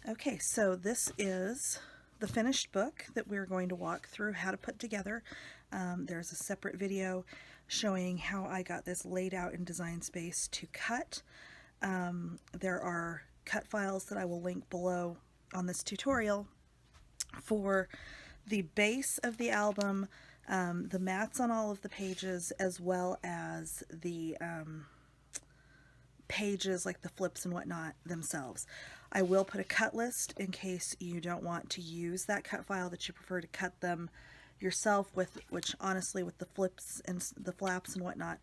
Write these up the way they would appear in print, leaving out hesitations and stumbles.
Okay, so this is the finished book that we're going to walk through how to put together. There's a separate video showing how I got this laid out in Design Space to cut. There are cut files that I will link below on this tutorial for the base of the album, the mats on all of the pages, as well as the pages like the flips and whatnot themselves. I will put a cut list in case you don't want to use that cut file, that you prefer to cut them yourself, which honestly with the flips and the flaps and whatnot,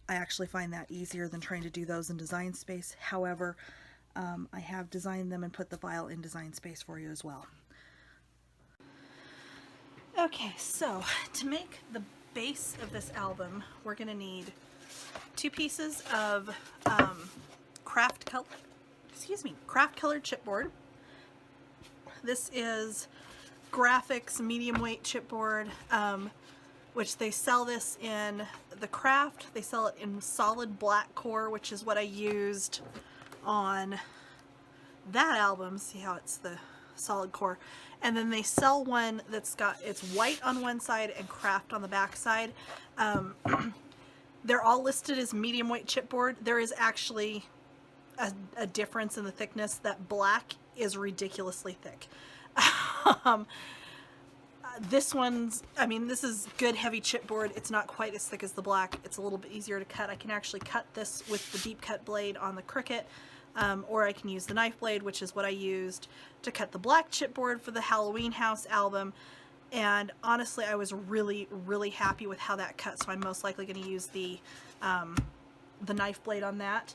I actually find that easier than trying to do those in Design Space. However, I have designed them and put the file in Design Space for you as well. Okay, so to make the base of this album, we're going to need 2 pieces of Kraft colored chipboard. This is Grafix medium weight chipboard, which they sell this in the Kraft. They sell it in solid black core, which is what I used on that album. See how it's the solid core. And then they sell one that's got, it's white on one side and Kraft on the back side. They're all listed as medium weight chipboard. There is actually a difference in the thickness. That black is ridiculously thick. This one's, I mean, this is good heavy chipboard. It's not quite as thick as the black. It's a little bit easier to cut. I can actually cut this with the deep cut blade on the Cricut, or I can use the knife blade, which is what I used to cut the black chipboard for the Halloween House album. And honestly, I was really, really happy with how that cut, so I'm most likely going to use the knife blade on that.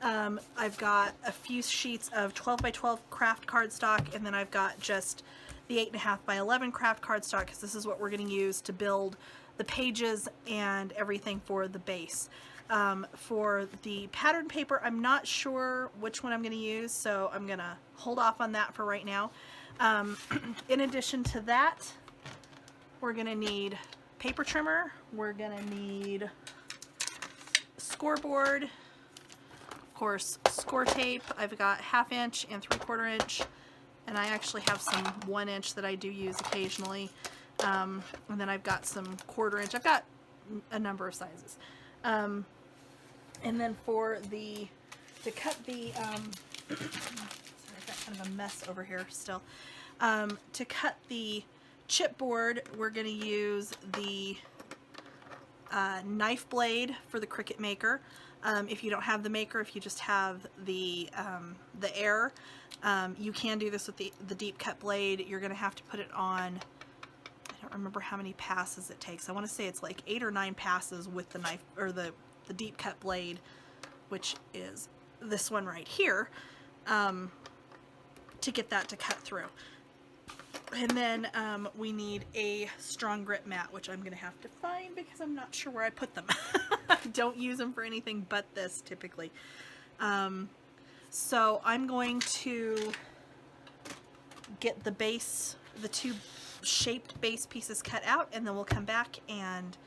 I've got a few sheets of 12 by 12 Kraft cardstock, and then I've got just the 8.5 by 11 Kraft cardstock, because this is what we're going to use to build the pages and everything for the base. For the pattern paper, I'm not sure which one I'm going to use, so I'm going to hold off on that for right now. In addition to that, we're going to need paper trimmer, we're going to need scoreboard, of course score tape. I've got 1/2 inch and 3/4 inch, and I actually have some 1 inch that I do use occasionally, and then I've got some 1/4 inch. I've got a number of sizes. And then for the, to cut the, sorry, I've got kind of a mess over here still. To cut the chipboard, we're going to use the knife blade for the Cricut Maker. If you don't have the Maker, if you just have the Air, you can do this with the deep cut blade. You're going to have to put it on, I don't remember how many passes it takes. I want to say it's like 8 or 9 passes with the knife, or the deep cut blade, which is this one right here, to get that to cut through. And then we need a strong grip mat, which I'm going to have to find because I'm not sure where I put them. I don't use them for anything but this typically. So I'm going to get the base, the 2 shaped base pieces cut out, and then we'll come back and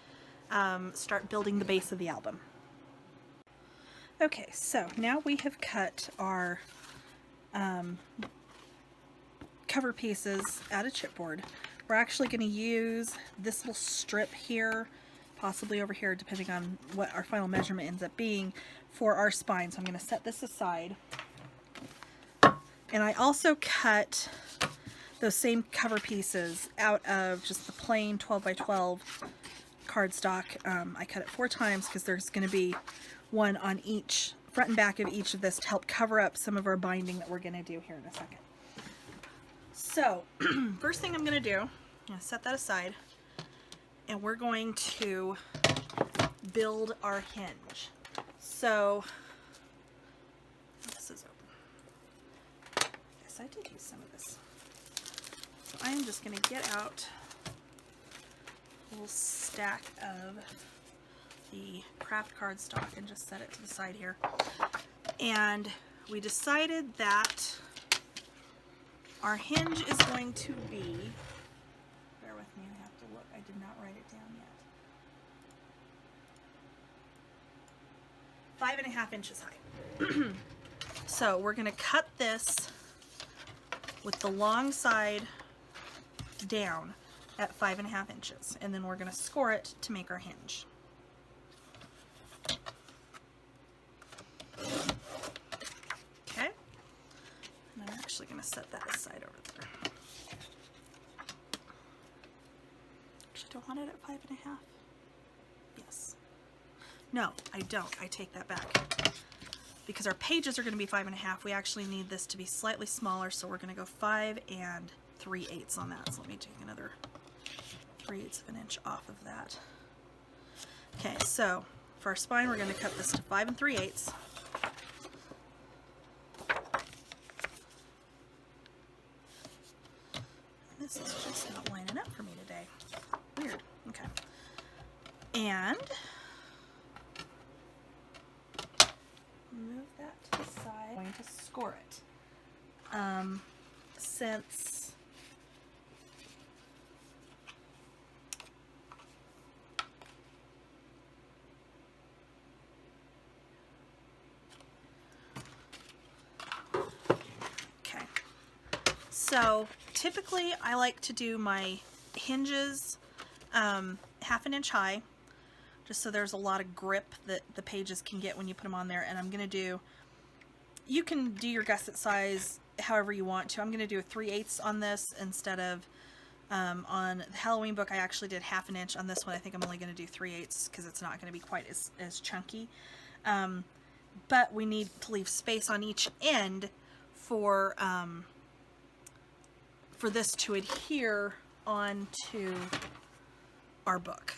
start building the base of the album. Okay, so now we have cut our cover pieces out of chipboard. We're actually going to use this little strip here, possibly over here, depending on what our final measurement ends up being, for our spine. So I'm going to set this aside. And I also cut those same cover pieces out of just the plain 12 by 12 cardstock. I cut it 4 times because there's going to be one on each front and back of each of this to help cover up some of our binding that we're going to do here in a second. So first thing I'm going to do, I'm going to set that aside, and we're going to build our hinge. So this is open. Yes, I did use some of this. So I am just going to get out a little stack of the Kraft cardstock and just set it to the side here. And we decided that our hinge is going to be, bear with me, I have to look, I did not write it down yet. 5.5 inches high. So we're going to cut this with the long side down at 5.5 inches, and then we're going to score it to make our hinge. Okay, and I'm actually going to set that aside over there. Actually, do I want it at 5.5? Yes. No, I don't. I take that back. Because our pages are going to be 5.5, we actually need this to be slightly smaller, so we're going to go 5 3/8 on that. So let me take another 3/8 of an inch off of that. Okay, so for our spine, we're going to cut this to 5 3/8. This is just not lining up for me today. Weird. Okay. And move that to the side. I'm going to score it. Since okay, so typically I like to do my hinges 1/2 inch high, just so there's a lot of grip that the pages can get when you put them on there. And I'm going to do, you can do your gusset size however you want to. I'm going to do a 3/8 on this instead of on the Halloween book. I actually did 1/2 inch. On this one I think I'm only going to do 3/8 because it's not going to be quite as chunky. But we need to leave space on each end for this to adhere onto our book,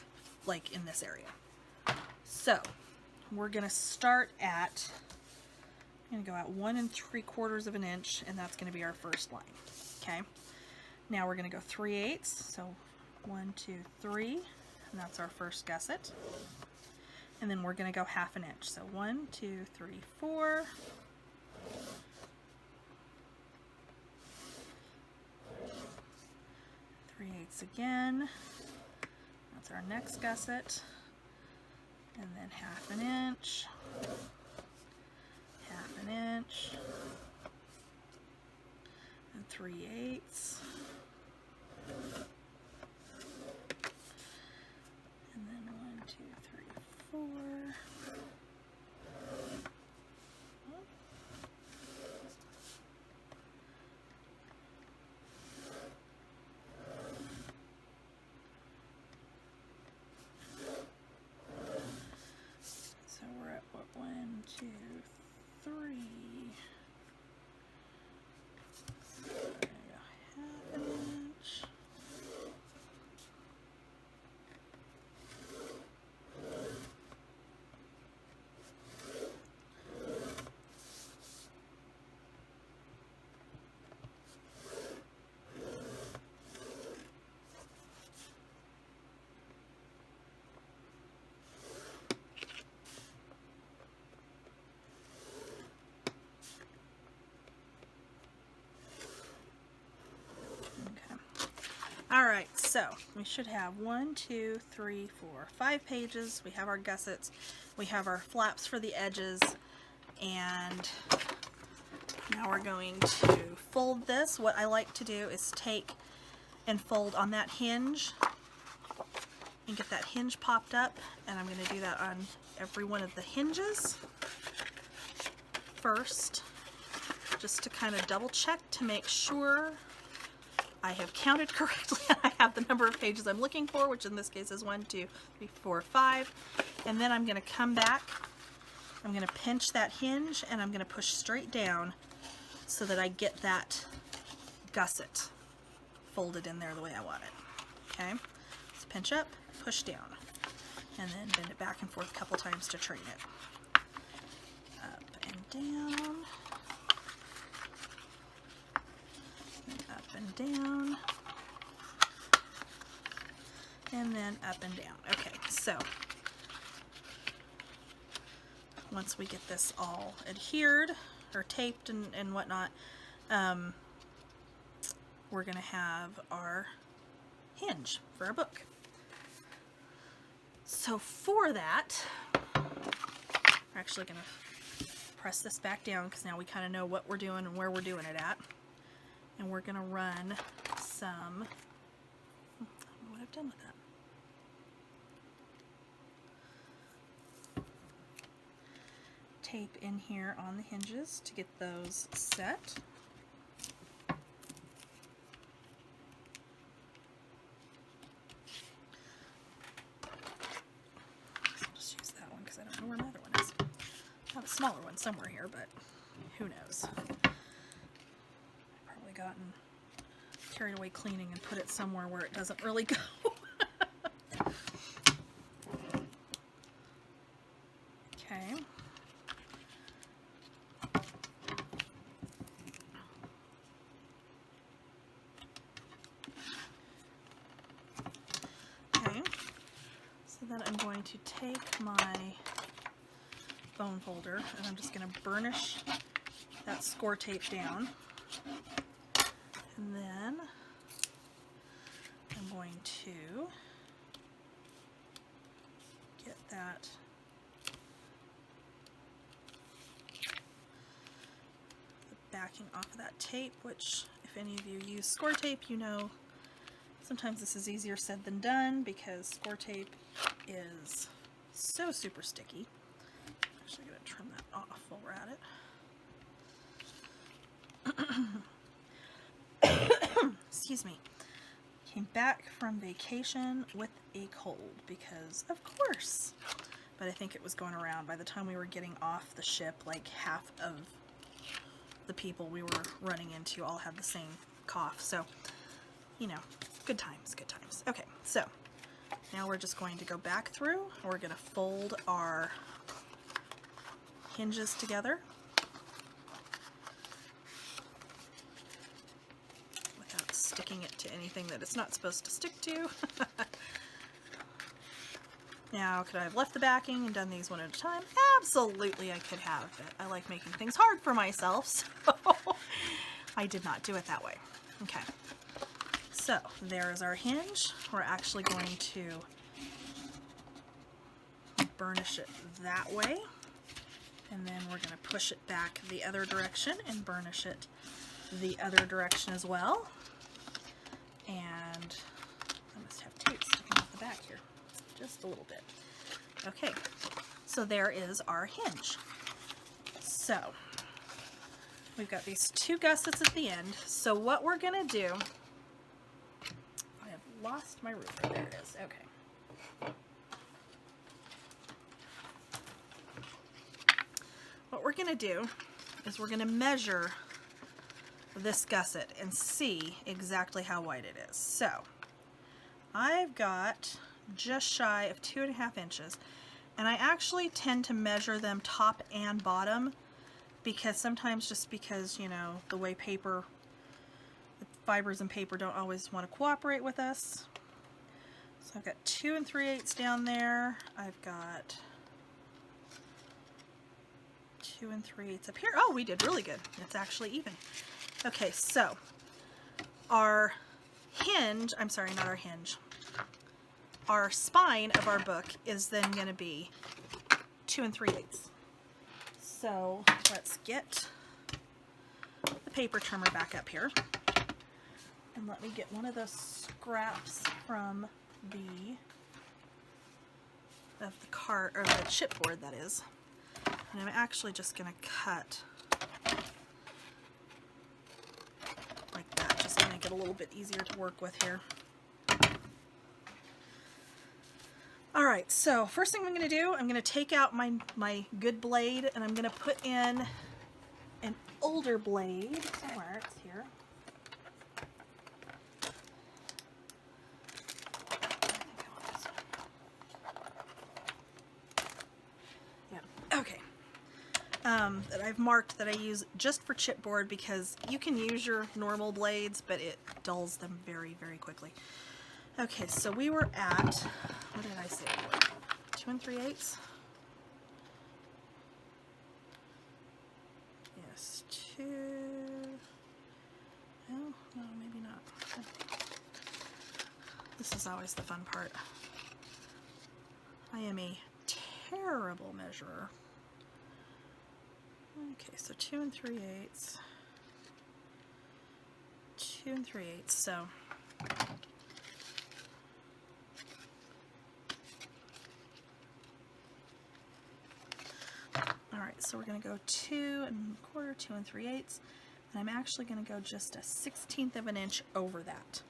like in this area. So we're going to start at, I'm going to go out 1 3/4 of an inch, and that's going to be our first line. Okay. Now we're going to go 3/8, so 1 2 3, and that's our first gusset. And then we're going to go 1/2 inch, so 1 2 3 4. 3/8 again. That's our next gusset. And then 1/2 inch. 1/2 inch. And 3/8. And then 1 2 3 4. So we're at what, 1 2 3. So 1/2 inch. Alright, so we should have 1 2 3 4 5 pages. We have our gussets, we have our flaps for the edges, and now we're going to fold this. What I like to do is take and fold on that hinge and get that hinge popped up, and I'm going to do that on every one of the hinges first, just to kind of double check to make sure I have counted correctly. I have the number of pages I'm looking for, which in this case is 1 2 3 4 5. And then I'm going to come back, I'm going to pinch that hinge, and I'm going to push straight down so that I get that gusset folded in there the way I want it. Okay, so pinch up, push down, and then bend it back and forth a couple times to train it. Up and down. Up and down, and then up and down. Okay, so once we get this all adhered or taped and whatnot, we're going to have our hinge for our book. So for that, we're actually going to press this back down because now we kind of know what we're doing and where we're doing it at. and we're going to run some, I don't know what I've done with that, tape in here on the hinges to get those set. I'll just use that one because I don't know where another one is. I have a smaller one somewhere here, but who knows. I've probably gotten carried away cleaning and put it somewhere where it doesn't really go. Okay. Okay. So then I'm going to take my bone folder and I'm just going to burnish that score tape down. And then I'm going to get that the backing off of that tape, which if any of you use score tape, you know sometimes this is easier said than done because score tape is so super sticky. I'm actually going to trim that off while we're at it. Excuse me. Came back from vacation with a cold because of course. But I think it was going around. By the time we were getting off the ship, like half of the people we were running into all had the same cough. So, you know, good times, good times. Okay, so now we're just going to go back through. We're going to fold our hinges together. Sticking it to anything that it's not supposed to stick to. Now, could I have left the backing and done these one at a time? Absolutely I could have, but I like making things hard for myself, so I did not do it that way. Okay, so there's our hinge. We're actually going to burnish it that way, and then we're going to push it back the other direction and burnish it the other direction as well. And I must have tape sticking off the back here, just a little bit. Okay, so there is our hinge. So we've got these two gussets at the end. So what we're gonna do, I have lost my ruler, there it is, okay. What we're gonna do is we're gonna measure this gusset and see exactly how wide it is. So I've got just shy of 2.5 inches, and I actually tend to measure them top and bottom because sometimes just because, you know, the way paper, the fibers in paper don't always want to cooperate with us. So I've got 2 3/8 down there. I've got 2 3/8 up here. Oh, we did really good. It's actually even. Okay, so our hinge, I'm sorry, not our hinge, our spine of our book is then going to be 2 3/8. So let's get the paper trimmer back up here. And let me get one of those scraps from the card, or the chipboard that is. And I'm actually just going to cut like that, just to make it a little bit easier to work with here. Alright, so first thing I'm going to do, I'm going to take out my good blade, and I'm going to put in an older blade somewhere. It's here. Yeah, okay. That I've marked that I use just for chipboard, because you can use your normal blades, but it dulls them very, very quickly. Okay, so we were at, what did I say? 2 3/8? Yes, 2. Well, no, maybe not. This is always the fun part. I am a terrible measurer. Okay, so 2 3/8. 2 3/8. So alright, so we're going to go 2 1/4, 2 3/8, and I'm actually going to go just a 1/16 of an inch over that.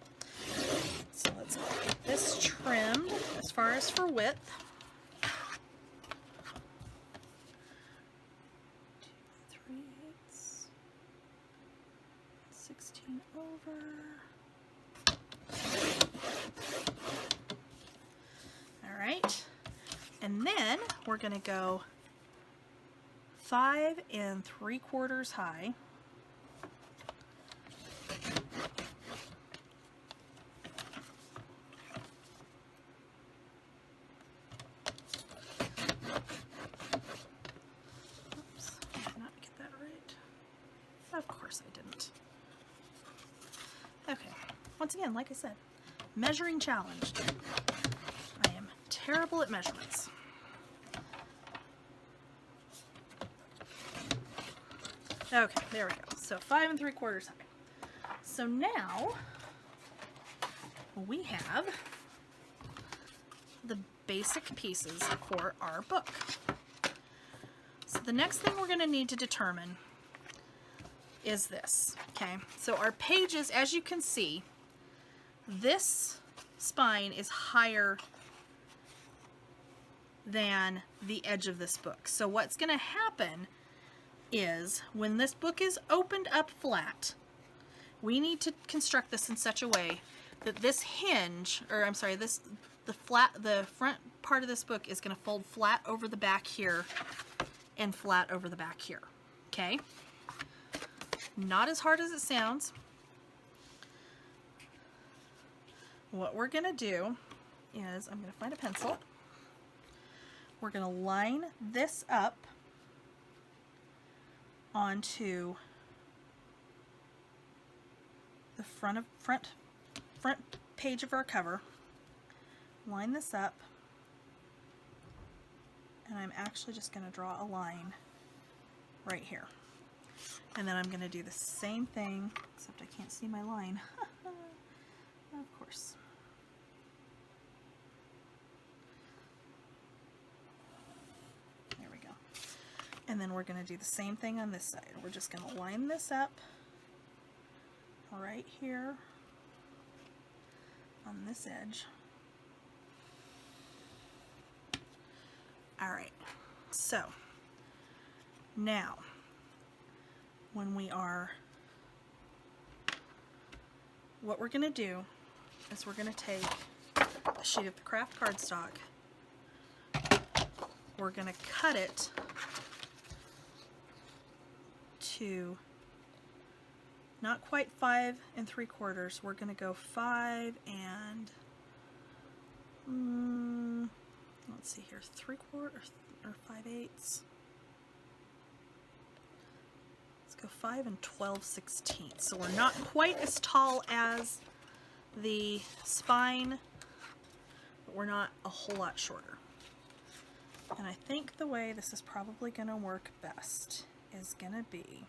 So let's get this trimmed as far as for width. 2 3/8, 16 over. Alright, and then we're going to go 5 3/4 high. Oops, did not get that right. Of course I didn't. Okay, once again, like I said, measuring challenged. I am terrible at measurements. Okay, there we go. So 5 3/4 high. So now we have the basic pieces for our book. So the next thing we're going to need to determine is this. Okay, so our pages, as you can see, this spine is higher than the edge of this book. So what's going to happen is when this book is opened up flat, we need to construct this in such a way that this hinge, or I'm sorry, the front part of this book is going to fold flat over the back here and flat over the back here. Okay? Not as hard as it sounds. What we're going to do is, I'm going to find a pencil. We're going to line this up onto the front page of our cover. Line this up, and I'm actually just going to draw a line right here. And then I'm going to do the same thing, except I can't see my line. Of course. There we go. And then we're going to do the same thing on this side. We're just going to line this up right here on this edge. Alright, so now when we are, what we're going to do is we're going to take a sheet of the Kraft cardstock, we're going to cut it to not quite 5 3/4, we're going to go 5 and let's see here, 3/4 or 5/8. Let's go 5 12/16. So we're not quite as tall as the spine, but we're not a whole lot shorter. And I think the way this is probably going to work best is going to be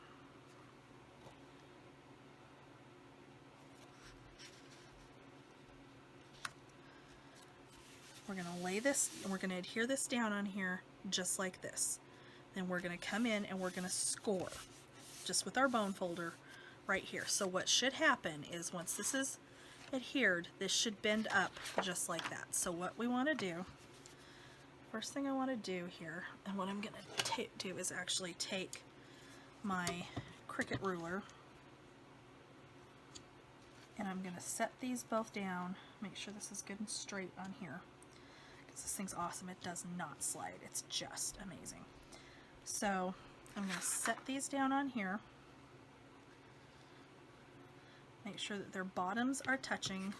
we're going to lay this, and we're going to adhere this down on here just like this. Then we're going to come in and we're going to score just with our bone folder right here. So what should happen is once this is adhered, this should bend up just like that. So what we want to do, first thing I want to do here, and what I'm going to do is actually take my Cricut ruler, and I'm going to set these both down, make sure this is good and straight on here. This thing's awesome. It does not slide. It's just amazing. So I'm going to set these down on here. Make sure that their bottoms are touching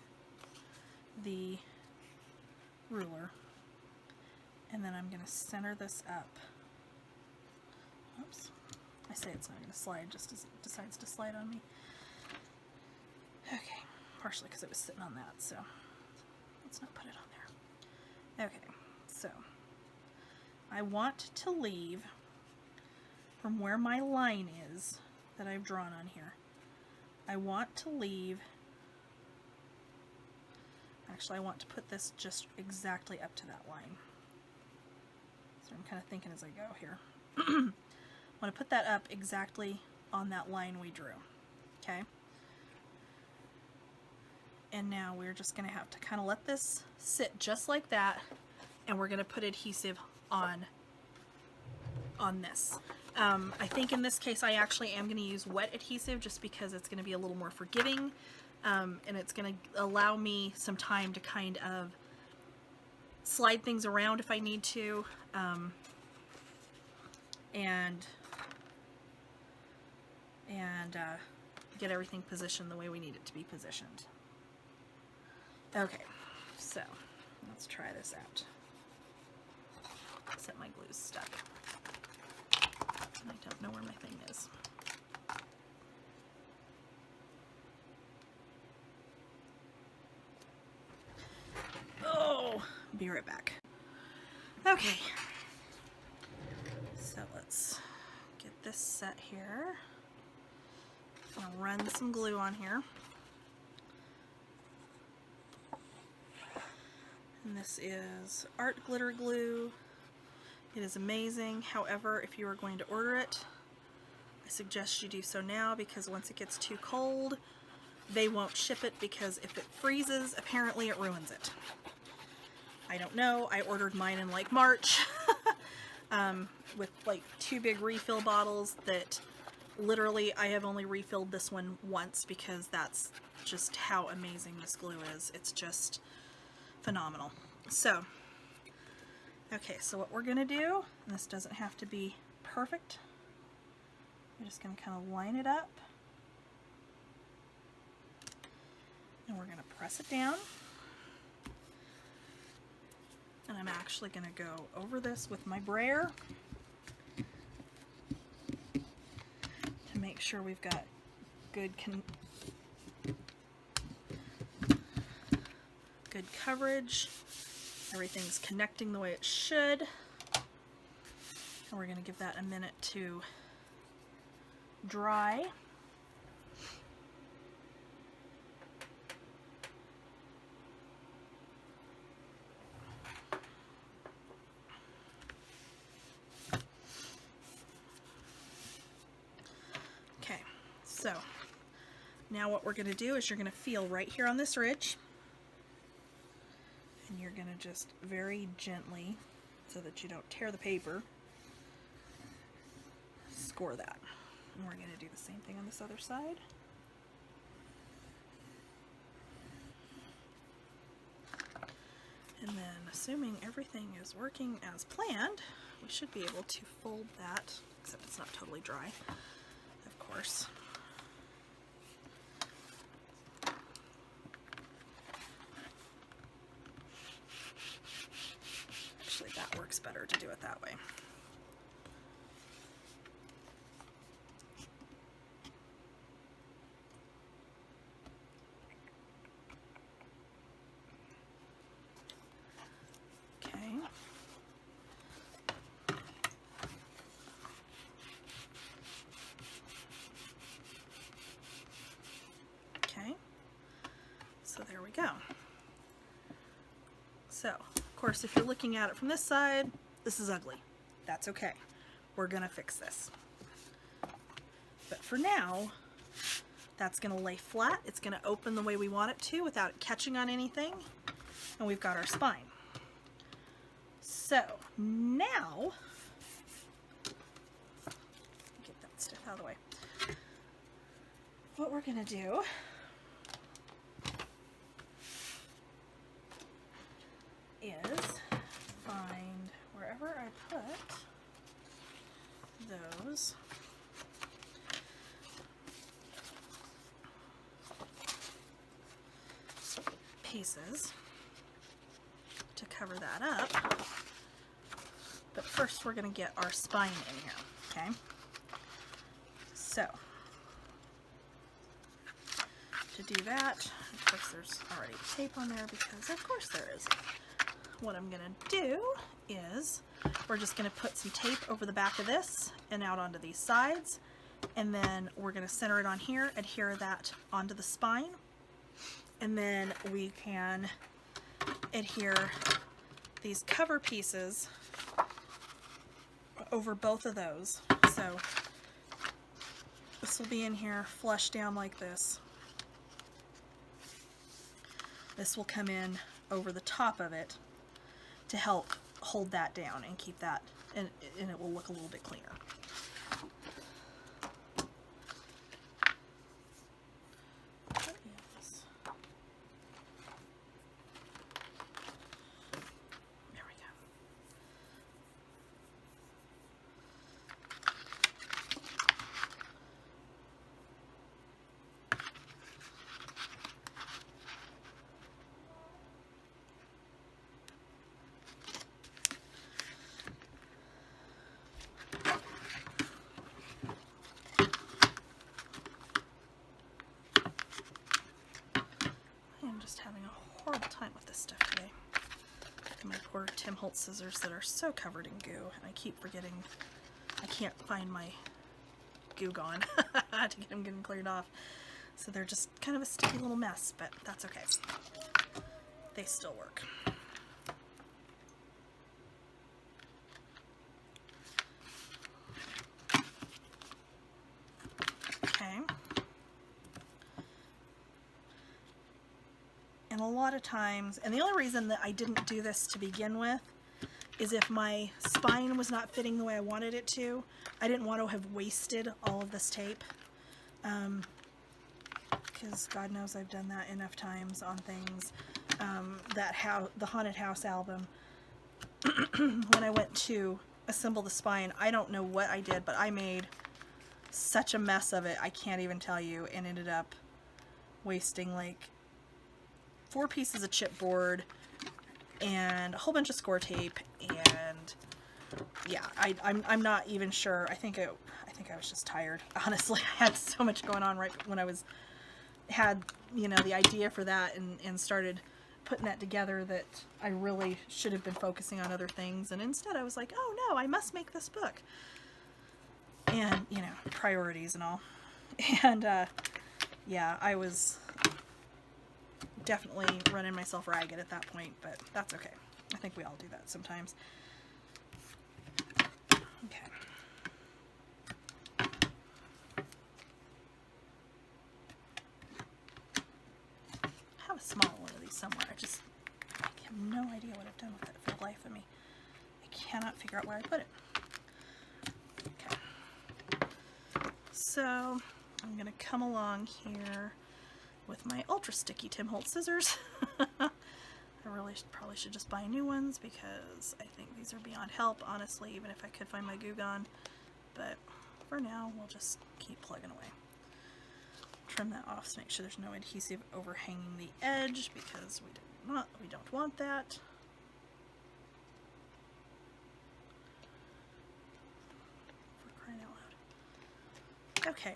the ruler. And then I'm going to center this up. Oops. I say it's not going to slide just as it decides to slide on me. Okay. Partially because it was sitting on that, so let's not put it on there. Okay, so I want to leave from where my line is that I've drawn on here I want to leave, actually I want to put this just exactly up to that line. So I'm kind of thinking as I go here. I want to put that up exactly on that line we drew. Okay? And now we're just going to have to kind of let this sit just like that, and we're going to put adhesive on this. I think in this case I actually am going to use wet adhesive just because it's going to be a little more forgiving, and it's going to allow me some time to kind of slide things around if I need to, and get everything positioned the way we need it to be positioned. Okay, so let's try this out. Except my glue's stuck. I don't know where my thing is. Oh, be right back. Okay, so let's get this set here. I'll run some glue on here. And this is art glitter glue. It is amazing. However, if you are going to order it, I suggest you do so now, because once it gets too cold, they won't ship it, because if it freezes, apparently it ruins it. I don't know. I ordered mine in like March with like 2 big refill bottles that literally I have only refilled this one once, because that's just how amazing this glue is. It's just phenomenal. So, okay, so what we're going to do, and this doesn't have to be perfect, we're just going to kind of line it up, and we're going to press it down, and I'm actually going to go over this with my brayer to make sure we've got good coverage. Everything's connecting the way it should. And we're going to give that a minute to dry. Okay, so now what we're going to do is you're going to feel right here on this ridge. And you're going to just very gently, so that you don't tear the paper, score that. And we're going to do the same thing on this other side. And then, assuming everything is working as planned, we should be able to fold that, except it's not totally dry, of course. That works better to do it that way. Okay. Okay. So there we go. So, of course, if you're looking at it from this side, this is ugly. That's okay. We're going to fix this. But for now, that's going to lay flat. It's going to open the way we want it to without it catching on anything. And we've got our spine. So, now, get that stuff out of the way. What we're going to do is find wherever I put those pieces to cover that up. But first we're going to get our spine in here, okay? So, to do that, of course there's already tape on there, because of course there is. What I'm going to do is we're just going to put some tape over the back of this and out onto these sides, And then we're going to center it on here, adhere that onto the spine, and then we can adhere these cover pieces over both of those. So this will be in here flush down like this. This will come in over the top of it to help hold that down and keep that, and it will look a little bit cleaner. Having a horrible time with this stuff today. My poor Tim Holtz scissors that are so covered in goo, and I keep forgetting I can't find my Goo Gone to get them getting cleared off. So they're just kind of a sticky little mess, but that's okay. They still work. Okay. And a lot of times, and the only reason that I didn't do this to begin with is if my spine was not fitting the way I wanted it to, I didn't want to have wasted all of this tape. Because God knows I've done that enough times on things. The Haunted House album, when I went to assemble the spine, I don't know what I did, but I made such a mess of it, I can't even tell you, and ended up wasting like 4 pieces of chipboard and a whole bunch of score tape, and yeah, I'm not even sure. I think I was just tired. Honestly, I had so much going on right when I had the idea for that and started putting that together that I really should have been focusing on other things, and instead I was like, oh no, I must make this book, and priorities and all, and yeah, I was definitely running myself ragged at that point, but that's okay. I think we all do that sometimes. Okay. I have a small one of these somewhere. I have no idea what I've done with it for the life of me. I cannot figure out where I put it. Okay. So I'm going to come along here with my ultra sticky Tim Holtz scissors. I really probably should just buy new ones because I think these are beyond help, honestly, even if I could find my Goo Gone. But for now, we'll just keep plugging away. Trim that off to make sure there's no adhesive overhanging the edge because we don't want that. For crying out loud. Okay.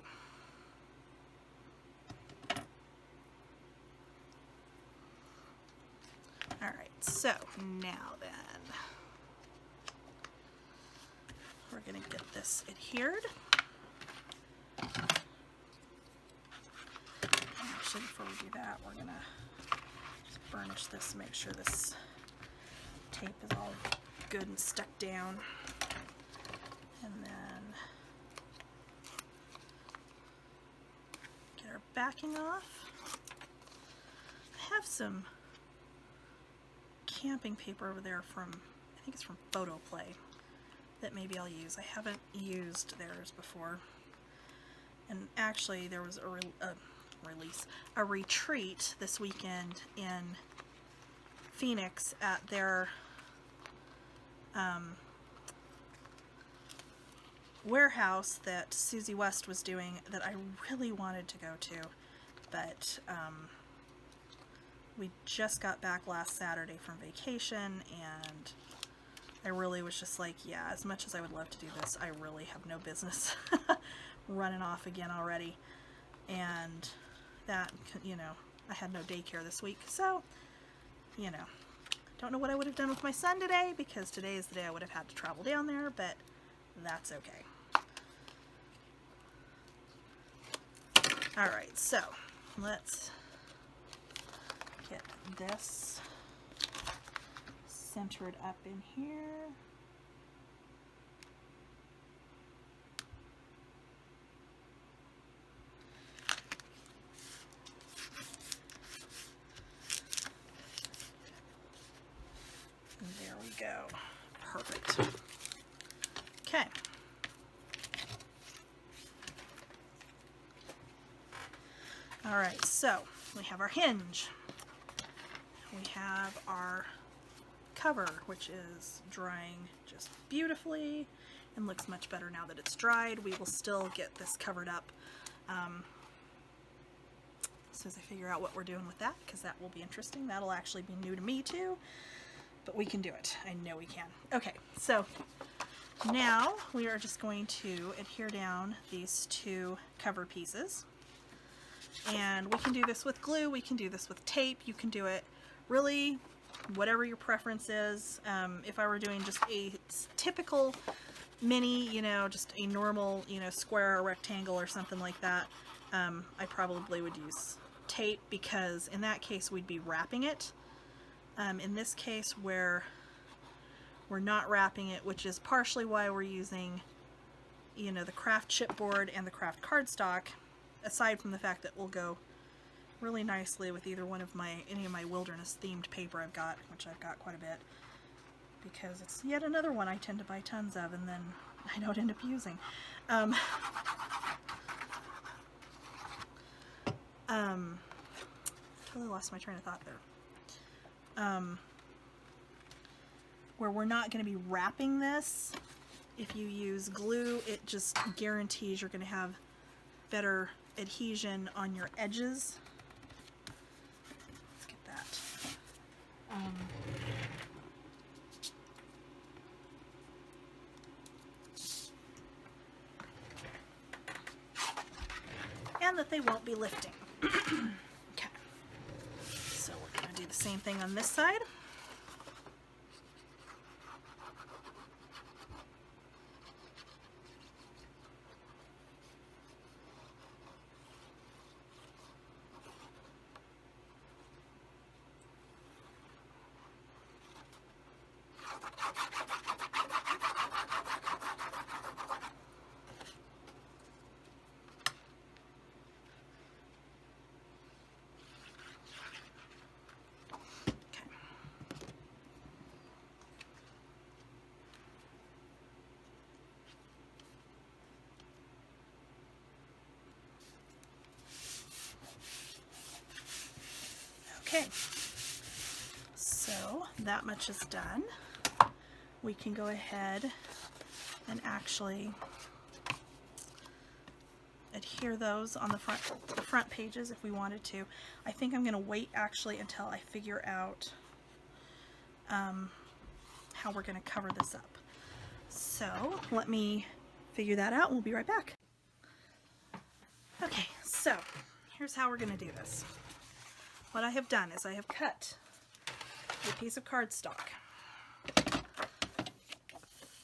Alright, so now then, we're going to get this adhered. Actually, before we do that, we're going to just burnish this to make sure this tape is all good and stuck down. And then get our backing off. I have some camping paper over there from, I think it's from Paperplay, that maybe I'll use. I haven't used theirs before. And actually there was a retreat this weekend in Phoenix at their warehouse that Susie West was doing that I really wanted to go to, but we just got back last Saturday from vacation, and I really was just like, yeah, as much as I would love to do this, I really have no business running off again already. And that, I had no daycare this week, so, don't know what I would have done with my son today, because today is the day I would have had to travel down there, but that's okay. All right, so let's get this centered up in here. And there we go. Perfect. Okay. All right, so we have our hinge. We have our cover, which is drying just beautifully and looks much better now that it's dried. We will still get this covered up as soon as I figure out what we're doing with that, because that will be interesting. That'll actually be new to me too, but we can do it. I know we can. Okay, so now we are just going to adhere down these two cover pieces. And we can do this with glue, we can do this with tape, you can do it really whatever your preference is. If I were doing just a typical mini, you know, just a normal, you know, square or rectangle or something like that, I probably would use tape, because in that case we'd be wrapping it. In this case, where we're not wrapping it, which is partially why we're using, you know, the Kraft chipboard and the Kraft cardstock, aside from the fact that will go really nicely with either one of any of my wilderness themed paper I've got, which I've got quite a bit, because it's yet another one I tend to buy tons of and then I don't end up using. Totally lost my train of thought there. Where we're not going to be wrapping this, if you use glue, it just guarantees you're going to have better adhesion on your edges. Let's get that. And that they won't be lifting. Okay. So we're going to do the same thing on this side. Okay, so that much is done. We can go ahead and actually adhere those on the front pages if we wanted to. I think I'm going to wait actually until I figure out how we're going to cover this up. So let me figure that out and we'll be right back. Okay, so here's how we're going to do this. What I have done is I have cut a piece of cardstock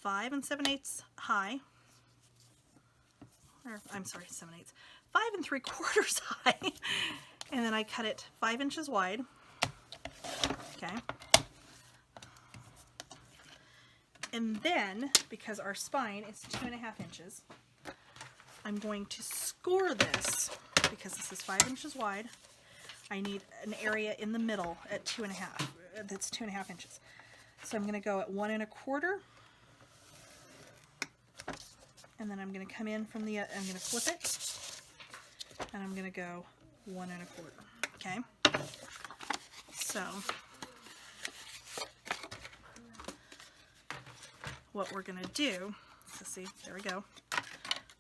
5 7/8 high, or I'm sorry, 7/8, 5 3/4 high, and then I cut it 5 inches wide. Okay. And then, because our spine is 2.5 inches, I'm going to score this, because this is 5 inches wide. I need an area in the middle at 2.5. That's 2.5 inches. So I'm going to go at 1 1/4, and then I'm going to come in from the. I'm going to flip it, and I'm going to go 1 1/4. Okay. So what we're going to do. Let's see. There we go.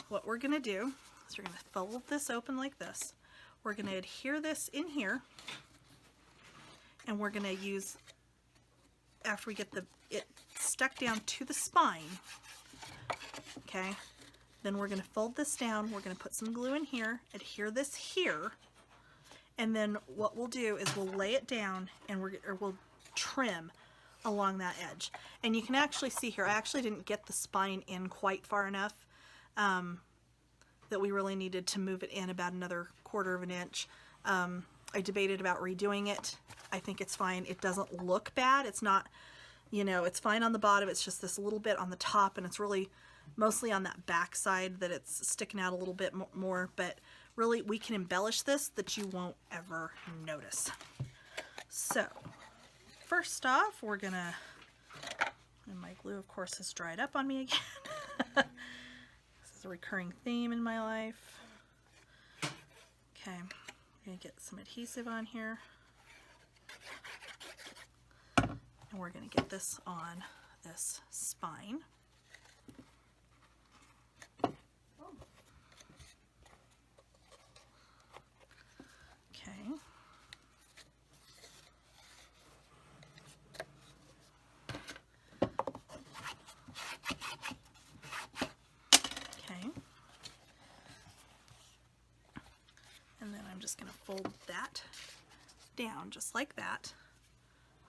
What we're going to do is we're going to fold this open like this. We're going to adhere this in here, and we're going to use, after we get it stuck down to the spine, okay, then we're going to fold this down, we're going to put some glue in here, adhere this here, and then what we'll do is we'll lay it down and we'll trim along that edge. And you can actually see here, I actually didn't get the spine in quite far enough. that we really needed to move it in about another 1/4 of an inch. I debated about redoing it. I think it's fine. It doesn't look bad. It's not, you know, it's fine on the bottom. It's just this little bit on the top, and it's really mostly on that back side that it's sticking out a little bit more, but really we can embellish this that you won't ever notice. So first off, we're gonna, and my glue of course has dried up on me again. This is a recurring theme in my life. Okay, I'm gonna get some adhesive on here, and we're gonna get this on this spine. Okay. Okay. And then I'm just going to fold that down just like that.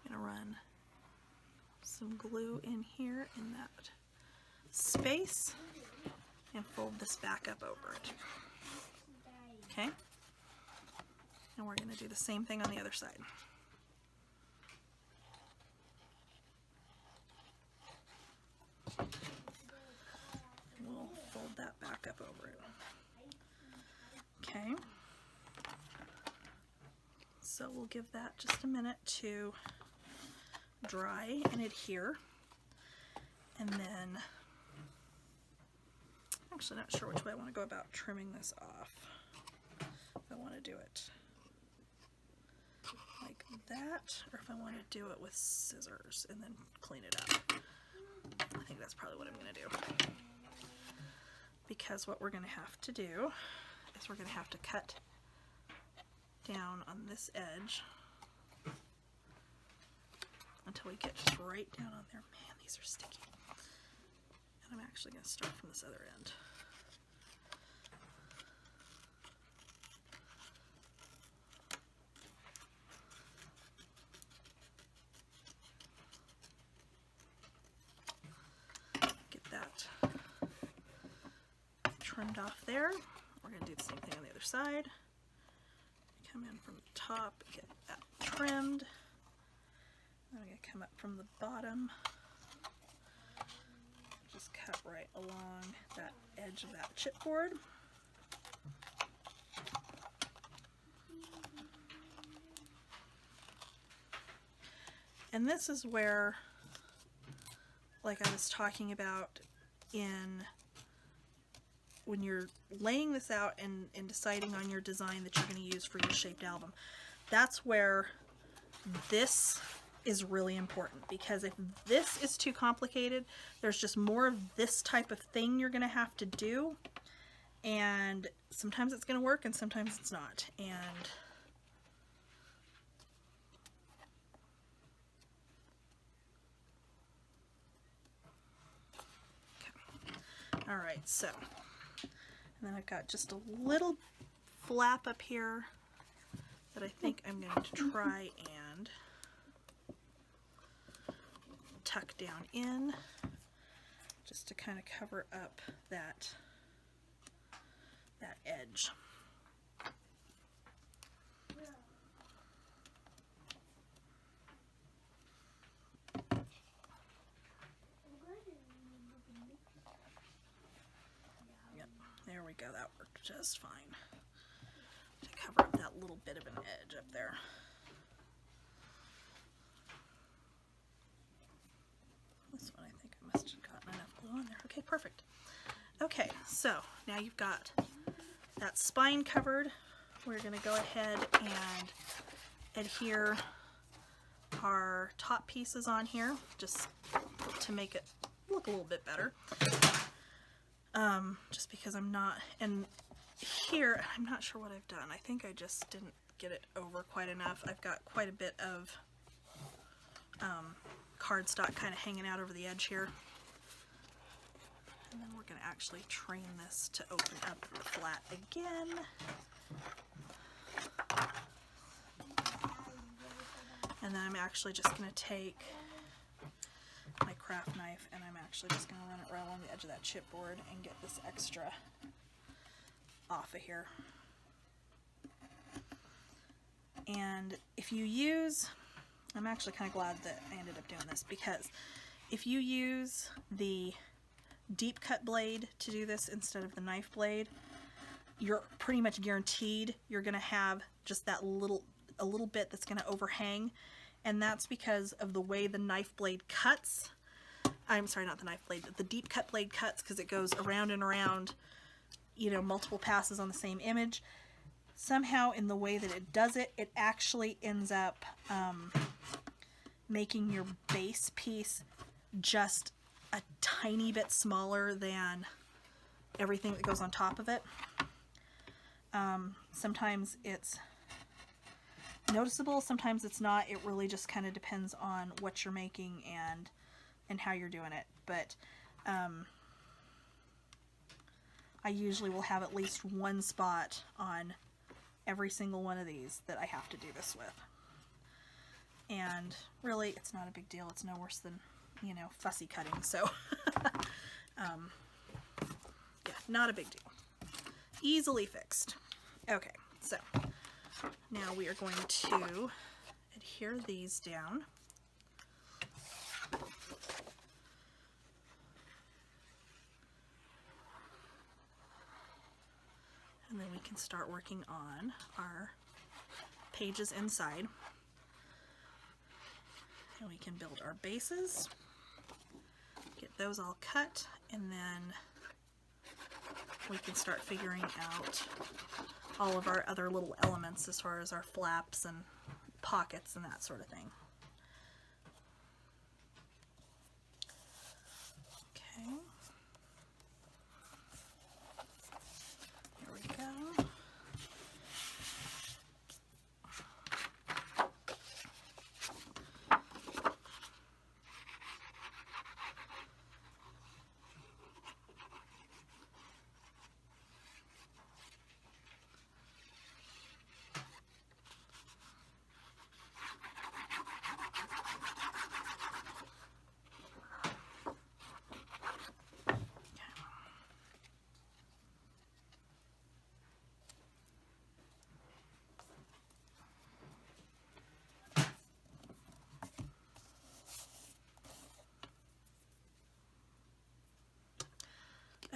I'm going to run some glue in here in that space and fold this back up over it. Okay? And we're going to do the same thing on the other side. We'll fold that back up over it. Okay. So we'll give that just a minute to dry and adhere. And then, actually not sure which way I want to go about trimming this off. If I want to do it like that, or if I want to do it with scissors and then clean it up. I think that's probably what I'm going to do. Because what we're going to have to do is we're going to have to cut down on this edge until we get just right down on there. Man, these are sticky. And I'm actually going to start from this other end. Get that trimmed off there. We're going to do the same thing on the other side. Come in from the top, get that trimmed. Then I'm going to come up from the bottom. Just cut right along that edge of that chipboard. And this is where, like I was talking about when you're laying this out and deciding on your design that you're going to use for your shaped album, that's where this is really important, because if this is too complicated, there's just more of this type of thing you're going to have to do, and sometimes it's going to work and sometimes it's not. And okay. All right, so and then I've got just a little flap up here that I think I'm going to try and tuck down in, just to kind of cover up that edge. Yep, there we go, that worked just fine to cover up that little bit of an edge up there. This one, I think I must have gotten enough glue on there. Okay, perfect. Okay, so now you've got that spine covered. We're going to go ahead and adhere our top pieces on here, just to make it look a little bit better. Just because I'm not, and here, I'm not sure what I've done. I think I just didn't get it over quite enough. I've got quite a bit of cardstock kind of hanging out over the edge here. And then we're going to actually train this to open up flat again. And then I'm actually just going to take my craft knife and I'm actually just going to run it right along the edge of that chipboard and get this extra off of here. And if you use, I'm actually kind of glad that I ended up doing this, because if you use the deep cut blade to do this instead of the knife blade, you're pretty much guaranteed you're going to have just that a little bit that's going to overhang, and that's because of the way the knife blade cuts. I'm sorry, not the knife blade, but the deep cut blade cuts, because it goes around and around, you know, multiple passes on the same image. Somehow in the way that it does it, it actually ends up making your base piece just a tiny bit smaller than everything that goes on top of it. Sometimes it's noticeable, sometimes it's not. It really just kind of depends on what you're making and how you're doing it. But I usually will have at least one spot on every single one of these that I have to do this with. And really, it's not a big deal. It's no worse than, you know, fussy cutting. So, yeah, not a big deal. Easily fixed. Okay, so now we are going to adhere these down. And then we can start working on our pages inside. And we can build our bases, get those all cut, and then we can start figuring out all of our other little elements as far as our flaps and pockets and that sort of thing. Okay. Here we go.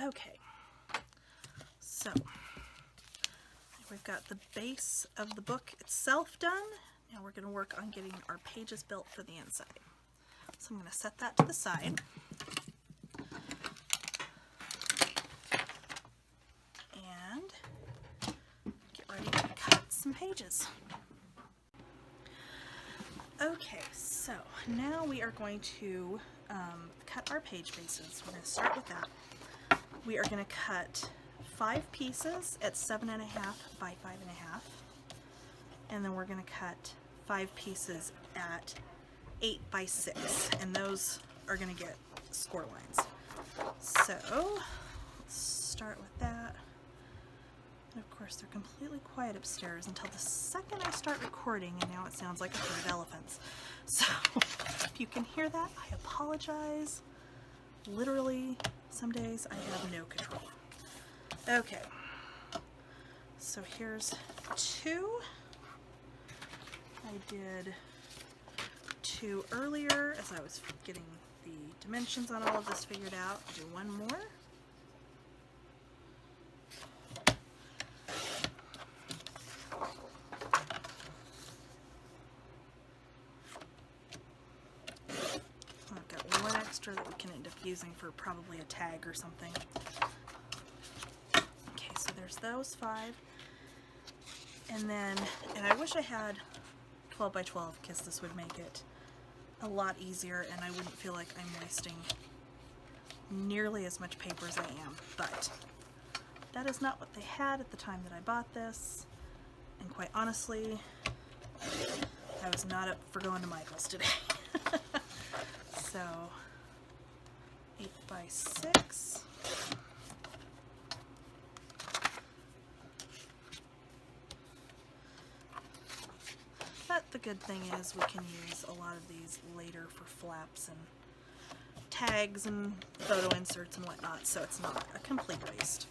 Okay, so we've got the base of the book itself done. Now we're going to work on getting our pages built for the inside. So I'm going to set that to the side. And get ready to cut some pages. Okay, so now we are going to cut our page bases. We're going to start with that. We are going to cut 5 pieces at 7.5 by 5.5, and then we're going to cut 5 pieces at 8 by 6, and those are going to get score lines. So let's start with that. And of course, they're completely quiet upstairs until the second I start recording, and now it sounds like a herd of elephants. So if you can hear that, I apologize. Literally, some days I have no control. Okay, so here's 2. I did 2 earlier as I was getting the dimensions on all of this figured out. I'll do 1 more. That we can end up using for probably a tag or something. Okay, so there's those 5. And then, and I wish I had 12 by 12 because this would make it a lot easier and I wouldn't feel like I'm wasting nearly as much paper as I am. But that is not what they had at the time that I bought this. And quite honestly, I was not up for going to Michael's today. So 8 by 6. But the good thing is we can use a lot of these later for flaps and tags and photo inserts and whatnot, so it's not a complete waste.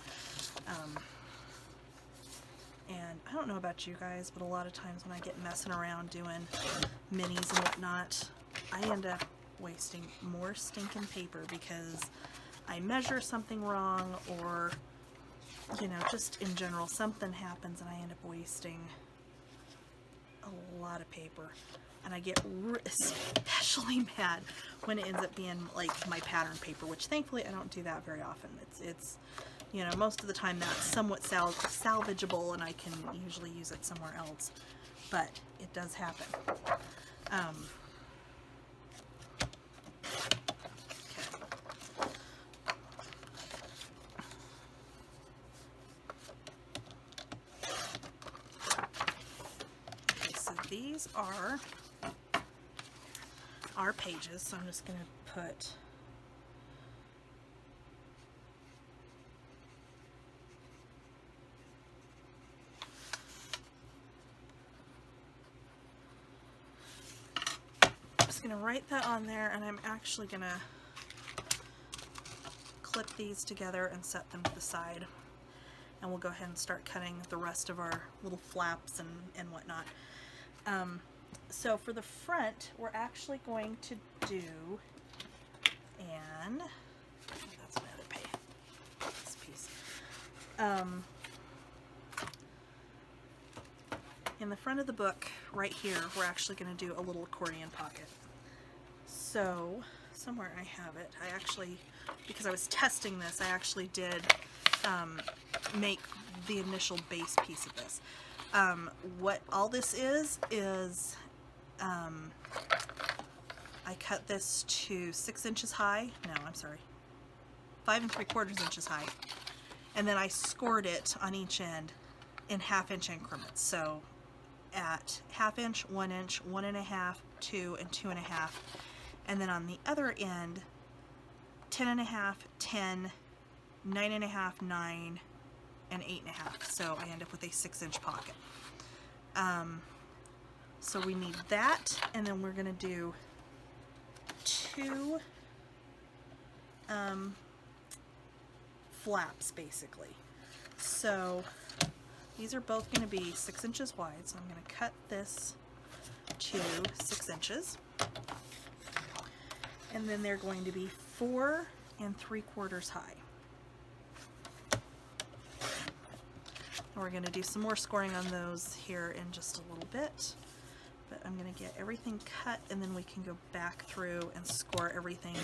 And I don't know about you guys, but a lot of times when I get messing around doing minis and whatnot, I end up wasting more stinking paper because I measure something wrong, or, you know, just in general, something happens and I end up wasting a lot of paper. And I get especially mad when it ends up being like my pattern paper, which thankfully I don't do that very often. It's you know, most of the time that's somewhat salvageable and I can usually use it somewhere else, but it does happen. Okay, so these are our pages, so I'm just going to put going to write that on there, and I'm actually going to clip these together and set them to the side, and we'll go ahead and start cutting the rest of our little flaps and whatnot. So for the front, we're actually going to do, and that's my other this piece. In the front of the book, right here, we're actually going to do a little accordion pocket. So, somewhere I have it. I actually, because I was testing this, I actually did make the initial base piece of this. What all this is I cut this to 6 inches high. No, I'm sorry, 5 3/4 inches high. And then I scored it on each end in 1/2 inch increments. So at 1/2 inch, 1 inch, 1 1/2, 2, and 2 1/2. And then on the other end, 10 1/2, 10, 9 1/2, 9, and 8 1/2. So I end up with a 6 inch pocket. So we need that, and then we're going to do 2 flaps basically. So these are both going to be 6 inches wide, so I'm going to cut this to 6 inches. And then they're going to be 4 3/4 high. And we're going to do some more scoring on those here in just a little bit. But I'm going to get everything cut, and then we can go back through and score everything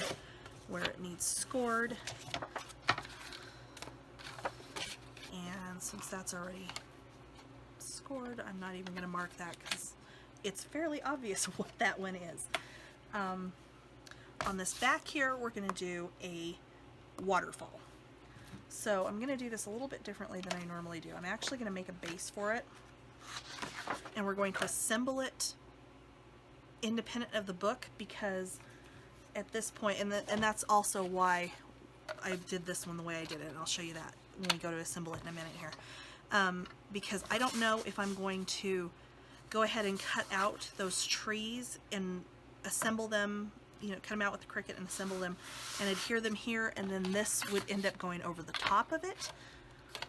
where it needs scored. And since that's already scored, I'm not even going to mark that because it's fairly obvious what that one is. On this back here, we're going to do a waterfall. So I'm going to do this a little bit differently than I normally do. I'm actually going to make a base for it, and we're going to assemble it independent of the book, because at this point, and that's also why I did this one the way I did it, and I'll show you that when we go to assemble it in a minute here. Because I don't know if I'm going to go ahead and cut out those trees and assemble them, you know, cut them out with the Cricut and assemble them and adhere them here, and then this would end up going over the top of it,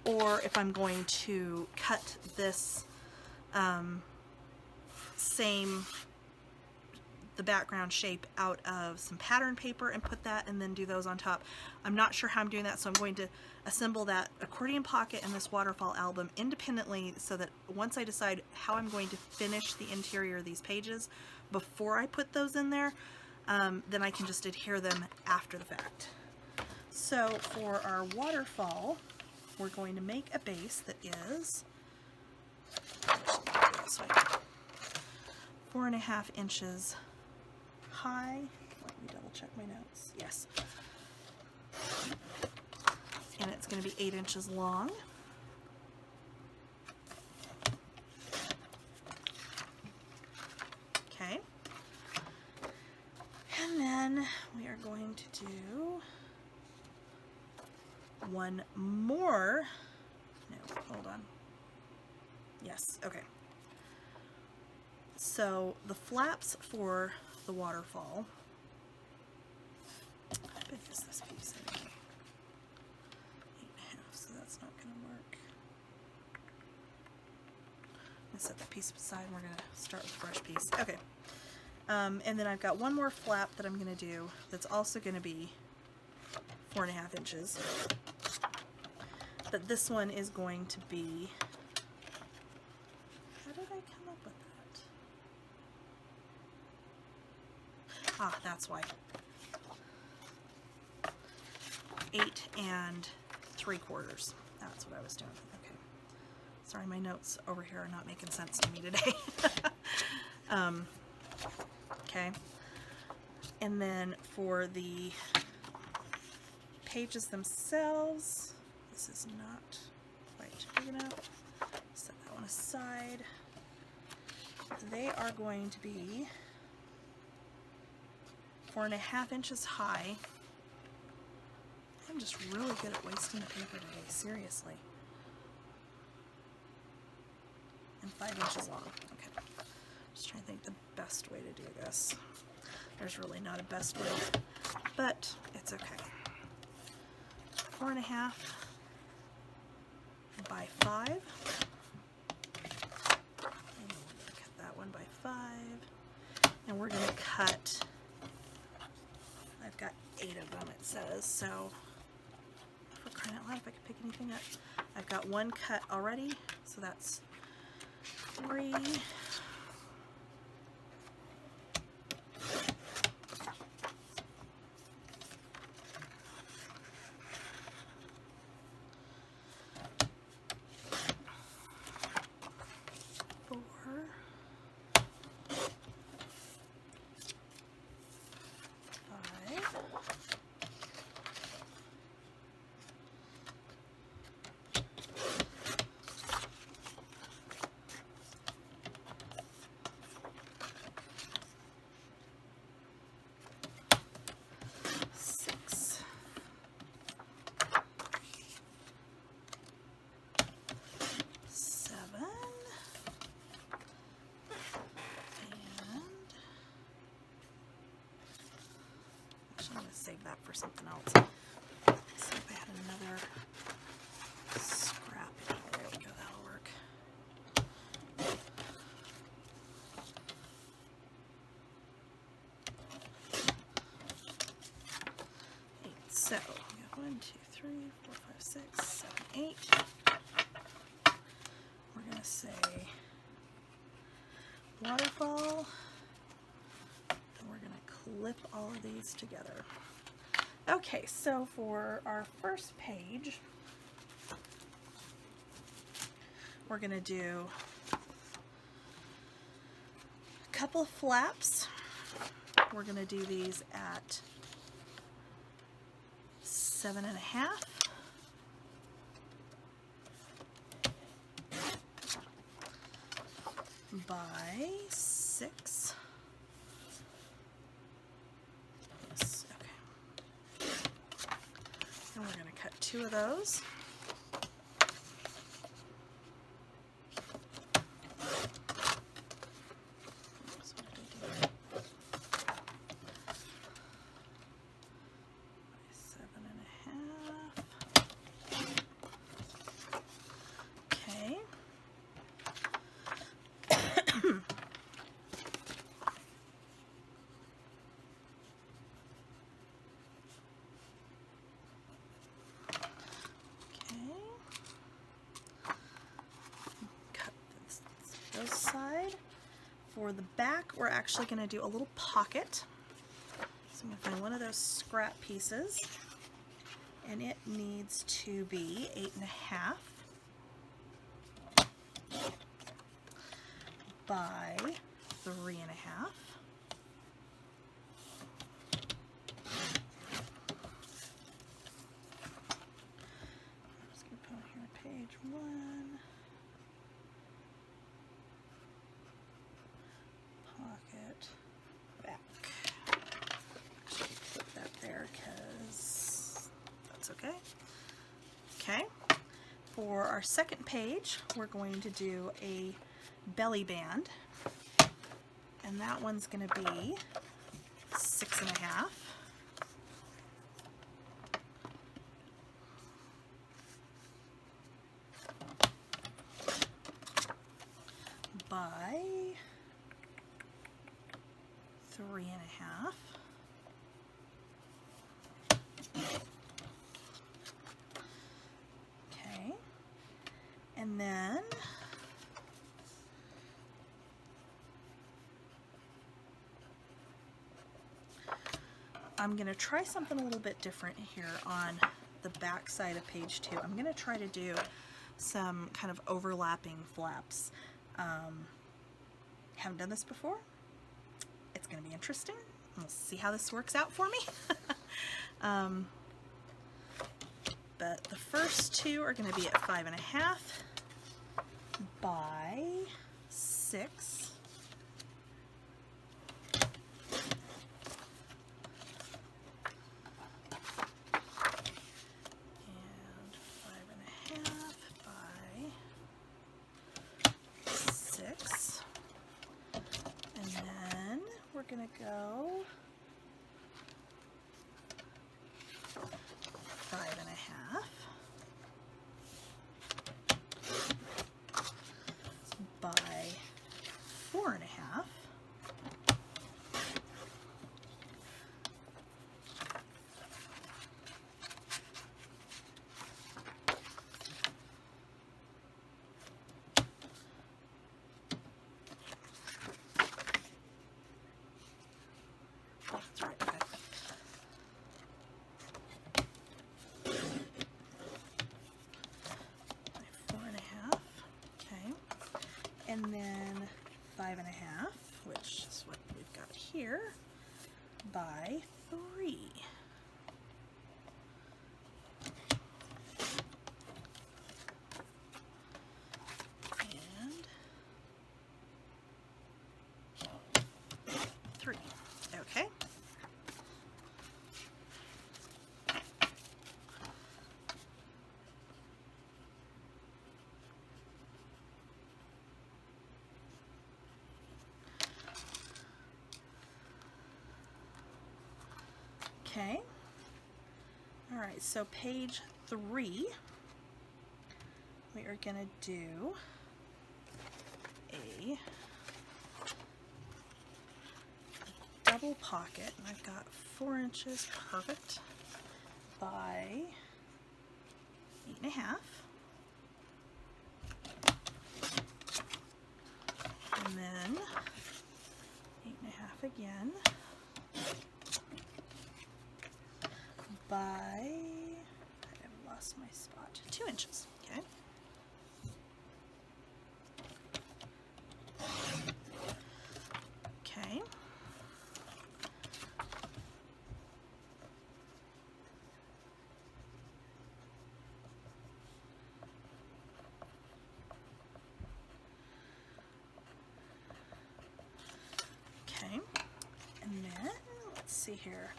or if I'm going to cut this the background shape out of some pattern paper and put that and then do those on top. I'm not sure how I'm doing that, so I'm going to assemble that accordion pocket and this waterfall album independently, so that once I decide how I'm going to finish the interior of these pages before I put those in there, then I can just adhere them after the fact. So for our waterfall, we're going to make a base that is 4 1/2 inches high. Let me double check my notes. Yes. And it's going to be 8 inches long. Okay. And then we are going to do one more. No, hold on. Yes, okay. So the flaps for the waterfall, how big is this piece anyway? 8 1/2, so that's not going to work. to set that piece aside and we're going to start with the brush piece. Okay. And then I've got one more flap that I'm going to do that's also going to be 4.5 inches. But this one is going to be, how did I come up with that? Ah, that's why. 8 3/4. That's what I was doing. Okay. Sorry, my notes over here are not making sense to me today. Okay. And then for the pages themselves, this is not quite big enough. Set that one aside. They are going to be 4.5 inches high. I'm just really good at wasting the paper today, seriously. And 5 inches long. Okay. Just trying to think the best way to do this. There's really not a best way, but it's okay. 4.5 by 5. And we're going to cut that one by 5. And we're going to cut, I've got 8 of them, it says, so for crying out loud, if I could pick anything up. I've got one cut already, so that's 3. I'm going to save that for something else. Let's see if I had another scrap. There we go, that'll work. So, we got 1, 2, 3, 4, 5, 6, 7, 8. We're going to say Waterfall. Clip all of these together. Okay, so for our first page, we're going to do a couple of flaps. We're going to do these at 7.5 by 6. And we're going to cut 2 of those. Okay. Side. For the back, we're actually going to do a little pocket. So I'm going to find one of those scrap pieces, and it needs to be 8.5 by 3.5. I'm just going to put on here page 1. Pocket back. Actually, put that there because that's okay. Okay. For our second page, we're going to do a belly band, and that one's going to be 6.5 by 3.5. Okay, and then I'm going to try something a little bit different here on the back side of page 2. I'm going to try to do some kind of overlapping flaps. Haven't done this before. It's going to be interesting. We'll see how this works out for me. But the first two are going to be at 5.5 by 6. Gonna go 5.5 by 4.5. And then 5.5, which is what we've got here, by 3. And 3. Okay. Okay, all right, so page 3, we are going to do a double pocket, and I've got 4 inches, perfect, by 8.5, and then 8.5 again, by, I've lost my spot, 2 inches, okay. Okay. Okay, and then, let's see here.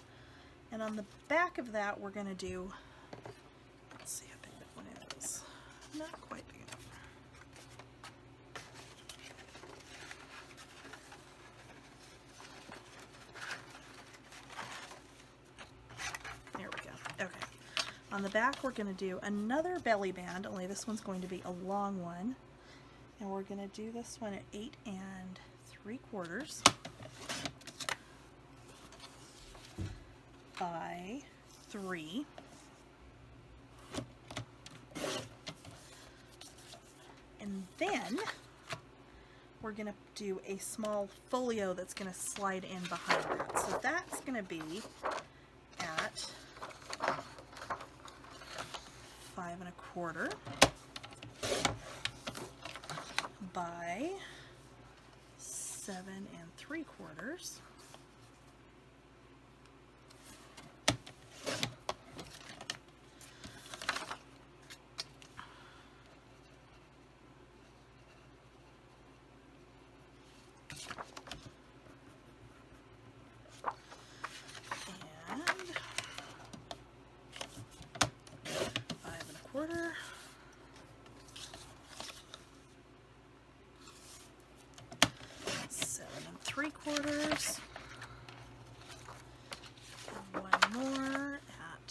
And on the back of that, we're going to do, let's see how big that one is. Not quite big enough. There we go. Okay. On the back, we're going to do another belly band, only this one's going to be a long one. And we're going to do this one at 8 3/4. By 3. And then we're going to do a small folio that's going to slide in behind that. So that's going to be at 5.25 by 7 3/4. And one more at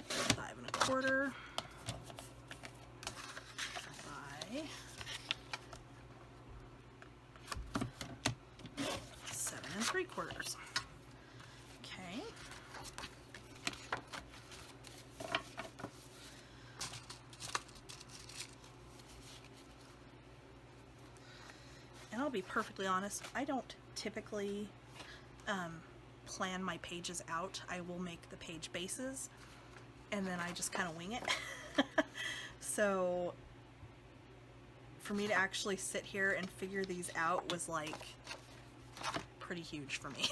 5.25 by quarters. Okay. And I'll be perfectly honest, I don't typically plan my pages out. I will make the page bases and then I just kind of wing it. So for me to actually sit here and figure these out was like pretty huge for me.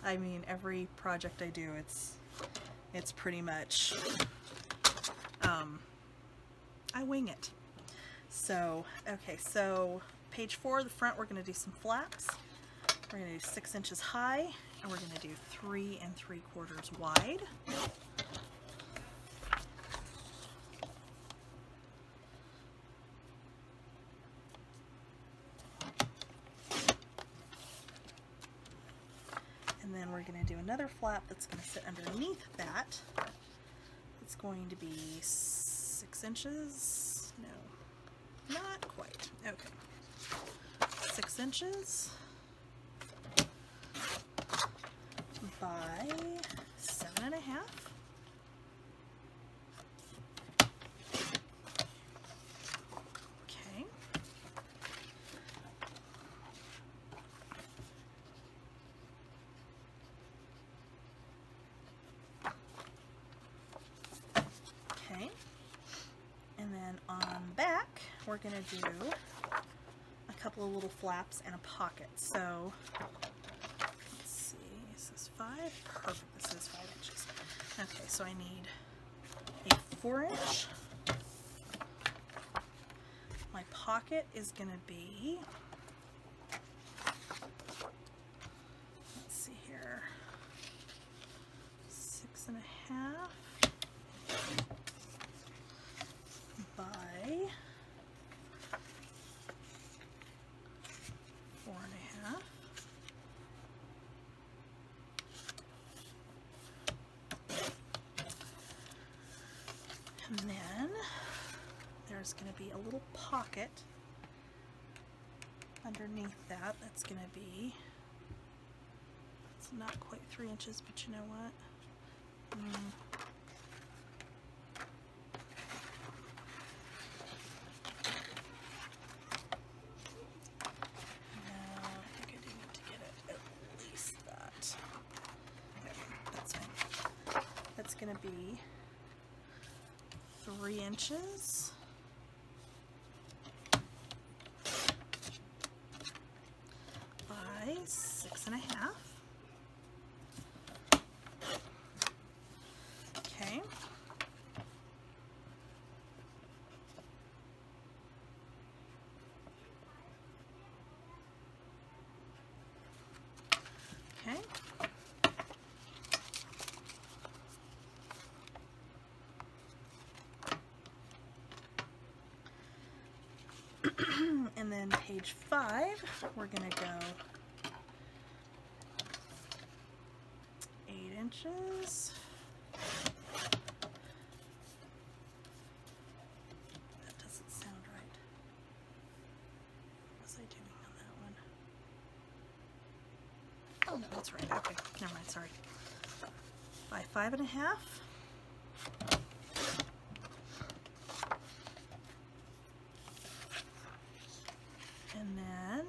I mean, every project I do, it's pretty much I wing it. So okay, so page 4, the front, we're going to do some flaps. We're going to do 6 inches high, and we're going to do 3 3/4 wide. And then we're going to do another flap that's going to sit underneath that. It's going to be 6 inches. No, not quite. Okay. 6 inches by 7 1/2. Okay. Okay. And then on back, we're going to do a couple of little flaps and a pocket. So let's see, is this 5? Perfect, this is 5 inches. Okay, so I need a 4-inch. My pocket is going to be, let's see here, 6 1/2 by 4 1/2. And then there's going to be a little pocket underneath that. That's going to be, it's not quite 3 inches, but you know what? Going to be 3 inches by 6 1/2. Okay. Okay. And then page 5, we're going to go 8 inches. That doesn't sound right. What was I doing on that one? Oh no, that's right. Okay, never mind, sorry. By 5 1/2. And then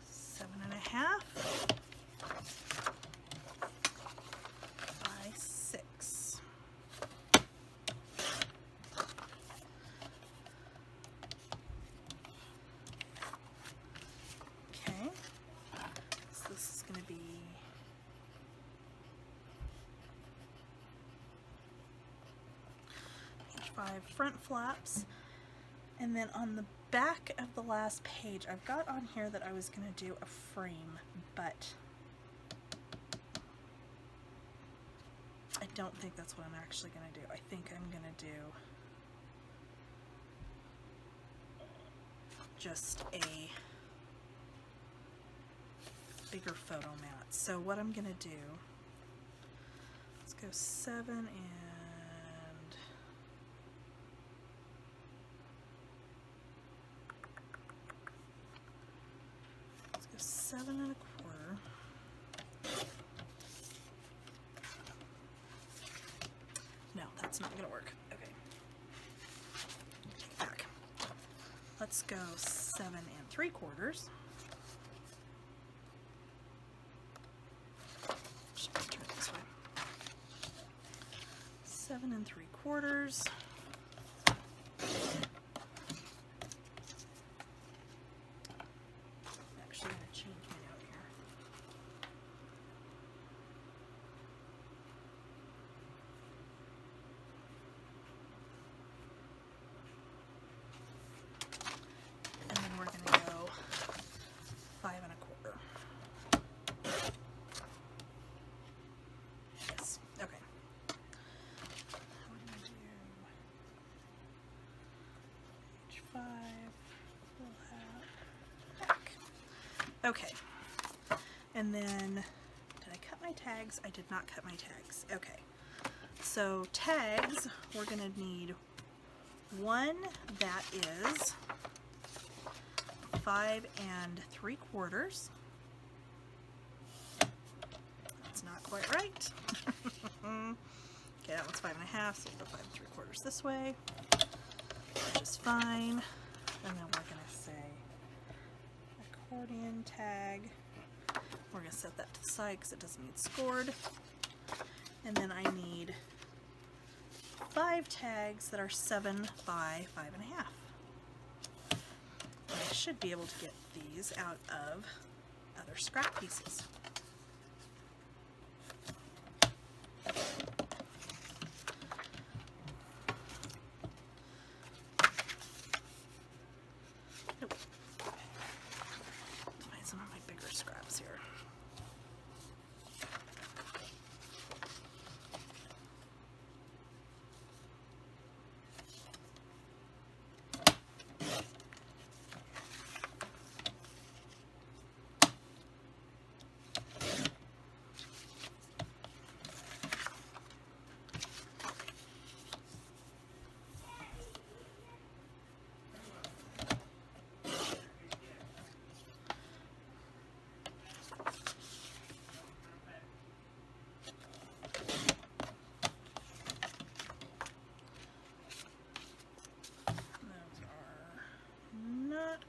7 1/2 by 6. Okay, so this is going to be 5 front flaps, and then on the back of the last page I've got on here that I was going to do a frame, but I don't think that's what I'm actually going to do. I think I'm going to do just a bigger photo mat. So what I'm going to do, let's go 7 and 7 1/4. No, that's not gonna work. Okay. Take it back. Let's go 7 3/4. Just turn it this way. 7 3/4. Actually, I'm gonna change my note here. And then we're going to go 5 1/4. Yes, okay. We're going to do page 5, we'll have back. Okay, and then, did I cut my tags? I did not cut my tags. Okay, so tags, we're going to need one that is 5 3/4. That's not quite right. Okay, that one's 5 1/2, so we'll go 5 3/4 this way, which is fine. And then we're going to say accordion tag. We're going to set that to the side because it doesn't need scored. And then I need 5 tags that are 7 by 5 1/2. I should be able to get these out of other scrap pieces. Nope. Let's find some of my bigger scraps here.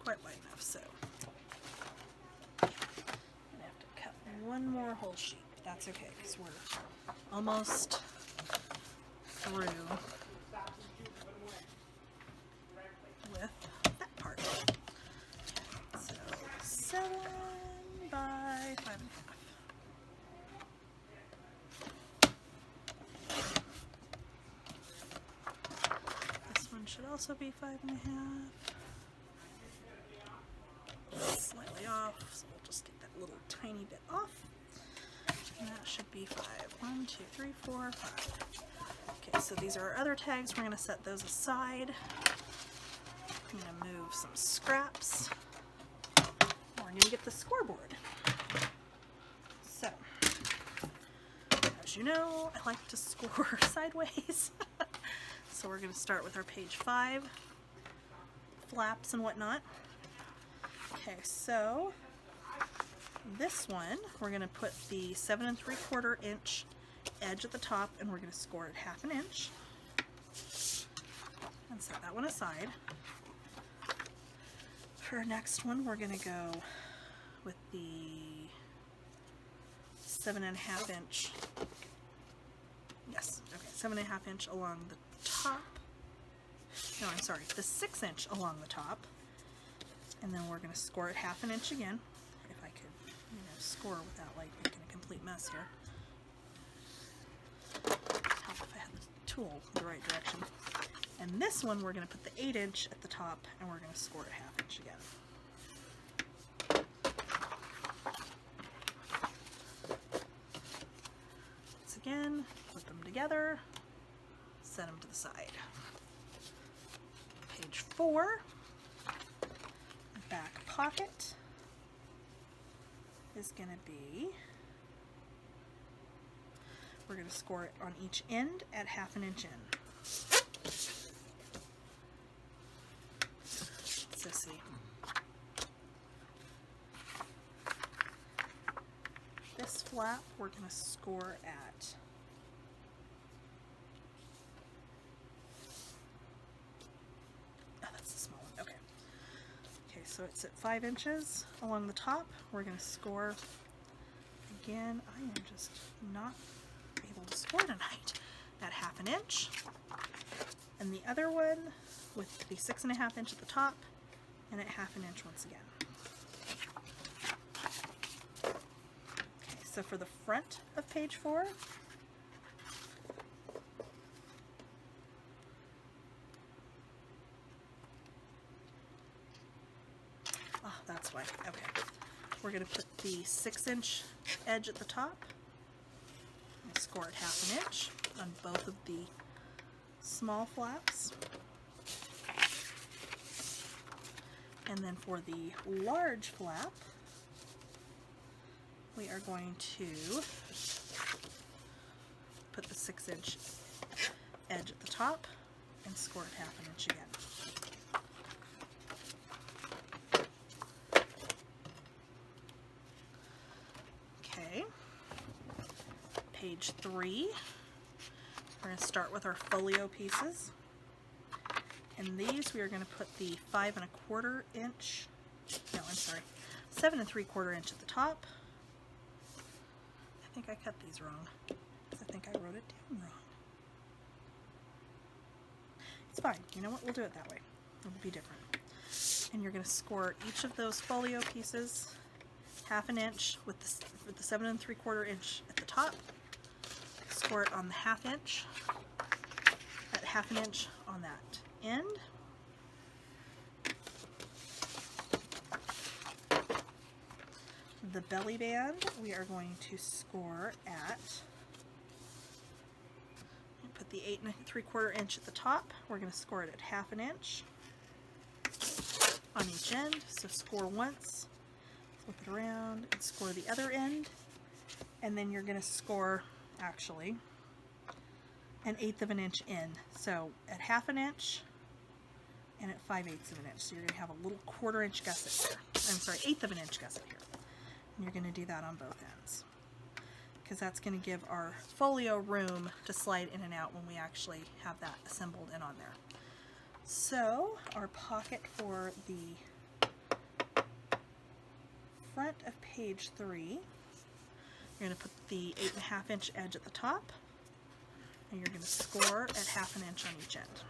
Quite wide enough, so I'm gonna have to cut one more whole sheet. That's okay, because we're almost through with that part. So 7 by 5 1/2. This one should also be 5 1/2. Slightly off, so we'll just get that little tiny bit off. And that should be 5. 1 2 3 4 5. Okay, so these are our other tags. We're going to set those aside. I'm going to move some scraps. We're going to get the scoreboard. So, as you know, I like to score sideways. So we're going to start with our page 5, flaps and whatnot. Okay, so this one, we're going to put the 7 3/4 inch edge at the top, and we're going to score it 1/2 inch. And set that one aside. For our next one, we're going to go with the 7 1/2 inch. Yes, okay, 7 1/2 inch along the top. No, I'm sorry, the 6 inch along the top. And then we're going to score it 1/2 inch again. If I could, score without like making a complete mess here. Help if I had the tool in the right direction. And this one we're going to put the 8 inch at the top, and we're going to score it 1/2 inch again. Once again, put them together, set them to the side. Page 4. Back pocket is going to be, we're going to score it on each end at 1/2 inch in. So see. flap we're going to score at that's the small one. Okay. Okay, so it's at 5 inches along the top. We're going to score, again, I am just not able to score tonight, at 1/2 inch. And the other one with the 6.5 inch at the top and at 1/2 inch once again. Okay, so for the front of page 4, that's why. Okay. We're going to put the 6-inch edge at the top and score at 1/2 inch on both of the small flaps. And then for the large flap, we are going to put the 6-inch edge at the top and score at 1/2 inch again. Page 3, we're going to start with our folio pieces, and these we are going to put the 5 1/4 inch, no, I'm sorry, 7 3/4 inch at the top. I think I cut these wrong, because I think I wrote it down wrong. It's fine, you know what, we'll do it that way, it'll be different. And you're going to score each of those folio pieces 1/2 inch with the 7 3/4 inch at the top. Score it on the 1/2 inch, at 1/2 inch on that end. The belly band we are going to score at, put the 8 3/4 inch at the top, we're going to score it at 1/2 inch on each end, so score once, flip it around, and score the other end, and then you're going to score actually an 1/8 of an inch in, so at 1/2 inch and at 5/8 of an inch, so you're going to have a little 1/4 inch gusset here, I'm sorry, 1/8 of an inch gusset here, and you're going to do that on both ends, because that's going to give our folio room to slide in and out when we actually have that assembled and on there. So our pocket for the front of page 3, you're going to put the 8 1/2 inch edge at the top, and you're going to score at 1/2 inch on each end.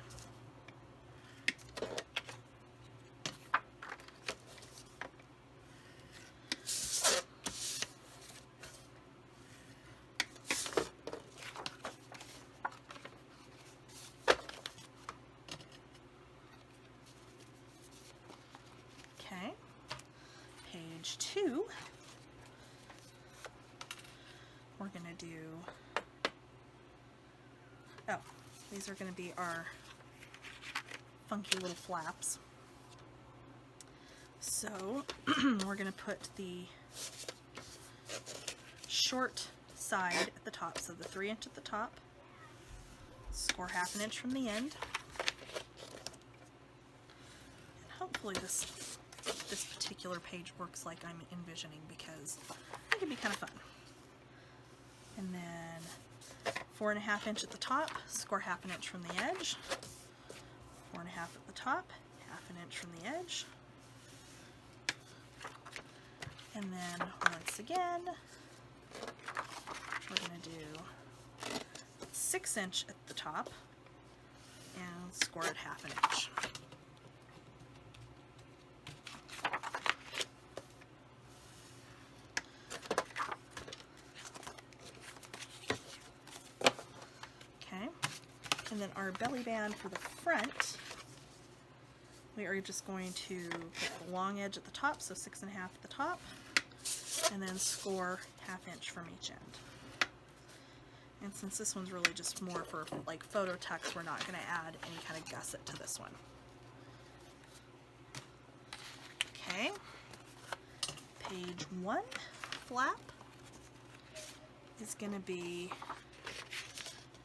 Okay, page 2. We're going to do, oh, these are going to be our funky little flaps. So we're going to put the short side at the top, so the 3 inch at the top, score 1/2 inch from the end, and hopefully this particular page works like I'm envisioning, because it can be kind of fun. And then 4 1/2 inch at the top, score 1/2 inch from the edge, 4 1/2 at the top, 1/2 inch from the edge, and then once again we're going to do 6 inch at the top and score at 1/2 inch. And then our belly band for the front, we are just going to put the long edge at the top, so 6 1/2 at the top, and then score 1/2 inch from each end. And since this one's really just more for like photo text, we're not going to add any kind of gusset to this one. Okay, page 1 flap is going to be,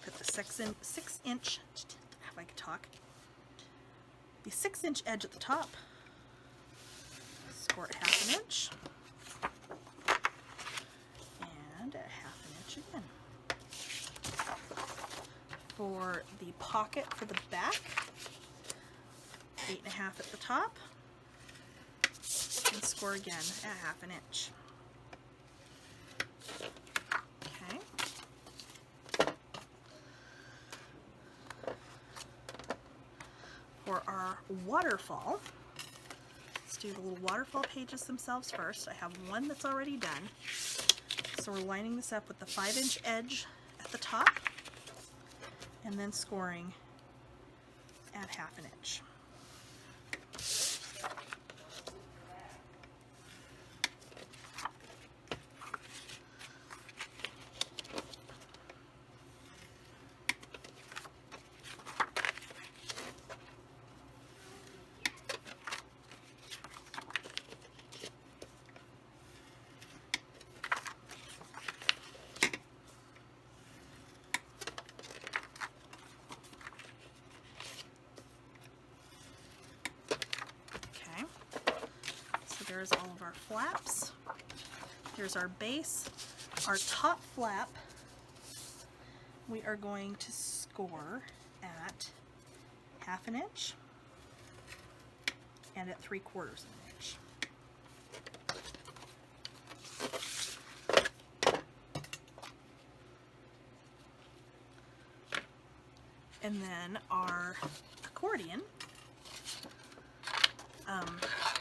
put the 6 inch, if I could talk, the 6 inch edge at the top, score at 1/2 inch, and for the pocket for the back, 8.5 at the top, and score again at 1/2 inch. Okay. For our waterfall, let's do the little waterfall pages themselves first. I have one that's already done. So we're lining this up with the 5-inch edge at the top and then scoring at 1/2 inch. There's all of our flaps. Here's our base. Our top flap, we are going to score at 1/2 inch and at 3/4 inch. And then our accordion,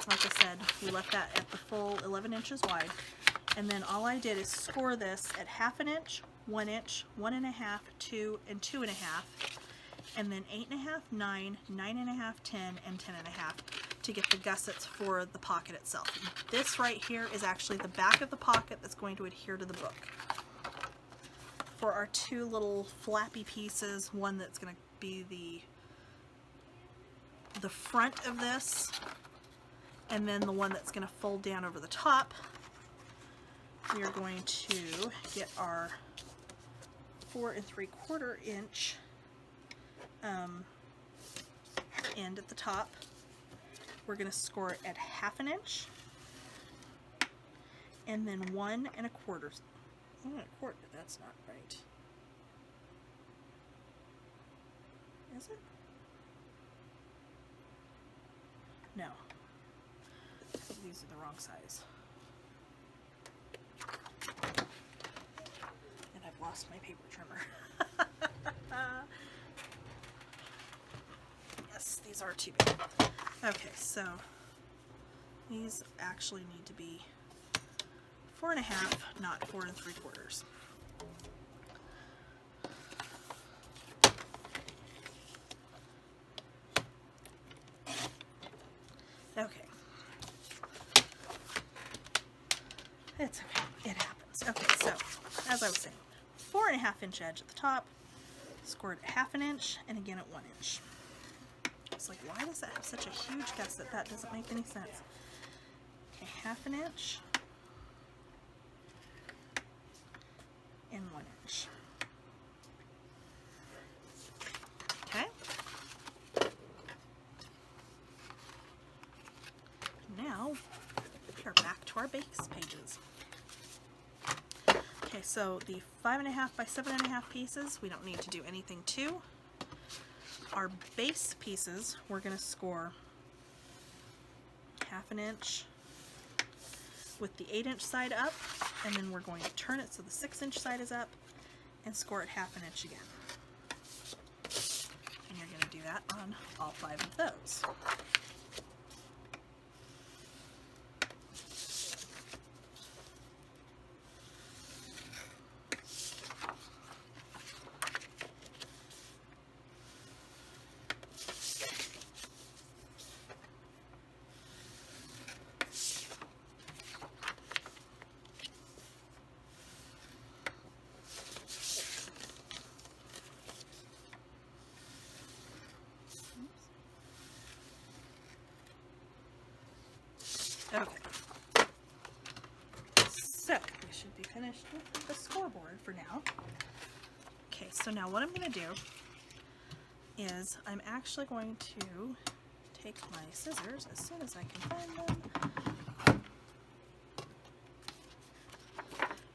like I said, we left that at the full 11 inches wide, and then all I did is score this at 1/2 inch, 1 inch, 1.5, 2, and 2.5, and then 8.5, 9, 9.5, 10, and 10.5 to get the gussets for the pocket itself. This right here is actually the back of the pocket that's going to adhere to the book. For our two little flappy pieces, one that's going to be the front of this, and then the one that's going to fold down over the top, we are going to get our 4 3/4 inch end at the top. We're going to score it at 1/2 inch, and then 1 1/4. 1 1/4, that's not right. Is it? No. These are the wrong size. And I've lost my paper trimmer. Yes, these are too big. Okay, so these actually need to be 4.5, not 4 3/4. Okay. It's okay. It happens. Okay, so as I was saying, 4.5 inch edge at the top, scored at 1/2 inch, and again at 1 inch. It's like, why does that have such a huge gusset? That doesn't make any sense. Okay, 1/2 inch and 1 inch. Okay. Now we are back to our base pages. Okay, so the 5.5 by 7.5 pieces, we don't need to do anything to. Our base pieces, we're going to score 1/2 inch with the 8-inch side up, and then we're going to turn it so the 6-inch side is up and score it 1/2 inch again. And you're going to do that on all 5 of those. Okay, so we should be finished with the scoreboard for now. Okay, so now what I'm going to do is I'm actually going to take my scissors as soon as I can find them,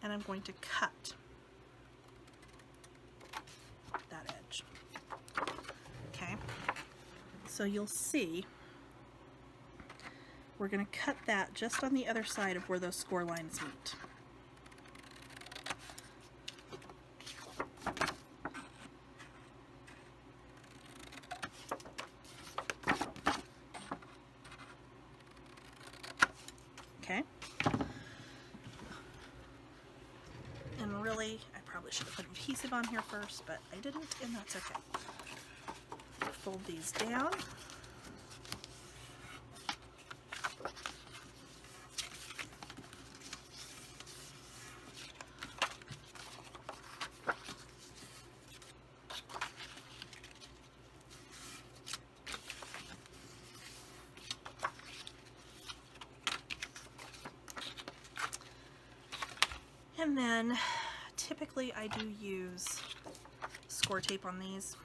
and I'm going to cut that edge. So you'll see we're going to cut that just on the other side of where those score lines meet. Okay. And really, I probably should have put adhesive on here first, but I didn't, and that's okay. Fold these down. And then typically I do use score tape on these.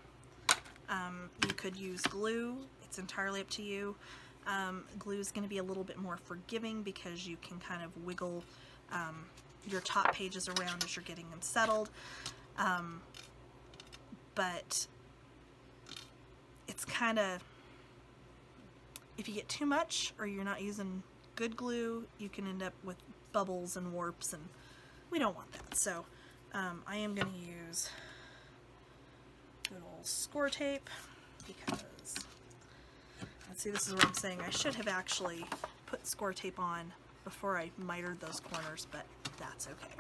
You could use glue, it's entirely up to you. Glue is going to be a little bit more forgiving because you can kind of wiggle your top pages around as you're getting them settled. But it's kind of, if you get too much or you're not using good glue, you can end up with bubbles and warps, and we don't want that. So I am going to use good old score tape because, let's see, this is what I'm saying. I should have actually put score tape on before I mitered those corners, but that's okay.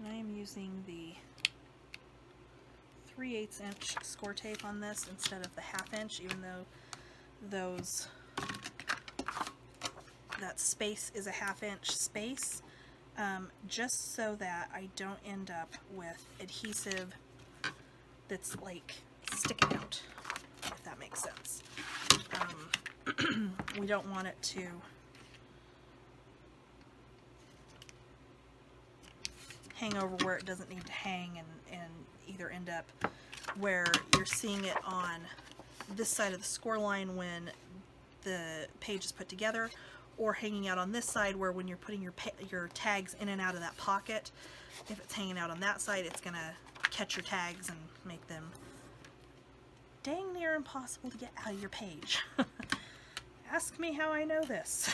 I am using the 3/8 inch score tape on this instead of the 1/2 inch, even though that space is a 1/2 inch space, just so that I don't end up with adhesive that's like sticking out, if that makes sense. We don't want it to hang over where it doesn't need to hang and either end up where you're seeing it on this side of the score line when the page is put together, or hanging out on this side where when you're putting your tags in and out of that pocket, if it's hanging out on that side, it's going to catch your tags and make them dang near impossible to get out of your page. Ask me how I know this.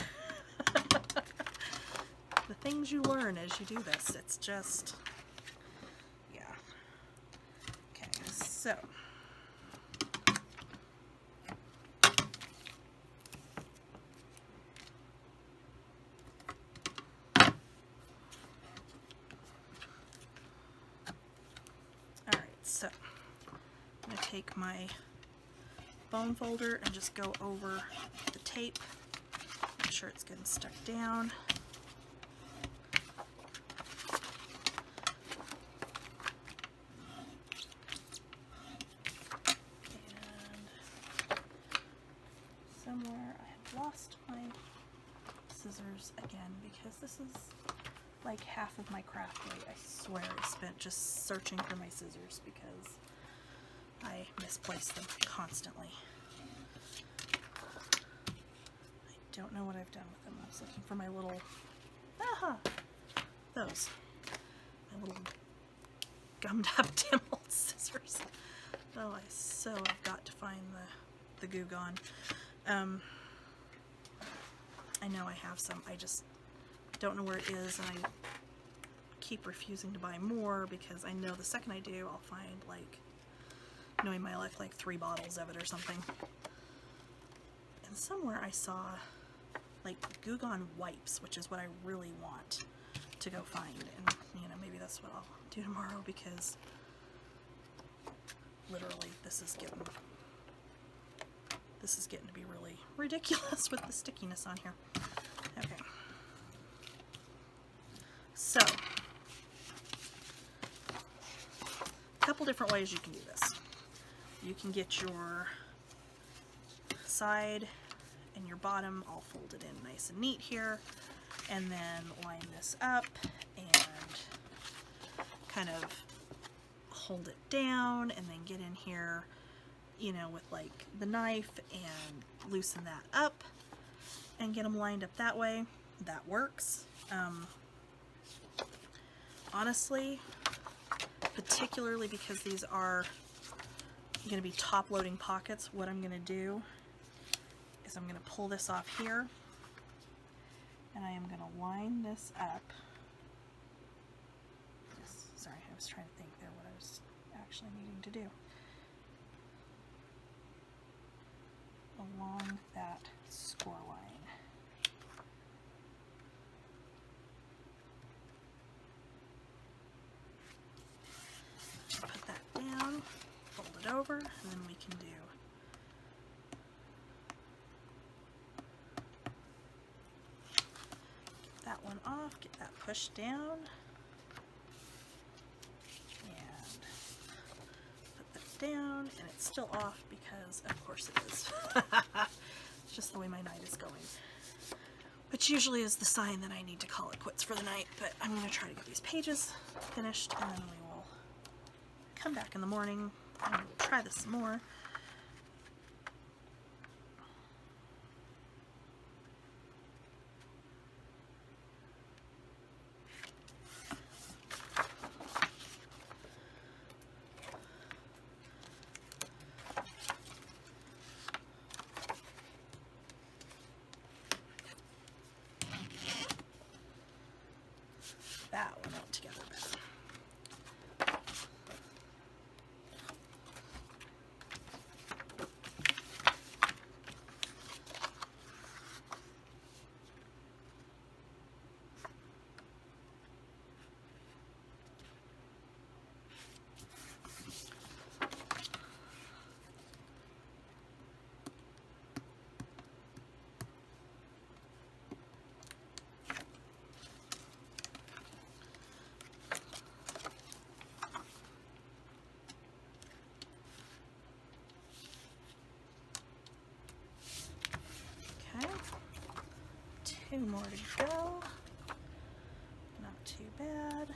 The things you learn as you do this, it's just, yeah. Okay, so alright, so I'm going to take my bone folder and just go over the tape, make sure it's getting stuck down. Lost my scissors again because this is like half of my craft day. I swear I spent just searching for my scissors because I misplace them constantly. I don't know what I've done with them. I was looking for my little, those, my little gummed up Dimple scissors. Oh, I've got to find the goo gone. I know I have some, I just don't know where it is, and I keep refusing to buy more because I know the second I do, I'll find, like, knowing my life, like 3 bottles of it or something. And somewhere I saw, like, Goo Gone wipes, which is what I really want to go find, and, you know, maybe that's what I'll do tomorrow because literally this is getting to be really ridiculous with the stickiness on here. Okay. So, couple different ways you can do this. You can get your side and your bottom all folded in nice and neat here, and then line this up and kind of hold it down, and then get in here, you know, with like the knife and loosen that up and get them lined up that way. That works. Honestly, particularly because these are going to be top loading pockets, what I'm going to do is I'm going to pull this off here, and I am going to line this up. Sorry, I was trying to think there what I was actually needing to do. Along that score line. Put that down, fold it over, and then we can do get that one off, get that pushed down, and put that down, and it's still off because of course it is. It's just the way my night is going, which usually is the sign that I need to call it quits for the night. But I'm going to try to get these pages finished, and then we will come back in the morning and we'll try this some more. That one went together better. Two more to go. Not too bad.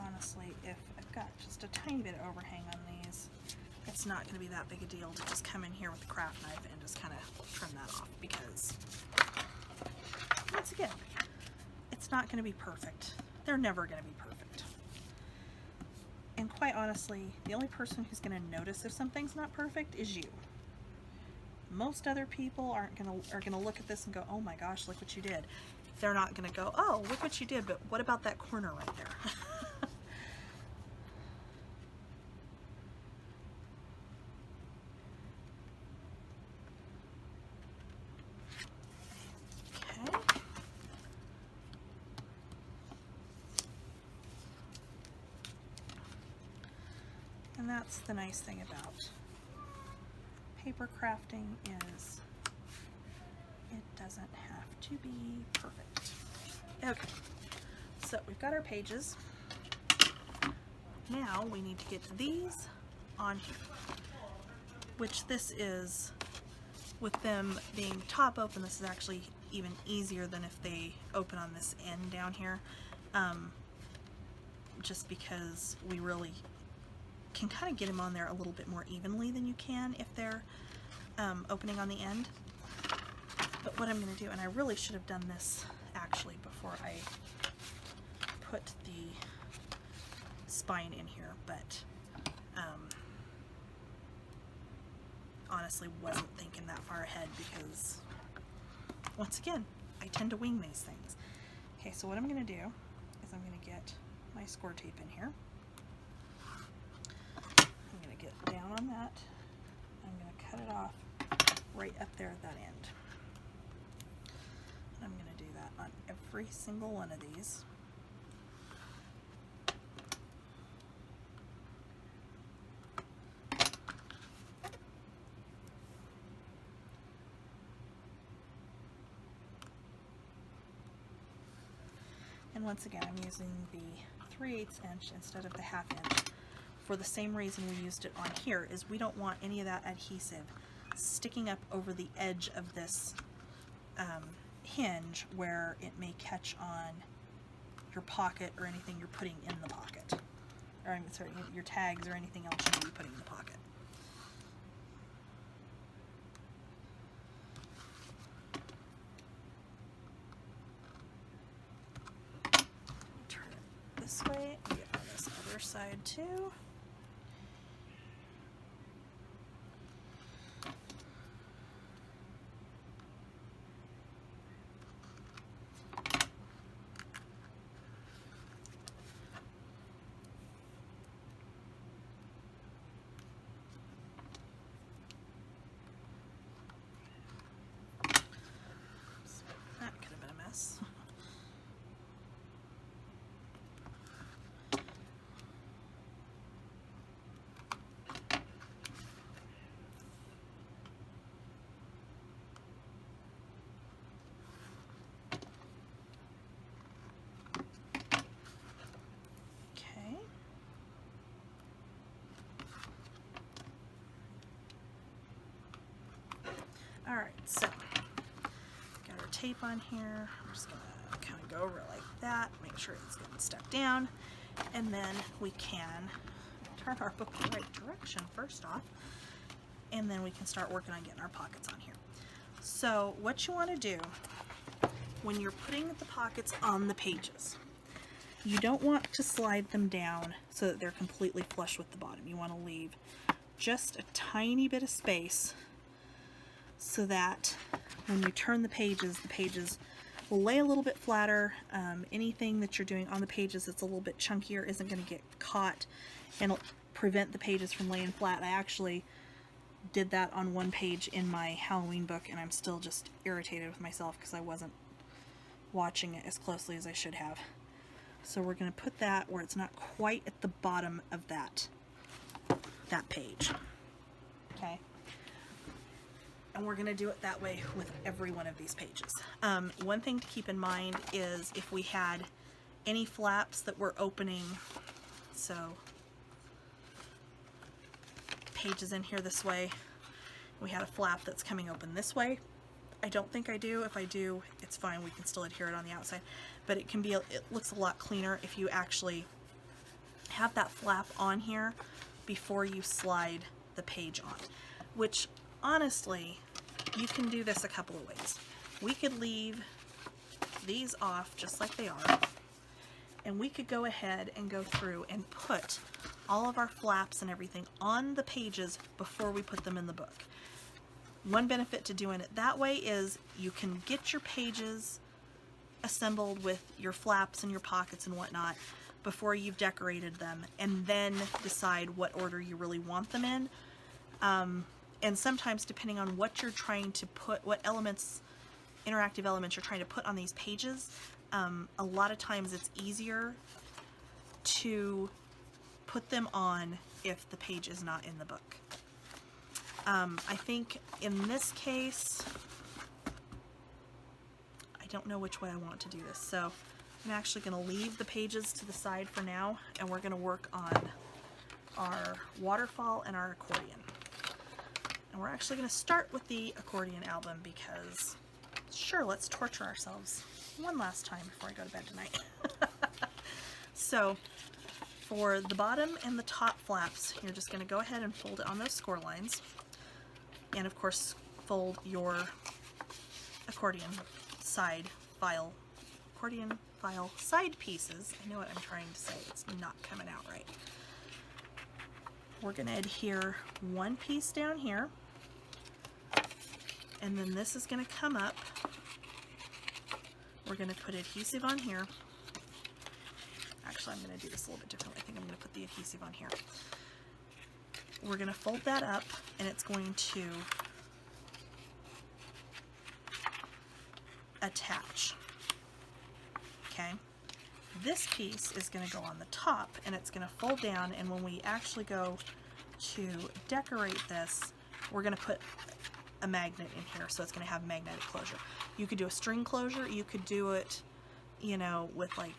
Honestly, if I've got just a tiny bit of overhang on these, it's not going to be that big a deal to just come in here with the craft knife and just kind of trim that off, because once again, it's not going to be perfect. They're never going to be perfect. And quite honestly, the only person who's going to notice if something's not perfect is you. Most other people are going to look at this and go, "Oh my gosh, look what you did." They're not going to go, "Oh, look what you did, but what about that corner right there?" And that's the nice thing about paper crafting, is it doesn't have to be perfect. Okay, so we've got our pages. Now we need to get these on here, which this is, with them being top open, this is actually even easier than if they open on this end down here, just because we really can kind of get them on there a little bit more evenly than you can if they're opening on the end. But what I'm going to do, and I really should have done this actually before I put the spine in here, but honestly wasn't thinking that far ahead because, once again, I tend to wing these things. Okay, so what I'm going to do is I'm going to get my score tape in here. I'm going to get down on that. I'm going to cut it off right up there at that end. And I'm going to do that on every single one of these. And once again, I'm using the 3/8 inch instead of the 1/2 inch for the same reason we used it on here, is we don't want any of that adhesive sticking up over the edge of this hinge where it may catch on your pocket or anything you're putting in the pocket. Or I'm sorry, your tags or anything else you may be putting in the pocket. Turn it this way and get on this other side too. Alright, so got our tape on here. I'm just going to kind of go over it like that, make sure it's getting stuck down, and then we can turn our book the right direction first off, and then we can start working on getting our pockets on here. So what you want to do when you're putting the pockets on the pages, you don't want to slide them down so that they're completely flush with the bottom. You want to leave just a tiny bit of space so that when you turn the pages will lay a little bit flatter. Anything that you're doing on the pages that's a little bit chunkier isn't going to get caught and it'll prevent the pages from laying flat. I actually did that on one page in my Halloween book, and I'm still just irritated with myself because I wasn't watching it as closely as I should have. So we're going to put that where it's not quite at the bottom of that page. Okay. And we're going to do it that way with every one of these pages. One thing to keep in mind is if we had any flaps that were opening, so pages in here this way, we had a flap that's coming open this way. I don't think I do. If I do, it's fine. We can still adhere it on the outside. But it can be, it looks a lot cleaner if you actually have that flap on here before you slide the page on. Which, honestly, you can do this a couple of ways. We could leave these off just like they are, and we could go ahead and go through and put all of our flaps and everything on the pages before we put them in the book. One benefit to doing it that way is you can get your pages assembled with your flaps and your pockets and whatnot before you've decorated them, and then decide what order you really want them in. And sometimes, depending on what you're trying to put, what elements, interactive elements you're trying to put on these pages, a lot of times it's easier to put them on if the page is not in the book. I think in this case, I don't know which way I want to do this, so I'm actually going to leave the pages to the side for now, and we're going to work on our Waterfall and our Accordion. And we're actually going to start with the Accordion album because, sure, let's torture ourselves one last time before I go to bed tonight. So, for the bottom and the top flaps, you're just going to go ahead and fold it on those score lines. And, of course, fold your accordion file side pieces. I know what I'm trying to say. It's not coming out right. We're going to adhere one piece down here, And then this is going to come up. We're going to put adhesive on here. Actually, I'm going to do this a little bit differently. I think I'm going to put the adhesive on here. We're going to fold that up, and it's going to attach. Okay? This piece is going to go on the top, and it's going to fold down, and when we actually go to decorate this, we're going to put a magnet in here, so it's going to have magnetic closure. You could do a string closure, you could do it, you know, with like,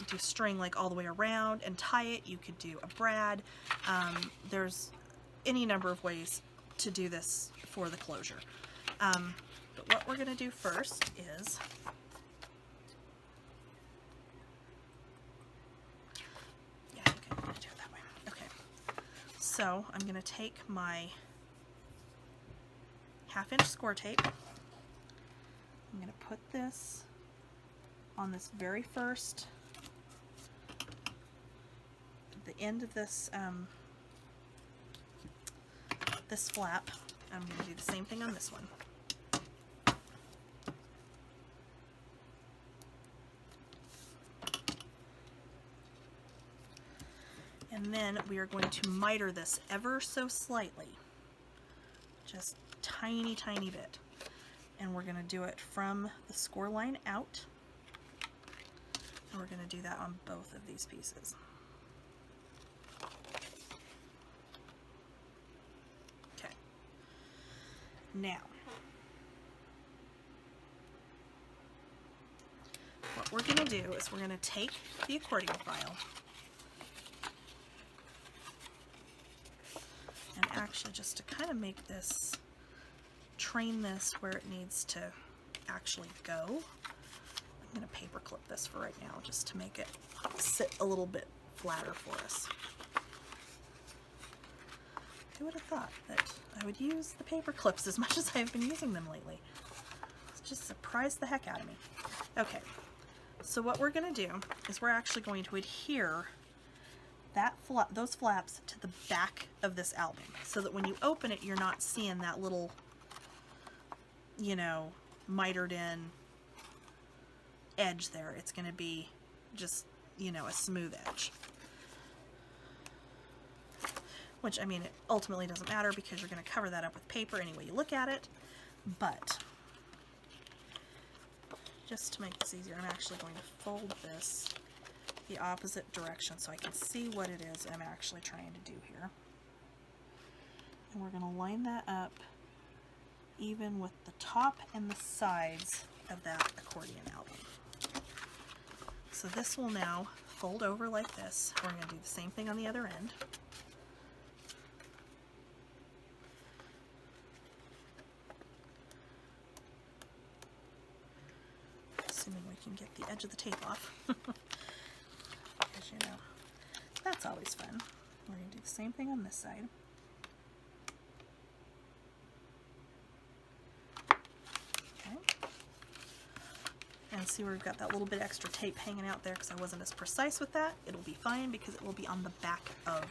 do string like all the way around and tie it. You could do a brad. There's any number of ways to do this for the closure. But what we're going to do first is, yeah, I think I'm going to do it that way. Okay, so I'm going to take my 1/2" score tape. I'm going to put this on this very first, the end of this this flap. I'm going to do the same thing on this one. And then we are going to miter this ever so slightly, just tiny, tiny bit. And we're going to do it from the score line out. And we're going to do that on both of these pieces. Okay. Now, what we're going to do is we're going to take the accordion file and actually, just to kind of make this, train this where it needs to actually go, I'm going to paper clip this for right now just to make it sit a little bit flatter for us. Who would have thought that I would use the paper clips as much as I've been using them lately? It's just surprised the heck out of me. Okay, so what we're going to do is we're actually going to adhere those flaps to the back of this album, so that when you open it, you're not seeing that little, you know, mitered in edge there. It's going to be just, you know, a smooth edge. Which, I mean, it ultimately doesn't matter because you're going to cover that up with paper any way you look at it. But just to make this easier, I'm actually going to fold this the opposite direction so I can see what it is I'm actually trying to do here. And we're going to line that up even with the top and the sides of that accordion album. So this will now fold over like this. We're going to do the same thing on the other end. Assuming we can get the edge of the tape off. Because, you know, that's always fun. We're going to do the same thing on this side. Okay. And see where we've got that little bit extra tape hanging out there because I wasn't as precise with that. It'll be fine because it will be on the back of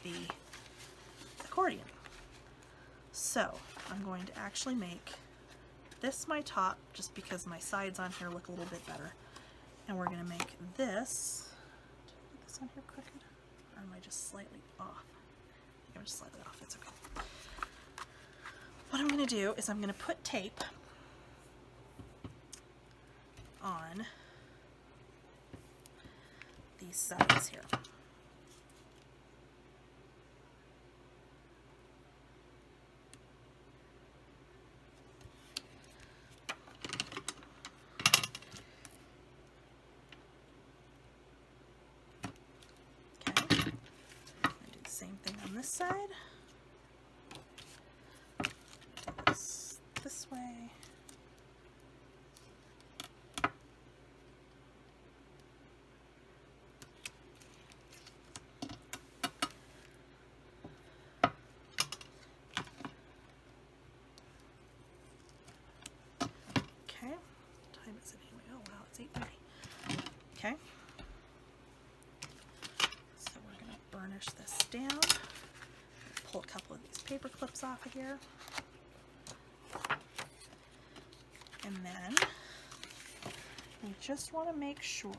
the accordion. So I'm going to actually make this my top just because my sides on here look a little bit better. And we're going to make this, did I put this on here crooked? Or am I just slightly off? I think I'm just slightly off, it's okay. What I'm going to do is I'm going to put tape on these sides here. This side, do this way, okay, what time is it anyway? Oh wow, it's 8:30. Okay, so we're going to burnish this down. Pull a couple of these paper clips off of here. And then we just want to make sure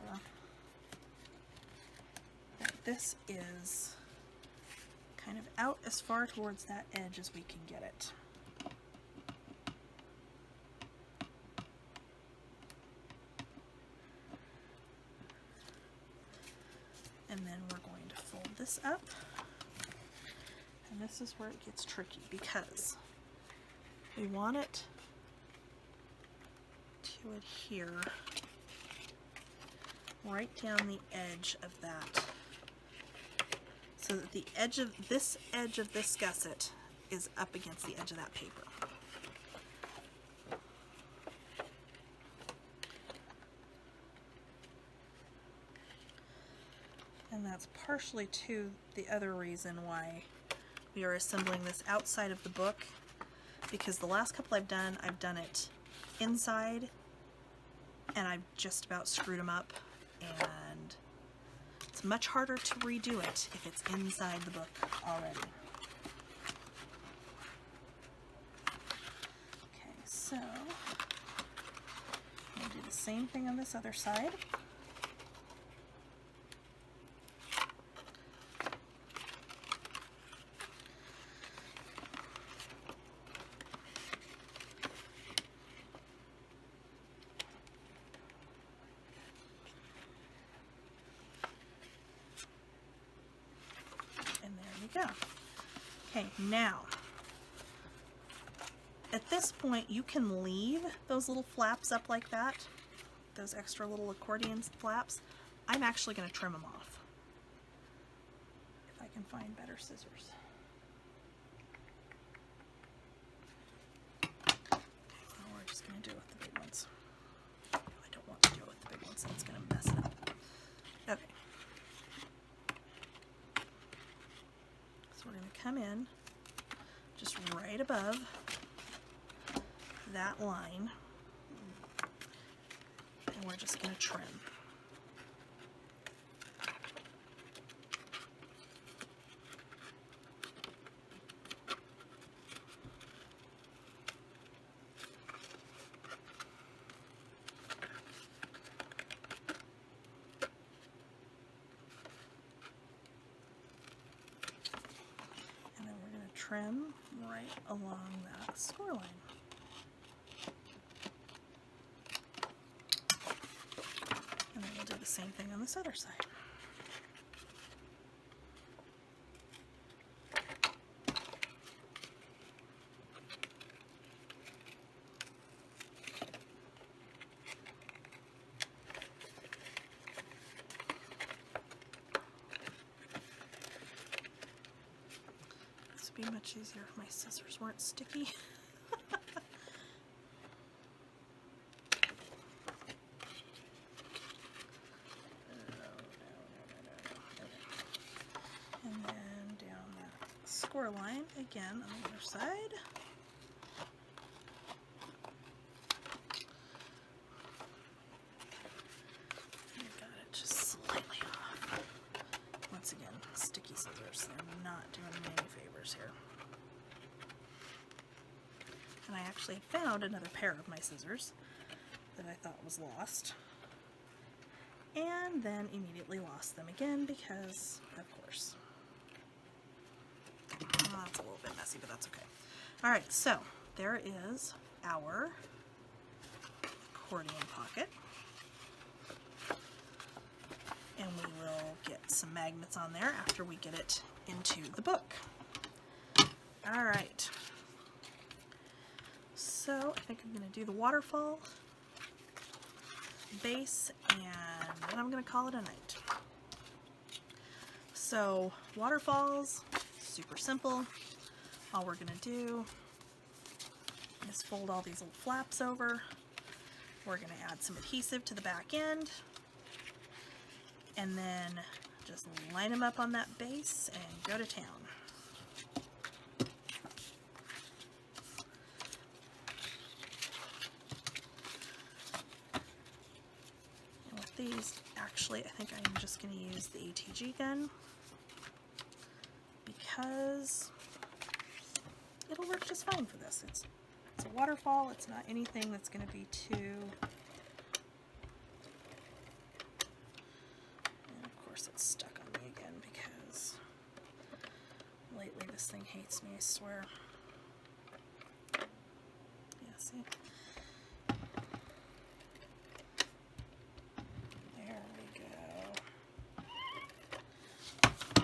that this is kind of out as far towards that edge as we can get it. And then we're going to fold this up. And this is where it gets tricky because we want it to adhere right down the edge of that, so that the edge of this gusset is up against the edge of that paper. And that's partially too the other reason why we are assembling this outside of the book, because the last couple I've done it inside and I've just about screwed them up, and it's much harder to redo it if it's inside the book already. Okay, so we'll do the same thing on this other side. Go. Okay, now at this point you can leave those little flaps up like that, those extra little accordion flaps. I'm actually going to trim them off if I can find better scissors. Okay, well, we're just going to do it with the big ones. I don't want to do it with the big ones, so it's going to mess it up. Okay. We're going to come in just right above that line, and we're just going to trim. Trim right along that score line. And then we'll do the same thing on this other side. Be much easier if my scissors weren't sticky. And then down that score line again on the other side. I got it just slightly off. Once again, sticky scissors, they're not doing me any favors here. And I actually found another pair of my scissors that I thought was lost, and then immediately lost them again because, of course. Oh, that's a little bit messy, but that's okay. Alright, so there is our accordion pocket. And we will get some magnets on there after we get it into the book. Alright. So I think I'm going to do the waterfall base, and then I'm going to call it a night. So waterfalls, super simple. All we're going to do is fold all these little flaps over. We're going to add some adhesive to the back end, and then just line them up on that base and go to town. And with these, actually, I think I'm just going to use the ATG gun because it'll work just fine for this. It's It's a waterfall. It's not anything that's going to be too... And of course it's stuck on me again because lately this thing hates me, I swear. Yeah, see? There we go.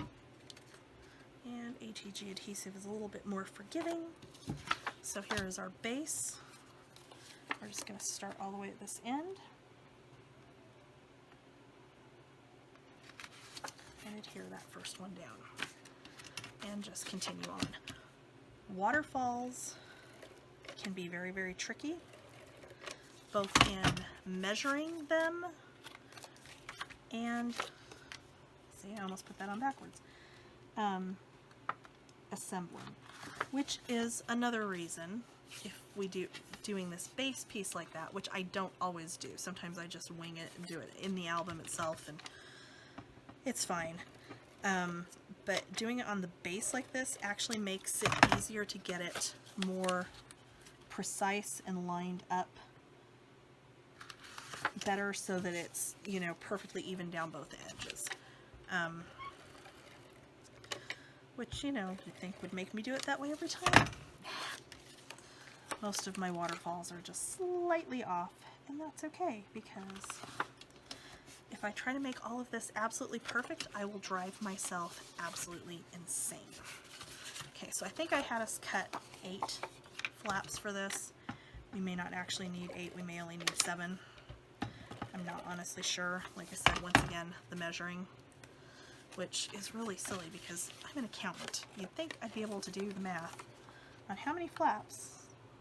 And ATG adhesive is a little bit more forgiving. So here is our base. We're just going to start all the way at this end and adhere that first one down and just continue on. Waterfalls can be very, very tricky, both in measuring them and, see, I almost put that on backwards, assembling. Which is another reason, if we doing this base piece like that, which I don't always do. Sometimes I just wing it and do it in the album itself, and it's fine. But doing it on the base like this actually makes it easier to get it more precise and lined up better so that it's, you know, perfectly even down both edges. Which, you know, you'd think would make me do it that way every time. Most of my waterfalls are just slightly off, and that's okay, because if I try to make all of this absolutely perfect, I will drive myself absolutely insane. Okay, so I think I had us cut 8 flaps for this. We may not actually need 8, we may only need 7. I'm not honestly sure. Like I said, once again, the measuring, which is really silly because I'm an accountant. You'd think I'd be able to do the math on how many flaps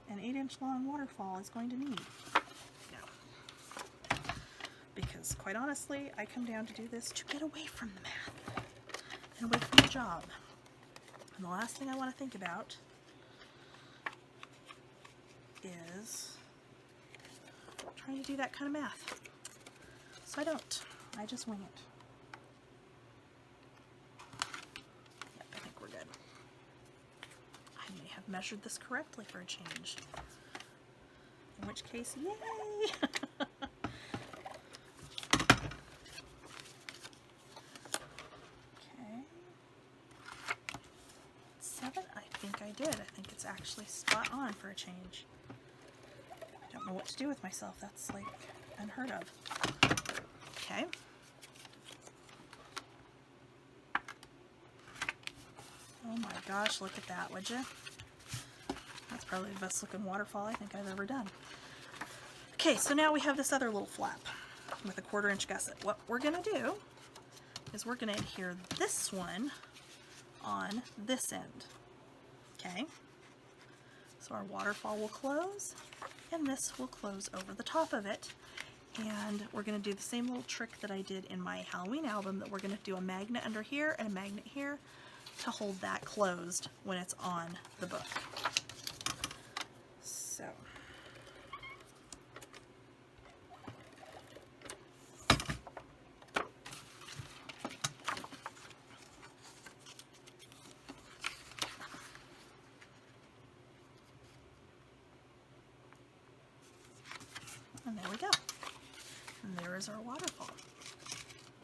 an 8-inch long waterfall is going to need. No. Because quite honestly, I come down to do this to get away from the math and away from the job. And the last thing I want to think about is trying to do that kind of math. So I don't. I just wing it. Measured this correctly for a change. In which case, yay! Okay. 7, I think I did. I think it's actually spot on for a change. I don't know what to do with myself. That's like unheard of. Okay. Oh my gosh, look at that, would you? That's probably the best looking waterfall I think I've ever done. Okay, so now we have this other little flap with a 1/4 inch gusset. What we're going to do is we're going to adhere this one on this end. Okay, so our waterfall will close and this will close over the top of it. And we're going to do the same little trick that I did in my Halloween album, that we're going to do a magnet under here and a magnet here to hold that closed when it's on the book. So, and there we go. And there is our waterfall.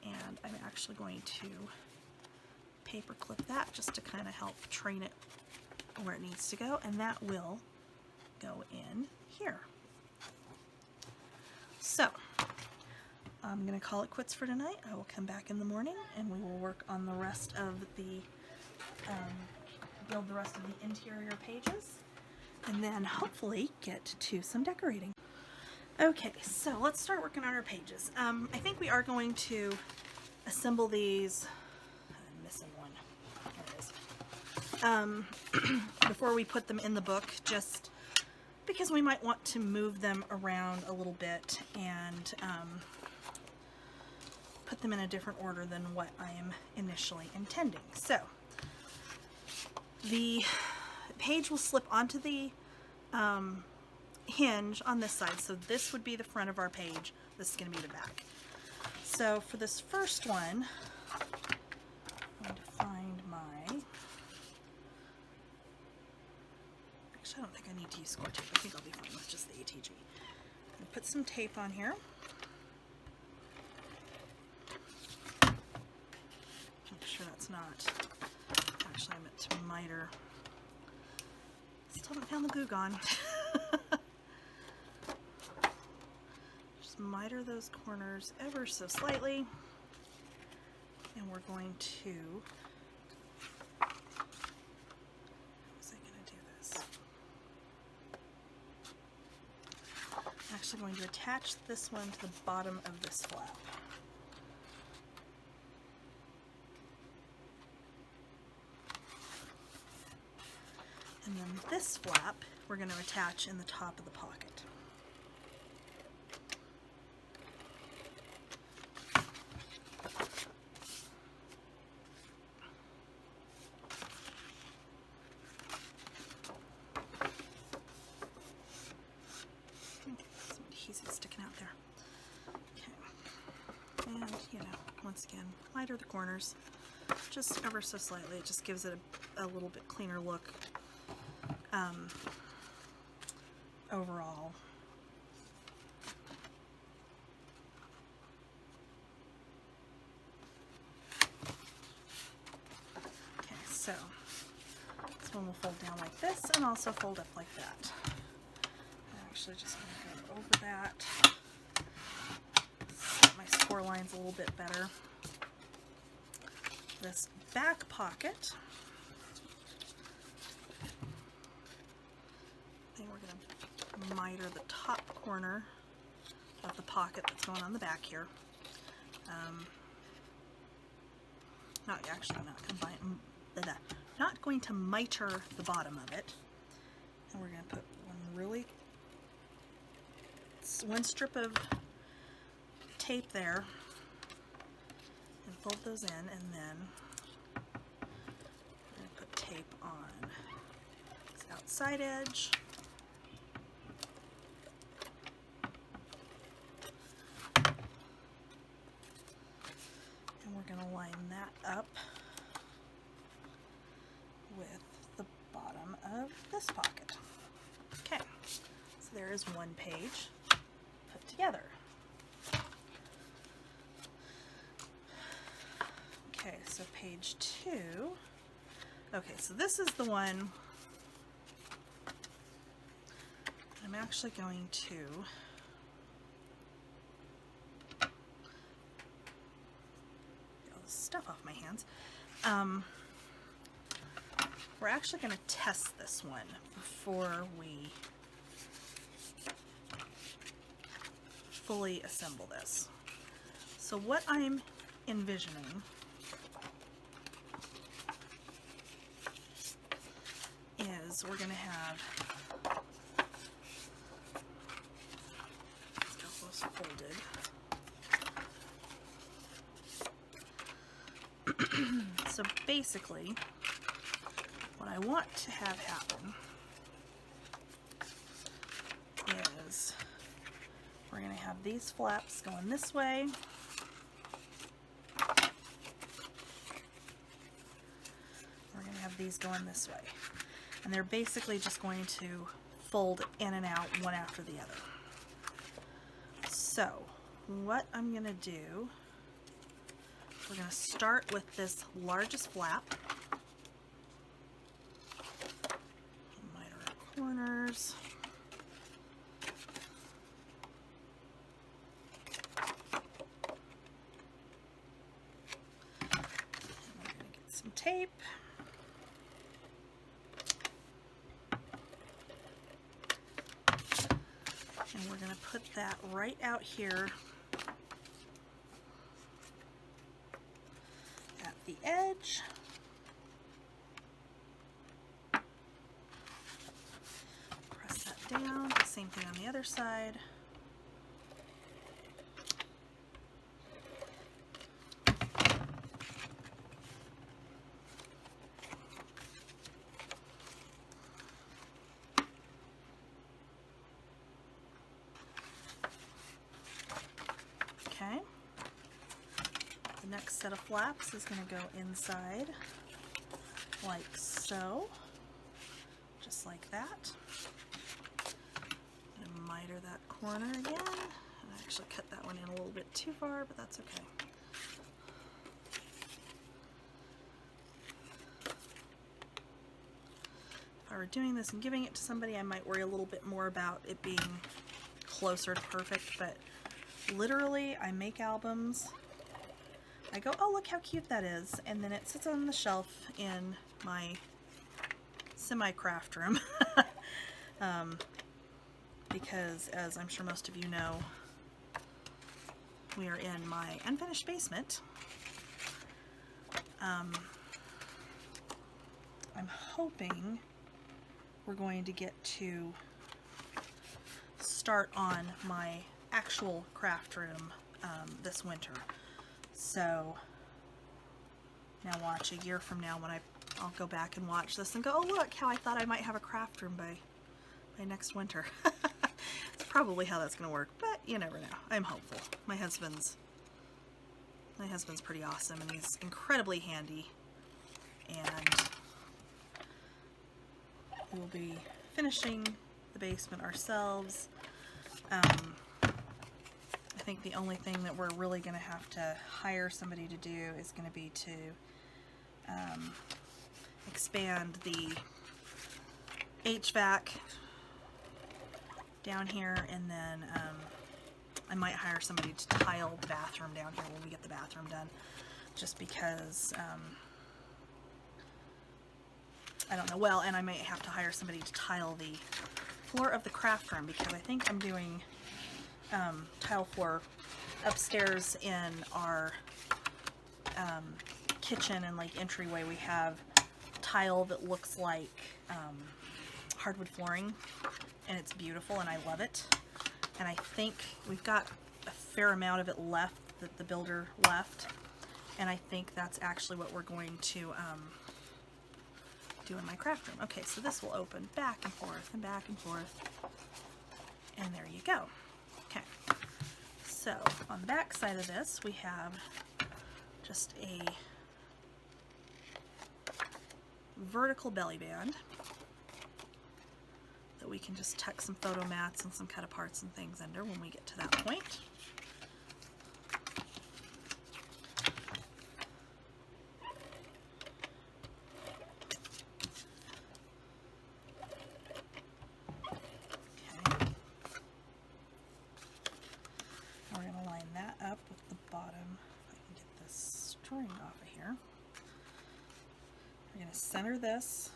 And I'm actually going to paper clip that just to kind of help train it where it needs to go, and that will go in here. So I'm going to call it quits for tonight. I will come back in the morning and we will work on the rest of the build the rest of the interior pages, and then hopefully get to some decorating. Okay, so let's start working on our pages. I think we are going to assemble these. I'm missing one. There it is. Before we put them in the book, just because we might want to move them around a little bit and put them in a different order than what I am initially intending. So the page will slip onto the hinge on this side, so this would be the front of our page, this is going to be the back. So for this first one, I'm going to find my, Actually, I don't think I need to use score tape. I think I'll be fine with just the ATG. I'm gonna put some tape on here. Make sure that's not, actually I meant to miter. Still haven't found the glue gun. Just miter those corners ever so slightly. And we're going to, how was I going to do this? I'm actually going to attach this one to the bottom of this flap. And then this flap we're going to attach in the top of the pocket. Some adhesive sticking out there. Okay. And, you know, once again, miter the corners just ever so slightly. It just gives it a little bit cleaner look. Overall. Okay, so this one will fold down like this and also fold up like that. I'm actually just going to go over that, set my score lines a little bit better. This back pocket, I think we're going to miter the top corner of the pocket that's going on the back here. Not going to miter the bottom of it. And we're going to put one strip of tape there and fold those in, and then we're going to put tape on this outside edge. We're going to line that up with the bottom of this pocket. Okay, so there is one page put together. Okay, so page 2. Okay, so this is the one I'm actually going to stuff off my hands. We're actually going to test this one before we fully assemble this. So what I'm envisioning is we're going to have, let's get those folded. So basically, what I want to have happen is we're going to have these flaps going this way. We're going to have these going this way. And they're basically just going to fold in and out one after the other. So what I'm going to do, we're going to start with this largest flap. Miter our corners. And we're going to get some tape. And we're going to put that right out here at the edge. Press that down. The same thing on the other side. Okay. The next set of flaps is going to go inside like so. Just just like that. I'm gonna miter that corner again. I actually cut that one in a little bit too far, but that's okay. If I were doing this and giving it to somebody, I might worry a little bit more about it being closer to perfect, but literally I make albums, I go, oh look how cute that is, and then it sits on the shelf in my semi-craft room. Because as I'm sure most of you know, we are in my unfinished basement. I'm hoping we're going to get to start on my actual craft room this winter. So now watch, a year from now when I'll go back and watch this and go, oh look how I thought I might have a craft room by next winter. It's probably how that's going to work, but you never know. I'm hopeful. My husband's pretty awesome, and he's incredibly handy, and we'll be finishing the basement ourselves. I think the only thing that we're really going to have to hire somebody to do is going to be to expand the HVAC down here, and then I might hire somebody to tile the bathroom down here when we get the bathroom done, just because I don't know, well, and I might have to hire somebody to tile the floor of the craft room, because I think I'm doing tile floor upstairs in our kitchen and like entryway. We have tile that looks like hardwood flooring, and it's beautiful and I love it, and I think we've got a fair amount of it left that the builder left, and I think that's actually what we're going to do in my craft room. Okay, so this will open back and forth and back and forth, and there you go. Okay, so on the back side of this we have just a vertical belly band that we can just tuck some photo mats and some cut aparts and things under when we get to that point. Okay. We're going to line that up with the bottom. If I can get this string off of here. We're going to center this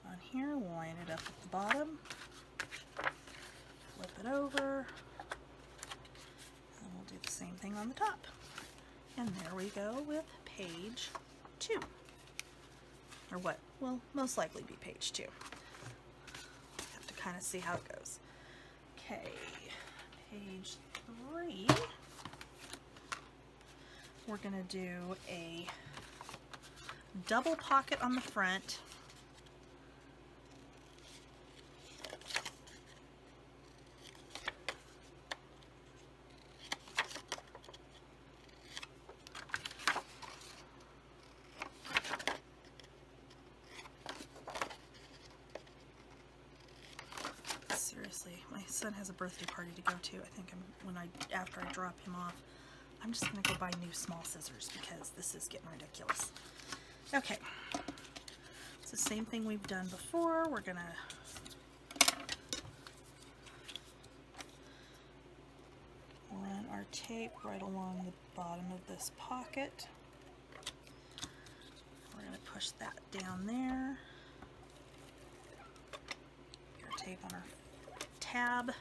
on here, line it up at the bottom, flip it over, and we'll do the same thing on the top. And there we go with page 2. Or what will most likely be page 2. Have to kind of see how it goes. Okay, page 3. We're going to do a double pocket on the front, my son has a birthday party to go to. I think after I drop him off, I'm just going to go buy new small scissors because this is getting ridiculous. Okay, it's the same thing we've done before. We're going to run our tape right along the bottom of this pocket. We're going to push that down there. Get our tape on our tab.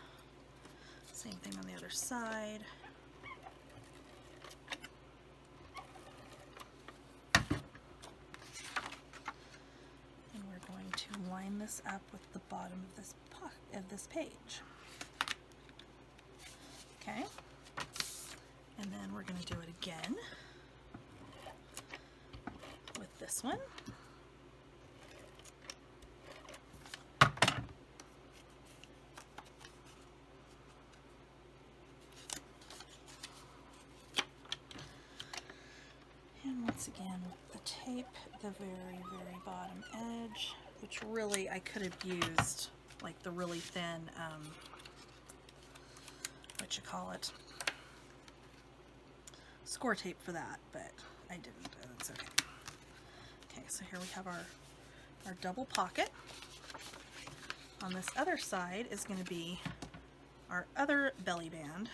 Same thing on the other side. And we're going to line this up with the bottom of this page. Okay. And then we're going to do it again with this one. once again, the tape, the very, very bottom edge, which really I could have used like the really thin, what you call it, score tape for that, but I didn't, and it's okay. Okay, so here we have our double pocket. On this other side is going to be our other belly band.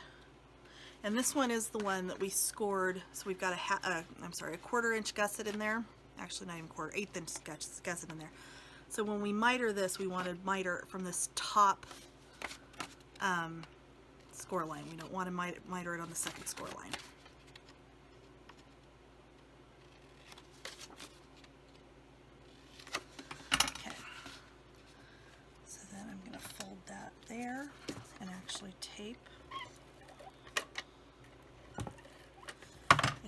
And this one is the one that we scored, so we've got a 1/4 inch gusset in there. Actually, not even quarter, 1/8 inch gusset in there. So when we miter this, we want to miter from this top score line. We don't want to miter it on the second score line. Okay. So then I'm going to fold that there and actually tape.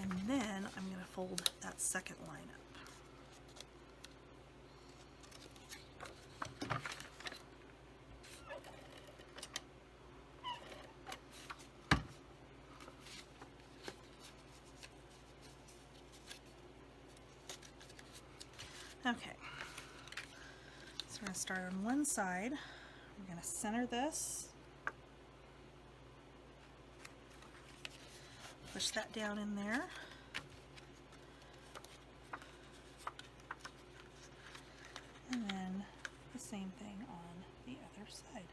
And then I'm going to fold that second line up. Okay, so we're going to start on one side. We're going to center this, push that down in there, and then the same thing on the other side.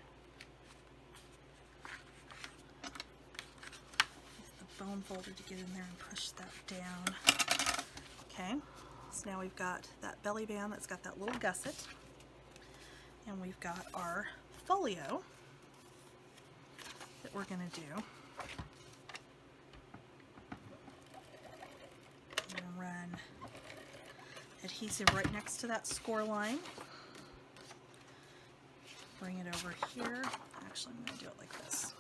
Use the bone folder to get in there and push that down. Okay. So now we've got that belly band that's got that little gusset, and we've got our folio that we're going to do. I'm going to run adhesive right next to that score line. Bring it over here. Actually, I'm going to do it like this.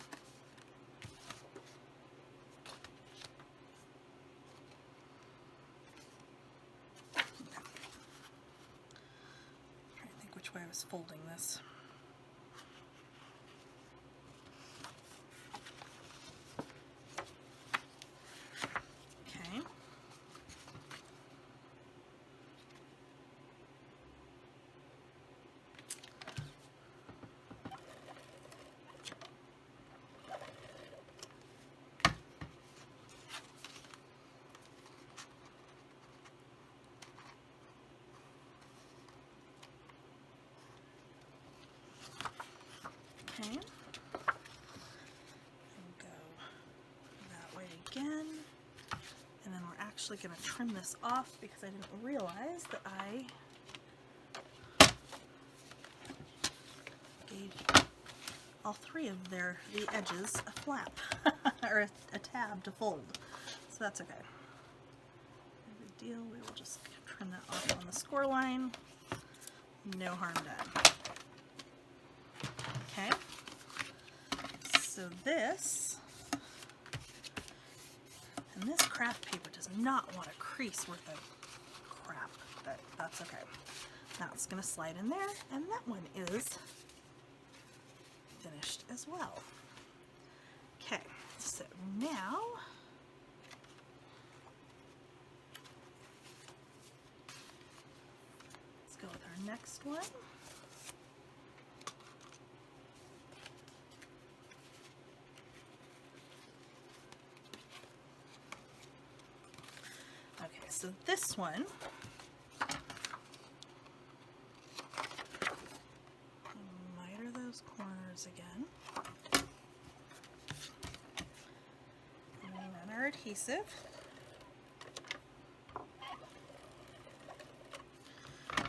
I was folding this. Okay. Okay, and go that way again, and then we're actually going to trim this off because I didn't realize that I gave all three of the edges a flap or a tab to fold, so that's okay. No big deal. We will just trim that off on the score line. No harm done. Okay. So this, and this craft paper does not want a crease worth of crap, but that's okay. Now it's going to slide in there, and that one is finished as well. Okay, so now let's go with our next one. Okay, so this one, miter those corners again, and then run our adhesive,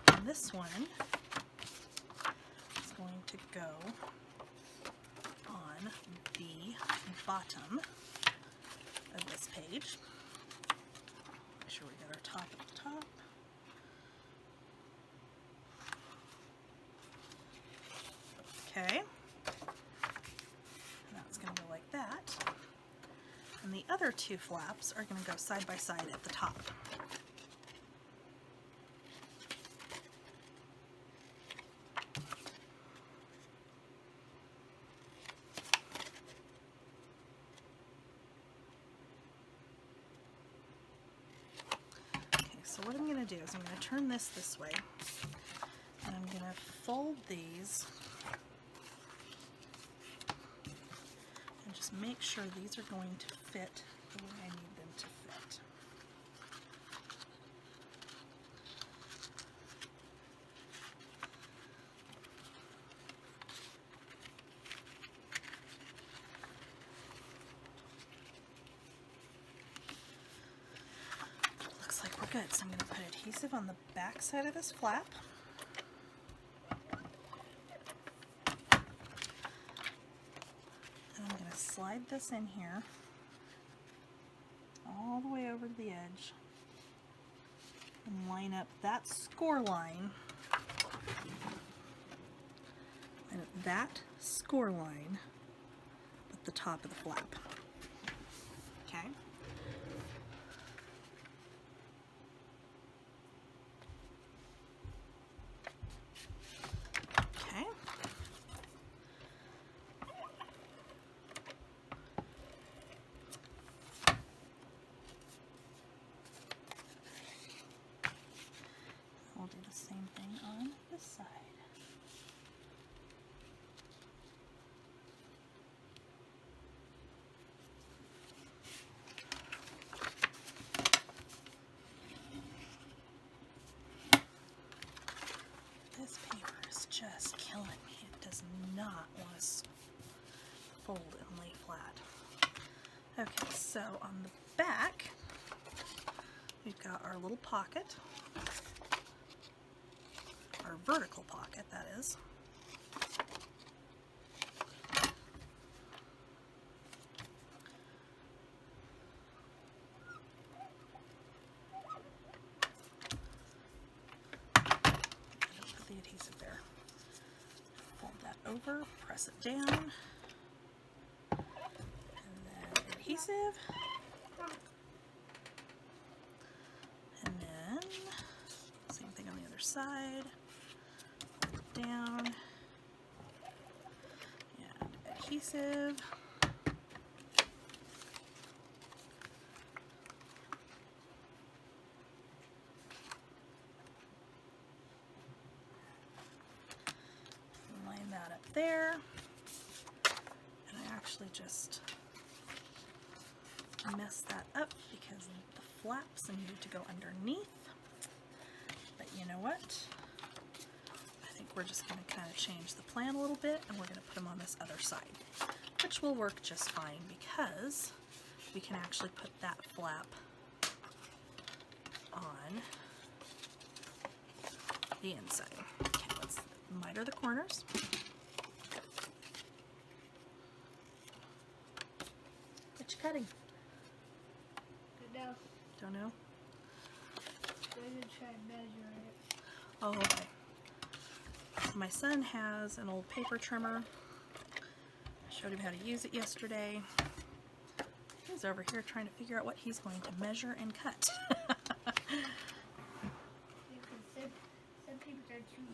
and this one is going to go on the bottom of this page. Make sure we get our top at the top. Okay. And that's going to go like that. And the other two flaps are going to go side by side at the top. to do is I'm going to turn this way, and I'm going to fold these and just make sure these are going to fit the way I need them to fit. Looks like we're good, so I'm going to put adhesive on the back side of this flap. Slide this in here all the way over to the edge and line up that score line and that score line at the top of the flap. Okay. We'll do the same thing on this side. This paper is just killing me. It does not want to fold and lay flat. Okay, so on the back, we've got our little pocket. Our vertical pocket, that is. Put the adhesive there. Fold that over, press it down, and then adhesive, and then same thing on the other side. Down and adhesive, line that up there, and I actually just messed that up because the flaps needed to go underneath, but you know what? We're just going to kind of change the plan a little bit, and we're going to put them on this other side, which will work just fine because we can actually put that flap on the inside. Okay, let's miter the corners. What you cutting? Don't know. Don't know? I'm going to try and measure it. Oh, okay. My son has an old paper trimmer. I showed him how to use it yesterday. He's over here trying to figure out what he's going to measure and cut. Some papers are too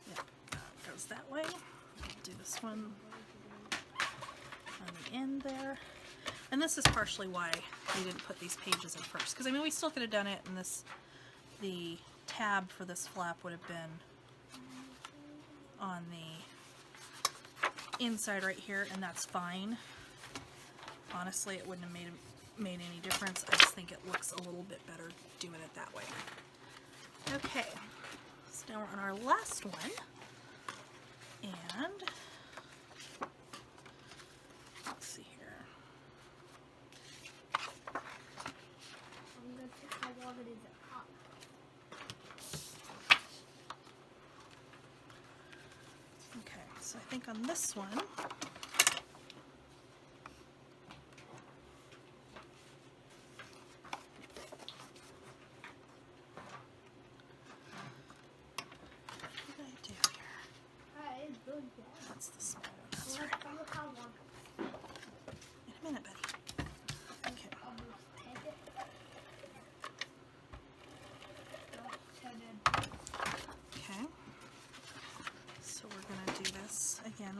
Yeah, that goes that way. I'll do this one on the end there. And this is partially why we didn't put these pages in first. Because I mean, we still could have done it in this. The tab for this flap would have been on the inside right here, and that's fine. Honestly, it wouldn't have made any difference. I just think it looks a little bit better doing it that way. Okay, so now we're on our last one, and let's see here. I'm going to check how long it is up. Okay, so I think on this one, what did I do here? It's really good. That's the small one. That's right. Look how long. In a minute, buddy. Okay. Okay. So we're going to do this again.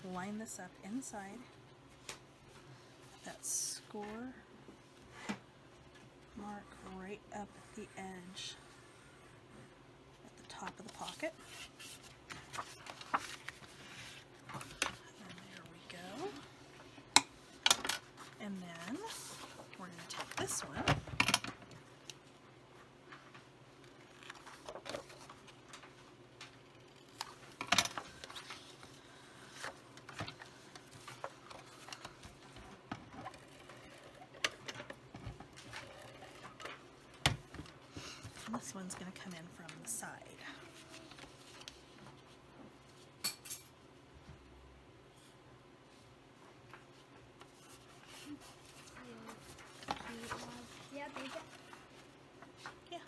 We'll line this up inside that score mark right up at the edge at the top of the pocket. And there we go. And then we're going to take this one and this one's going to come in from the side. Yeah, they got. Yeah.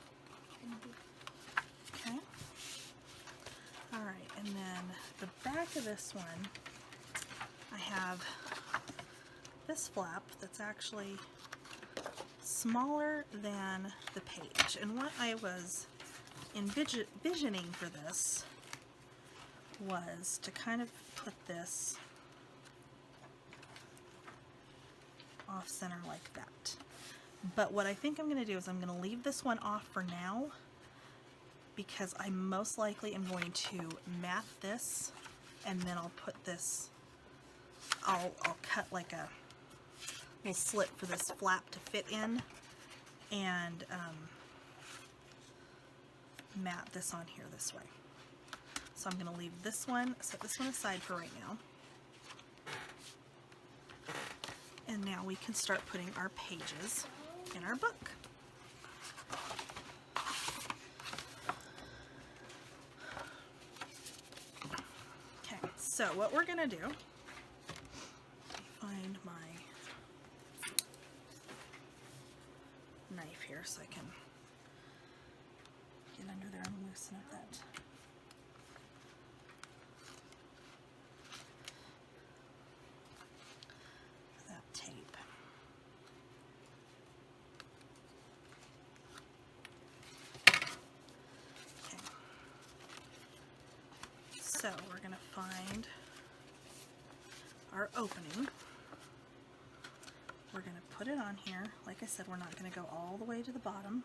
Okay. Alright, and then the back of this one, I have this flap that's actually smaller than the page. And what I was envisioning for this was to kind of put this off center like that. But what I think I'm going to do is I'm going to leave this one off for now, because I most likely am going to mat this, and then I'll put this, I'll cut like a little slit for this flap to fit in, and mat this on here this way. So I'm going to leave this one, set this one aside for right now. And now we can start putting our pages in our book. Okay, so what we're going to do, find my knife here so I can get under there and loosen up that. Tape. Okay. So we're going to find our opening. We're going to put it on here. Like I said, we're not going to go all the way to the bottom.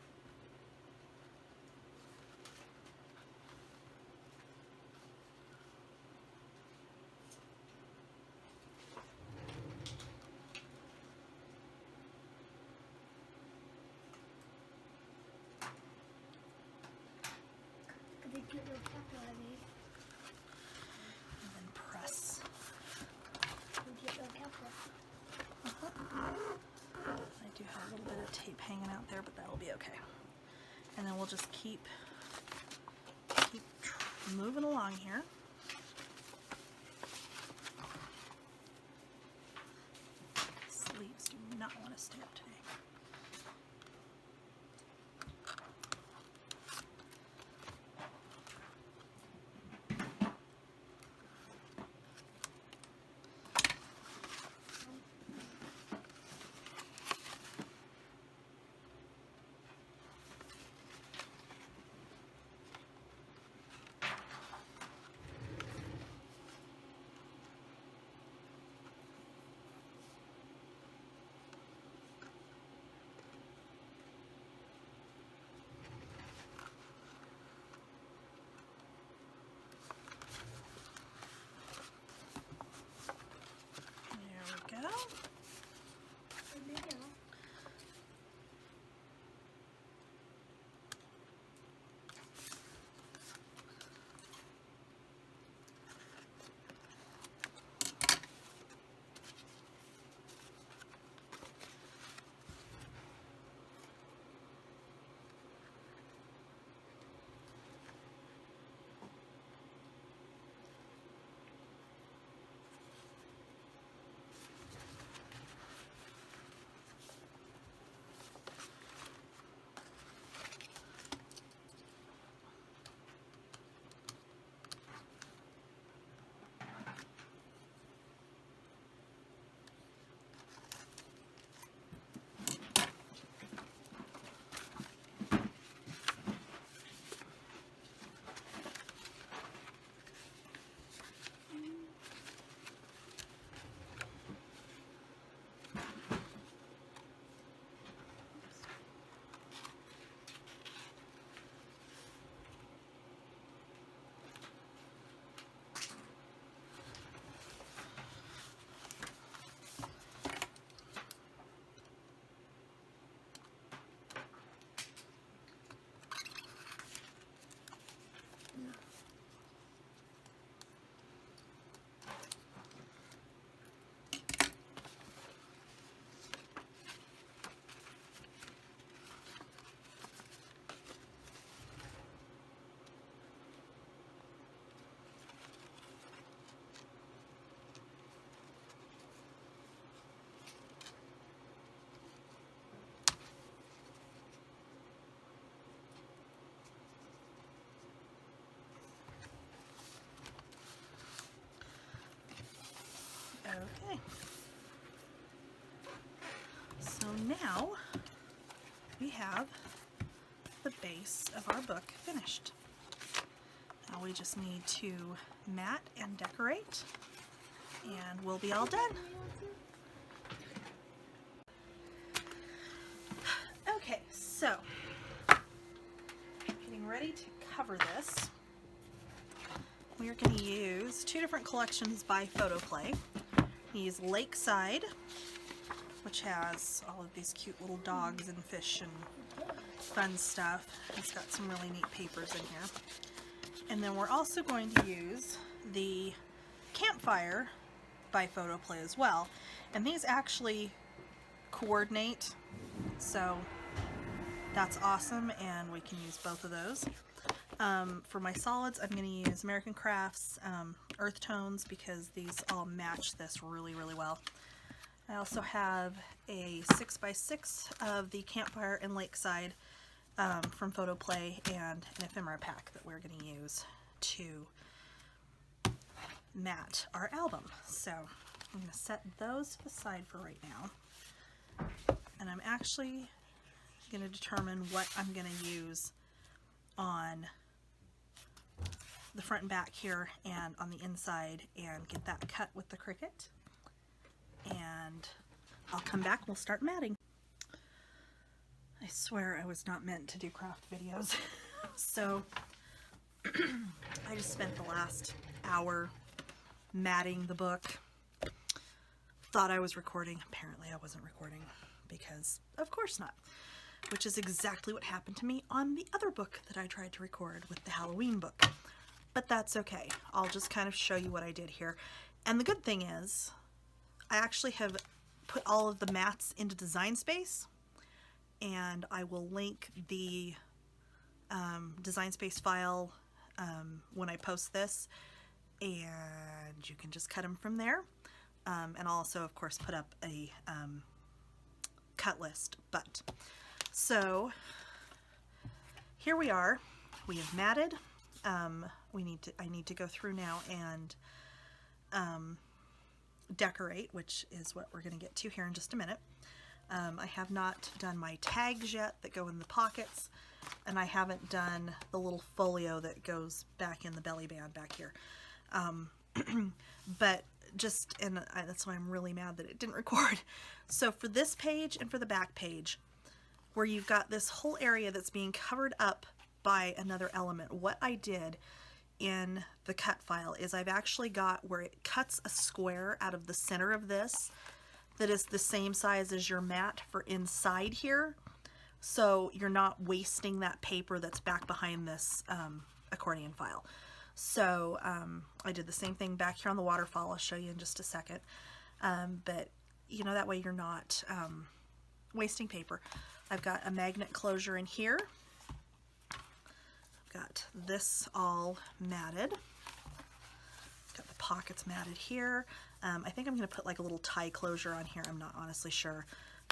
And then press. I do have a little bit of tape hanging out there, but that'll be okay. And then we'll just keep moving along here. Sleeves do not want to stay up today. now we have the base of our book finished. Now we just need to mat and decorate, and we'll be all done. Okay, so getting ready to cover this. We're going to use two different collections by Paperplay. We use Lakeside, which has all of these cute little dogs and fish and fun stuff. It's got some really neat papers in here. And then we're also going to use the Campfire by Paperplay as well. And these actually coordinate, so that's awesome, and we can use both of those. For my solids, I'm going to use American Crafts Earth Tones because these all match this really, really well. I also have a 6x6 of the Campfire and Lakeside from Paperplay, and an ephemera pack that we're going to use to mat our album. So I'm going to set those to the side for right now, and I'm actually going to determine what I'm going to use on the front and back here and on the inside, and get that cut with the Cricut. And I'll come back and we'll start matting. I swear I was not meant to do craft videos. So I just spent the last hour matting the book. Thought I was recording. Apparently I wasn't recording, because of course not. Which is exactly what happened to me on the other book that I tried to record with the Halloween book. But that's okay. I'll just kind of show you what I did here. And the good thing is, I actually have put all of the mats into Design Space, and I will link the Design Space file when I post this, and you can just cut them from there. And I'll also, of course, put up a cut list. But so here we are. We have matted. I need to go through now and decorate, which is what we're going to get to here in just a minute. I have not done my tags yet that go in the pockets, and I haven't done the little folio that goes back in the belly band back here. But just, and that's why I'm really mad that it didn't record. So for this page and for the back page, where you've got this whole area that's being covered up by another element, what I did in the cut file is I've actually got where it cuts a square out of the center of this that is the same size as your mat for inside here, so you're not wasting that paper that's back behind this accordion file. So I did the same thing back here on the Waterfall. I'll show you in just a second, but you know, that way you're not wasting paper. I've got a magnet closure in here. Got this all matted. Got the pockets matted here. I think I'm going to put like a little tie closure on here. I'm not honestly sure,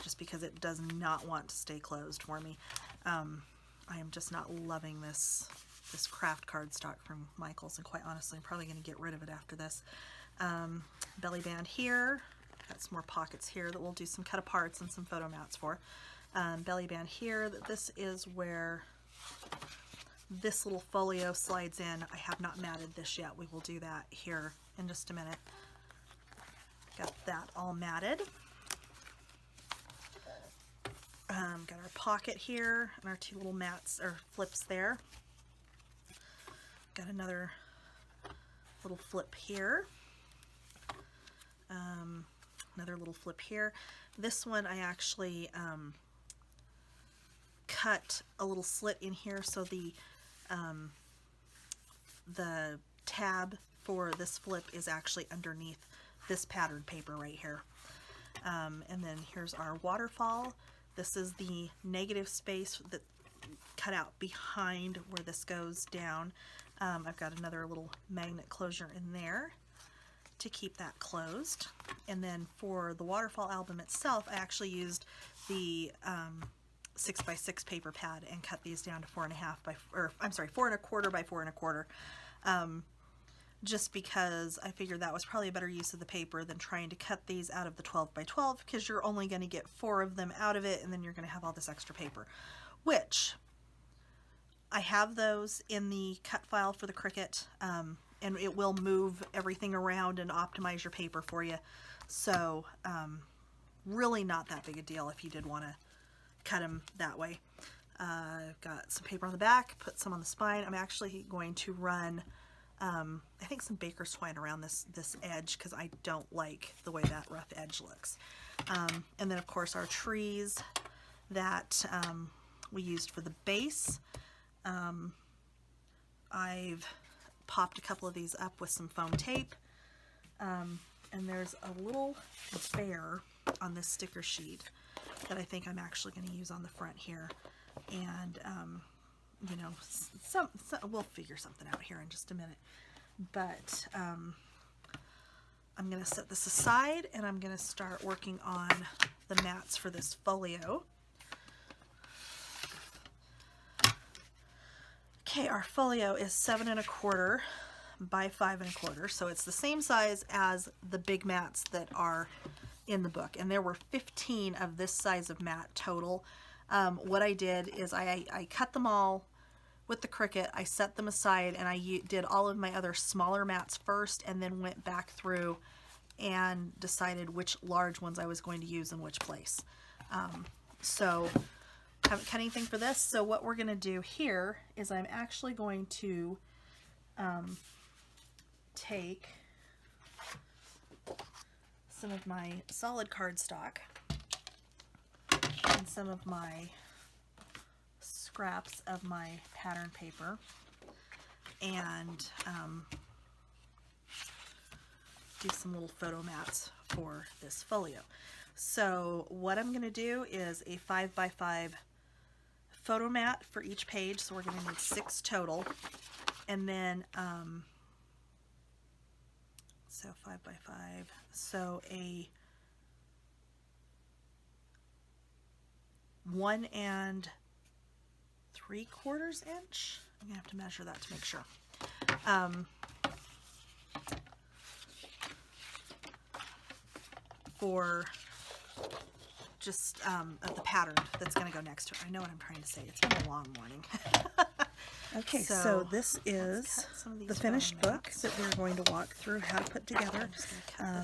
just because it does not want to stay closed for me. I am just not loving this Kraft cardstock from Michaels, and quite honestly I'm probably going to get rid of it after this. Belly band here. Got some more pockets here that we'll do some cut aparts and some photo mats for. Belly band here. This is where this little folio slides in. I have not matted this yet. We will do that here in just a minute. Got that all matted. Got our pocket here and our two little mats or flips there. Got another little flip here. Another little flip here. This one I actually cut a little slit in here, so the tab for this flip is actually underneath this patterned paper right here. And then here's our Waterfall. This is the negative space that cut out behind where this goes down. I've got another little magnet closure in there to keep that closed. And then for the Waterfall album itself, I actually used the 6x6 paper pad and cut these down to 4.25 by, or I'm sorry, 4 1/4 by 4 1/4. just because I figured that was probably a better use of the paper than trying to cut these out of the 12 by 12, because you're only going to get 4 of them out of it, and then you're going to have all this extra paper, which I have those in the cut file for the Cricut, and it will move everything around and optimize your paper for you. So really not that big a deal if you did want to cut them that way. Got some paper on the back, put some on the spine. I'm actually going to run I think some baker's twine around this edge, because I don't like the way that rough edge looks. And then of course our trees that we used for the base. I've popped a couple of these up with some foam tape. And there's a little bear on this sticker sheet that I think I'm actually going to use on the front here. And you know, we'll figure something out here in just a minute. But I'm going to set this aside, and I'm going to start working on the mats for this folio. Okay, our folio is 7 1/4 by 5 1/4, so it's the same size as the big mats that are in the book, and there were 15 of this size of mat total. What I did is I cut them all with the Cricut. I set them aside, and I did all of my other smaller mats first, and then went back through and decided which large ones I was going to use in which place. So haven't cut anything for this. So what we're going to do here is I'm actually going to take some of my solid cardstock and some of my scraps of my pattern paper and do some little photo mats for this folio. So what I'm going to do is a 5 by 5 photo mat for each page, so we're going to need 6 total, and then so 5 by 5, so a 1 3/4 inch. I'm gonna have to measure that to make sure. For just of the pattern that's going to go next to it. I know what I'm trying to say. It's been a long morning. Okay, so this is the finished book that we're going to walk through how to put together.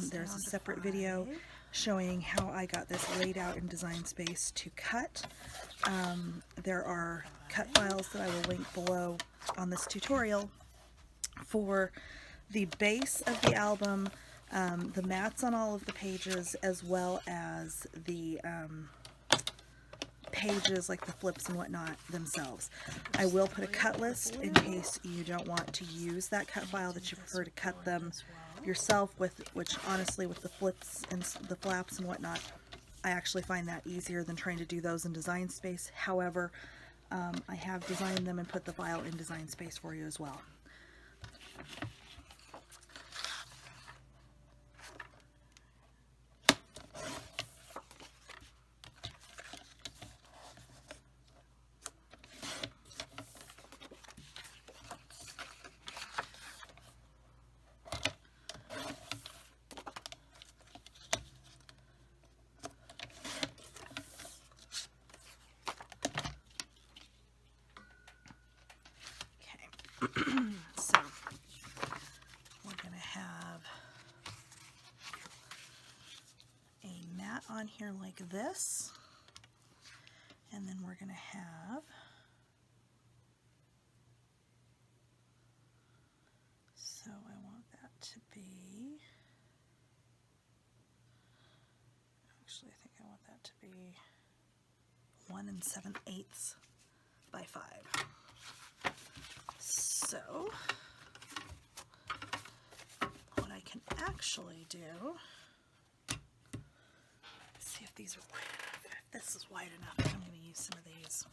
There's a separate video showing how I got this laid out in Design Space to cut. There are cut files that I will link below on this tutorial for the base of the album, the mats on all of the pages, as well as the pages like the flips and whatnot themselves. I will put a cut list in case you don't want to use that cut file, that you prefer to cut them yourself, which honestly with the flips and the flaps and whatnot, I actually find that easier than trying to do those in Design Space. However, I have designed them and put the file in Design Space for you as well. So we're going to have a mat on here like this, and then we're going to have I want that to be, actually I think I want that to be 1 7/8 by 5. So, what I can actually do, let's see if these are, if this is wide enough. I'm going to use some of these.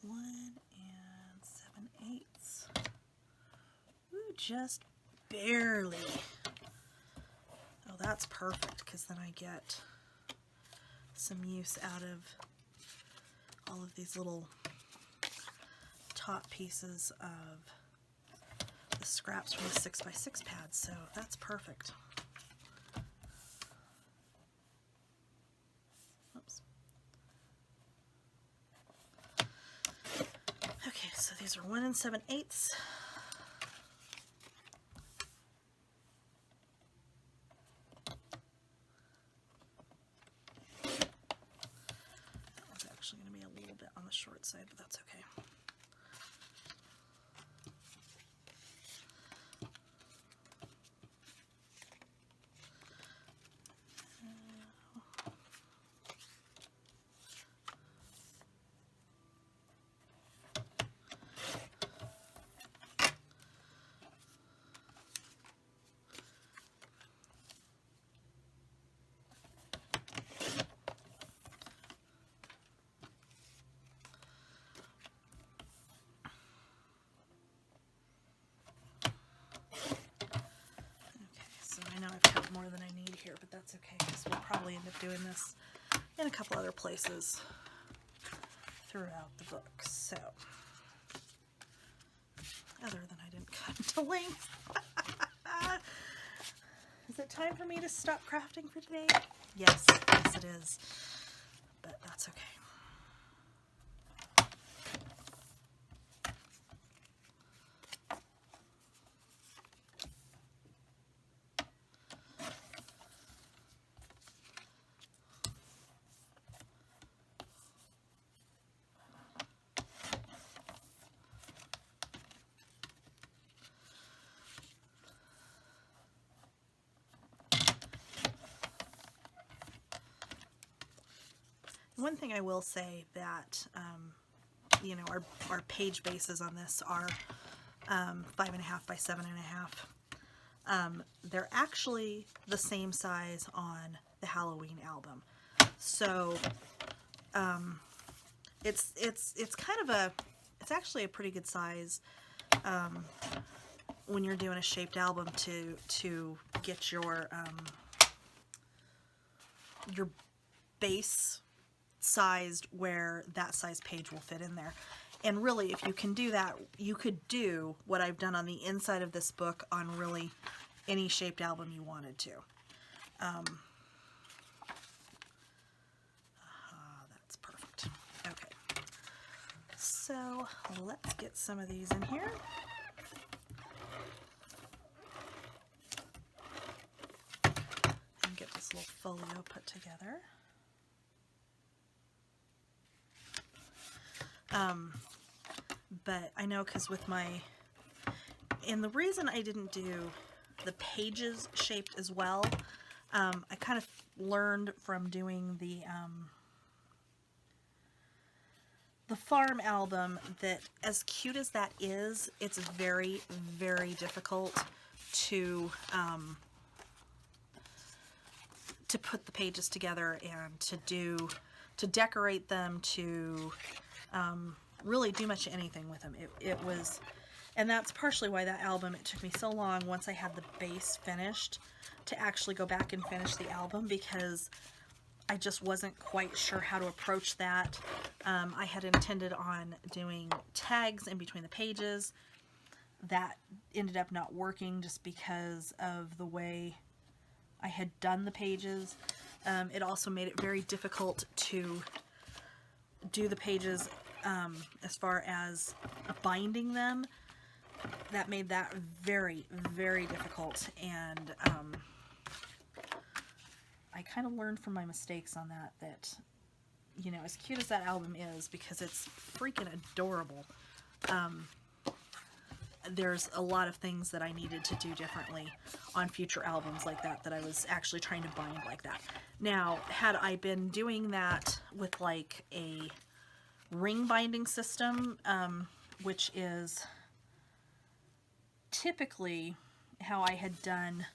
1 7/8. Ooh, just barely. Oh, that's perfect, because then I get some use out of all of these little top pieces of the scraps from the 6x6 pad, so that's perfect. Oops. Okay, so these are 1 7/8. Actually going to be a little bit on the short side, but that's okay. I know I've cut more than I need here, but that's okay because we'll probably end up doing this in a couple other places throughout the book. So, other than I didn't cut into length. Is it time for me to stop crafting for today? Yes, yes it is. But that's okay. One thing I will say that, you know, our page bases on this are 5.5 by 7.5. They're actually the same size on the Halloween album. So it's kind of it's actually a pretty good size when you're doing a shaped album to get your base sized where that size page will fit in there. And really, if you can do that, you could do what I've done on the inside of this book on really any shaped album you wanted to. That's perfect. Okay. So let's get some of these in here. And get this little folio put together. But I know because with and the reason I didn't do the pages shaped as well, I kind of learned from doing the farm album that as cute as that is, it's very, very difficult to put the pages together and to decorate them, to really do much of anything with them. It was, and that's partially why that album, it took me so long once I had the base finished to actually go back and finish the album, because I just wasn't quite sure how to approach that. I had intended on doing tags in between the pages. That ended up not working just because of the way I had done the pages. It also made it very difficult to do the pages as far as binding them. That made that very, very difficult, and I kind of learned from my mistakes on that, you know, as cute as that album is, because it's freaking adorable, there's a lot of things that I needed to do differently on future albums like that I was actually trying to bind like that. Now, had I been doing that with like a ring binding system, which is typically how I had done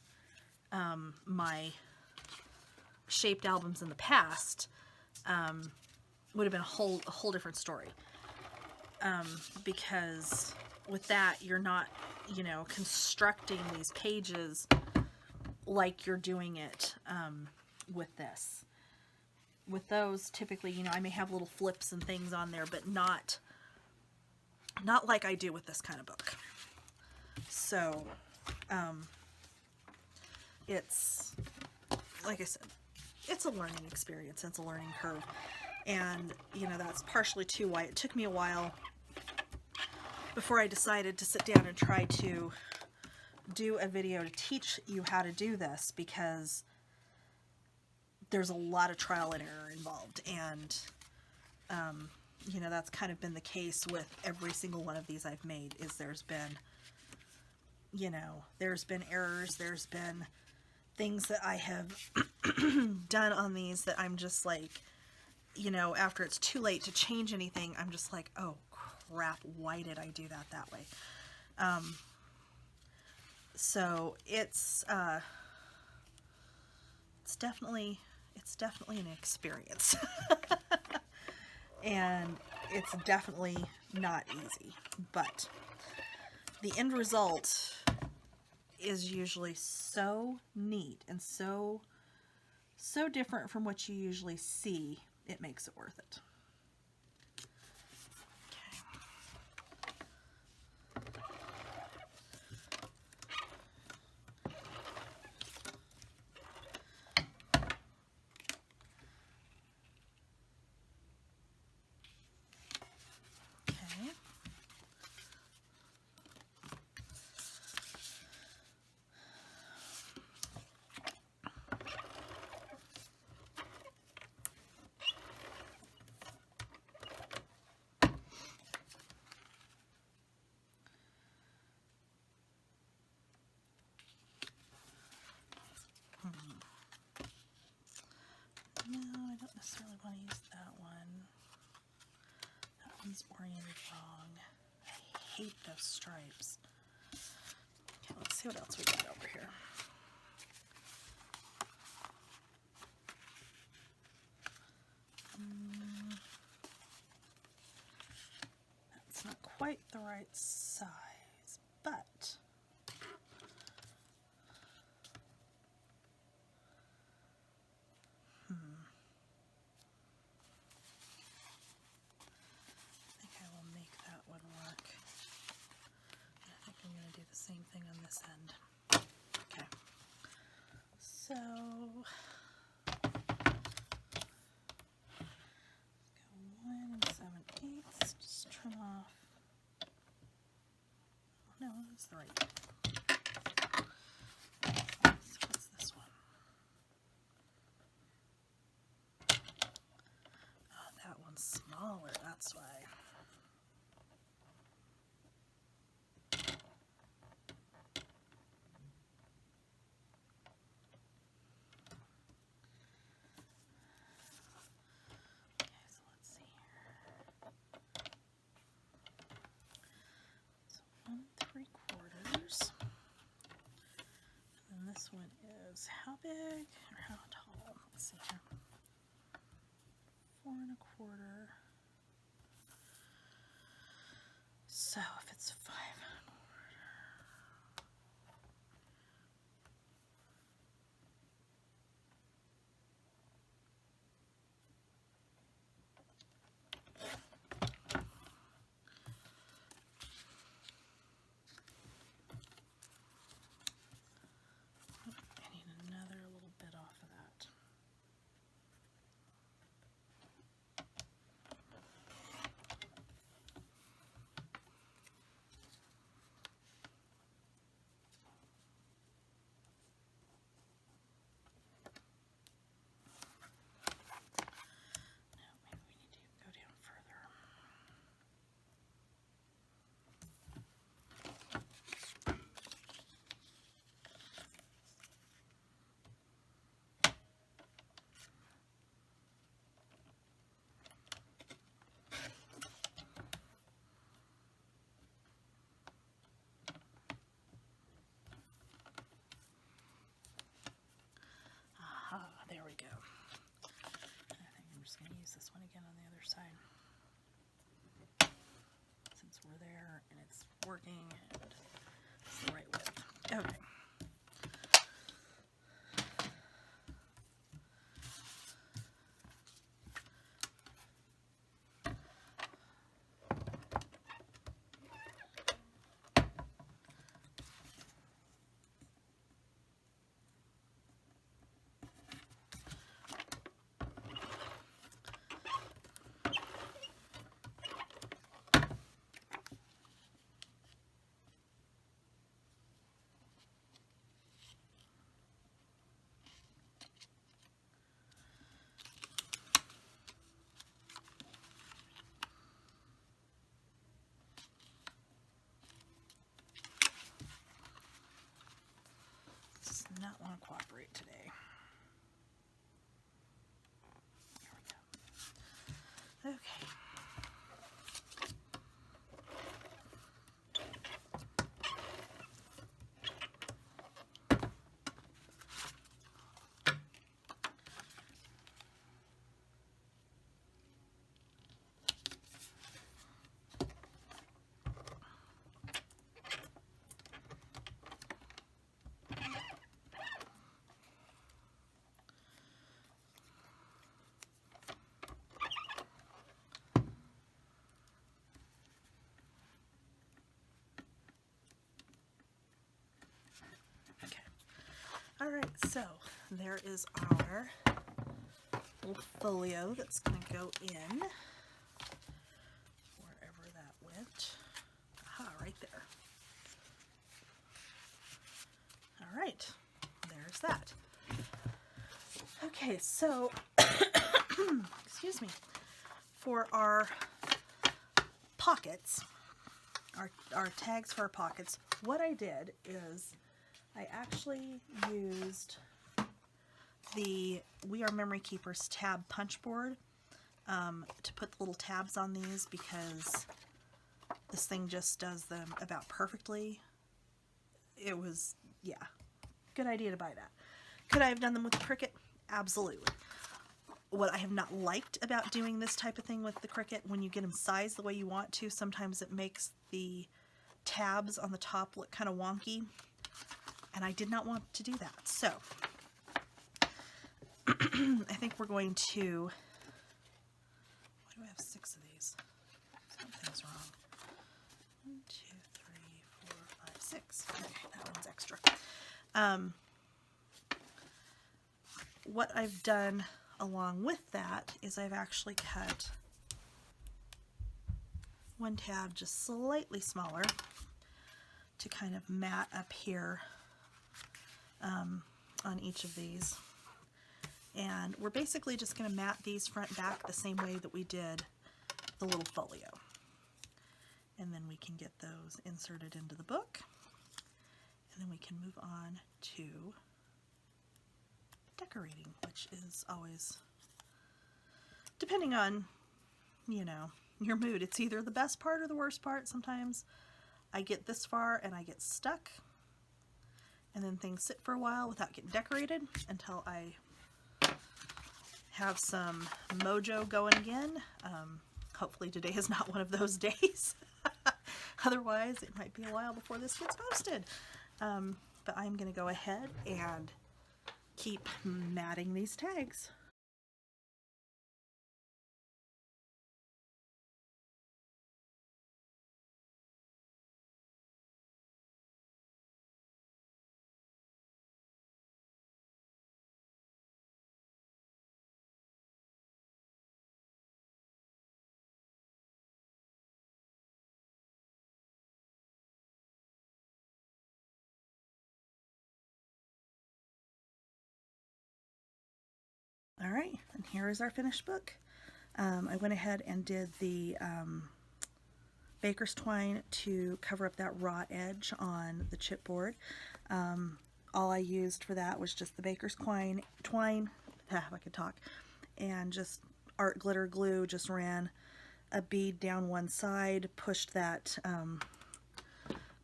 my shaped albums in the past, would have been a whole different story. Because with that, you're not, you know, constructing these pages like you're doing it with this. With those, typically, you know, I may have little flips and things on there, but not like I do with this kind of book. So, it's, like I said, it's a learning experience, it's a learning curve. And, you know, that's partially too why it took me a while before I decided to sit down and try to do a video to teach you how to do this, because there's a lot of trial and error involved. And, you know, that's kind of been the case with every single one of these I've made, is there's been, you know, there's been errors, there's been things that I have done on these that I'm just like, you know, after it's too late to change anything, I'm just like, oh crap, why did I do that way? So it's definitely an experience. And it's definitely not easy, but the end result is usually so neat and so different from what you usually see, it makes it worth it. Okay. No, I don't necessarily want to use that one. That one's oriented wrong. I hate those stripes. Okay, let's see what else we got over here. That's not quite the right size, but I think I will make that one work. I think I'm going to do the same thing on this end. Okay. So, let's go 1 7/8. Just trim off. Oh, no, that's the right one. So what's this one? Oh, that one's smaller, that's why. Okay, so let's see here. So 1 3/4. And then this one is how big or how tall? Let's see here. 4 1/4. So if it's 5 1/4. I need another little bit off of that. Now maybe we need to go down further. Aha, there we go. I think I'm just going to use this one again on the other side. Since we're there and it's working and it's the right width. Okay. do not want to cooperate today. There we go. Okay. Alright, so there is our little folio that's going to go in wherever that went. Aha, right there. Alright, there's that. Okay, so, excuse me, for our pockets, our tags for our pockets, what I did is I actually used the We Are Memory Keepers tab punch board to put the little tabs on these, because this thing just does them about perfectly. It was, yeah, good idea to buy that. Could I have done them with the Cricut? Absolutely. What I have not liked about doing this type of thing with the Cricut, when you get them sized the way you want to, sometimes it makes the tabs on the top look kind of wonky. And I did not want to do that. So, I think we're going to, why do I have 6 of these? Something's wrong. 1, 2, 3, 4, 5, 6. Okay, that one's extra. What I've done along with that is I've actually cut one tab just slightly smaller to kind of mat up here on each of these. And we're basically just going to mat these front back the same way that we did the little folio. And then we can get those inserted into the book. And then we can move on to decorating, which is always, depending on, you know, your mood, it's either the best part or the worst part. Sometimes I get this far and I get stuck, and then things sit for a while without getting decorated until I have some mojo going again. Hopefully today is not one of those days. Otherwise, it might be a while before this gets posted. But I'm going to go ahead and keep matting these tags. Alright, and here is our finished book. I went ahead and did the baker's twine to cover up that raw edge on the chipboard. All I used for that was just the baker's twine, if I could talk, and just art glitter glue. Just ran a bead down one side, pushed that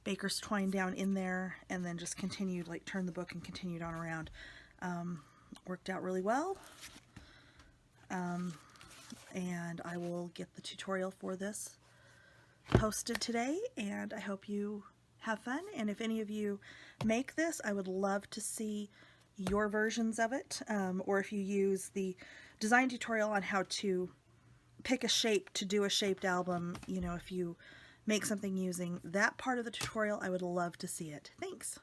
baker's twine down in there, and then just continued, like turned the book and continued on around. Worked out really well, and I will get the tutorial for this posted today, and I hope you have fun. And if any of you make this, I would love to see your versions of it, or if you use the design tutorial on how to pick a shape to do a shaped album, you know, if you make something using that part of the tutorial, I would love to see it. Thanks.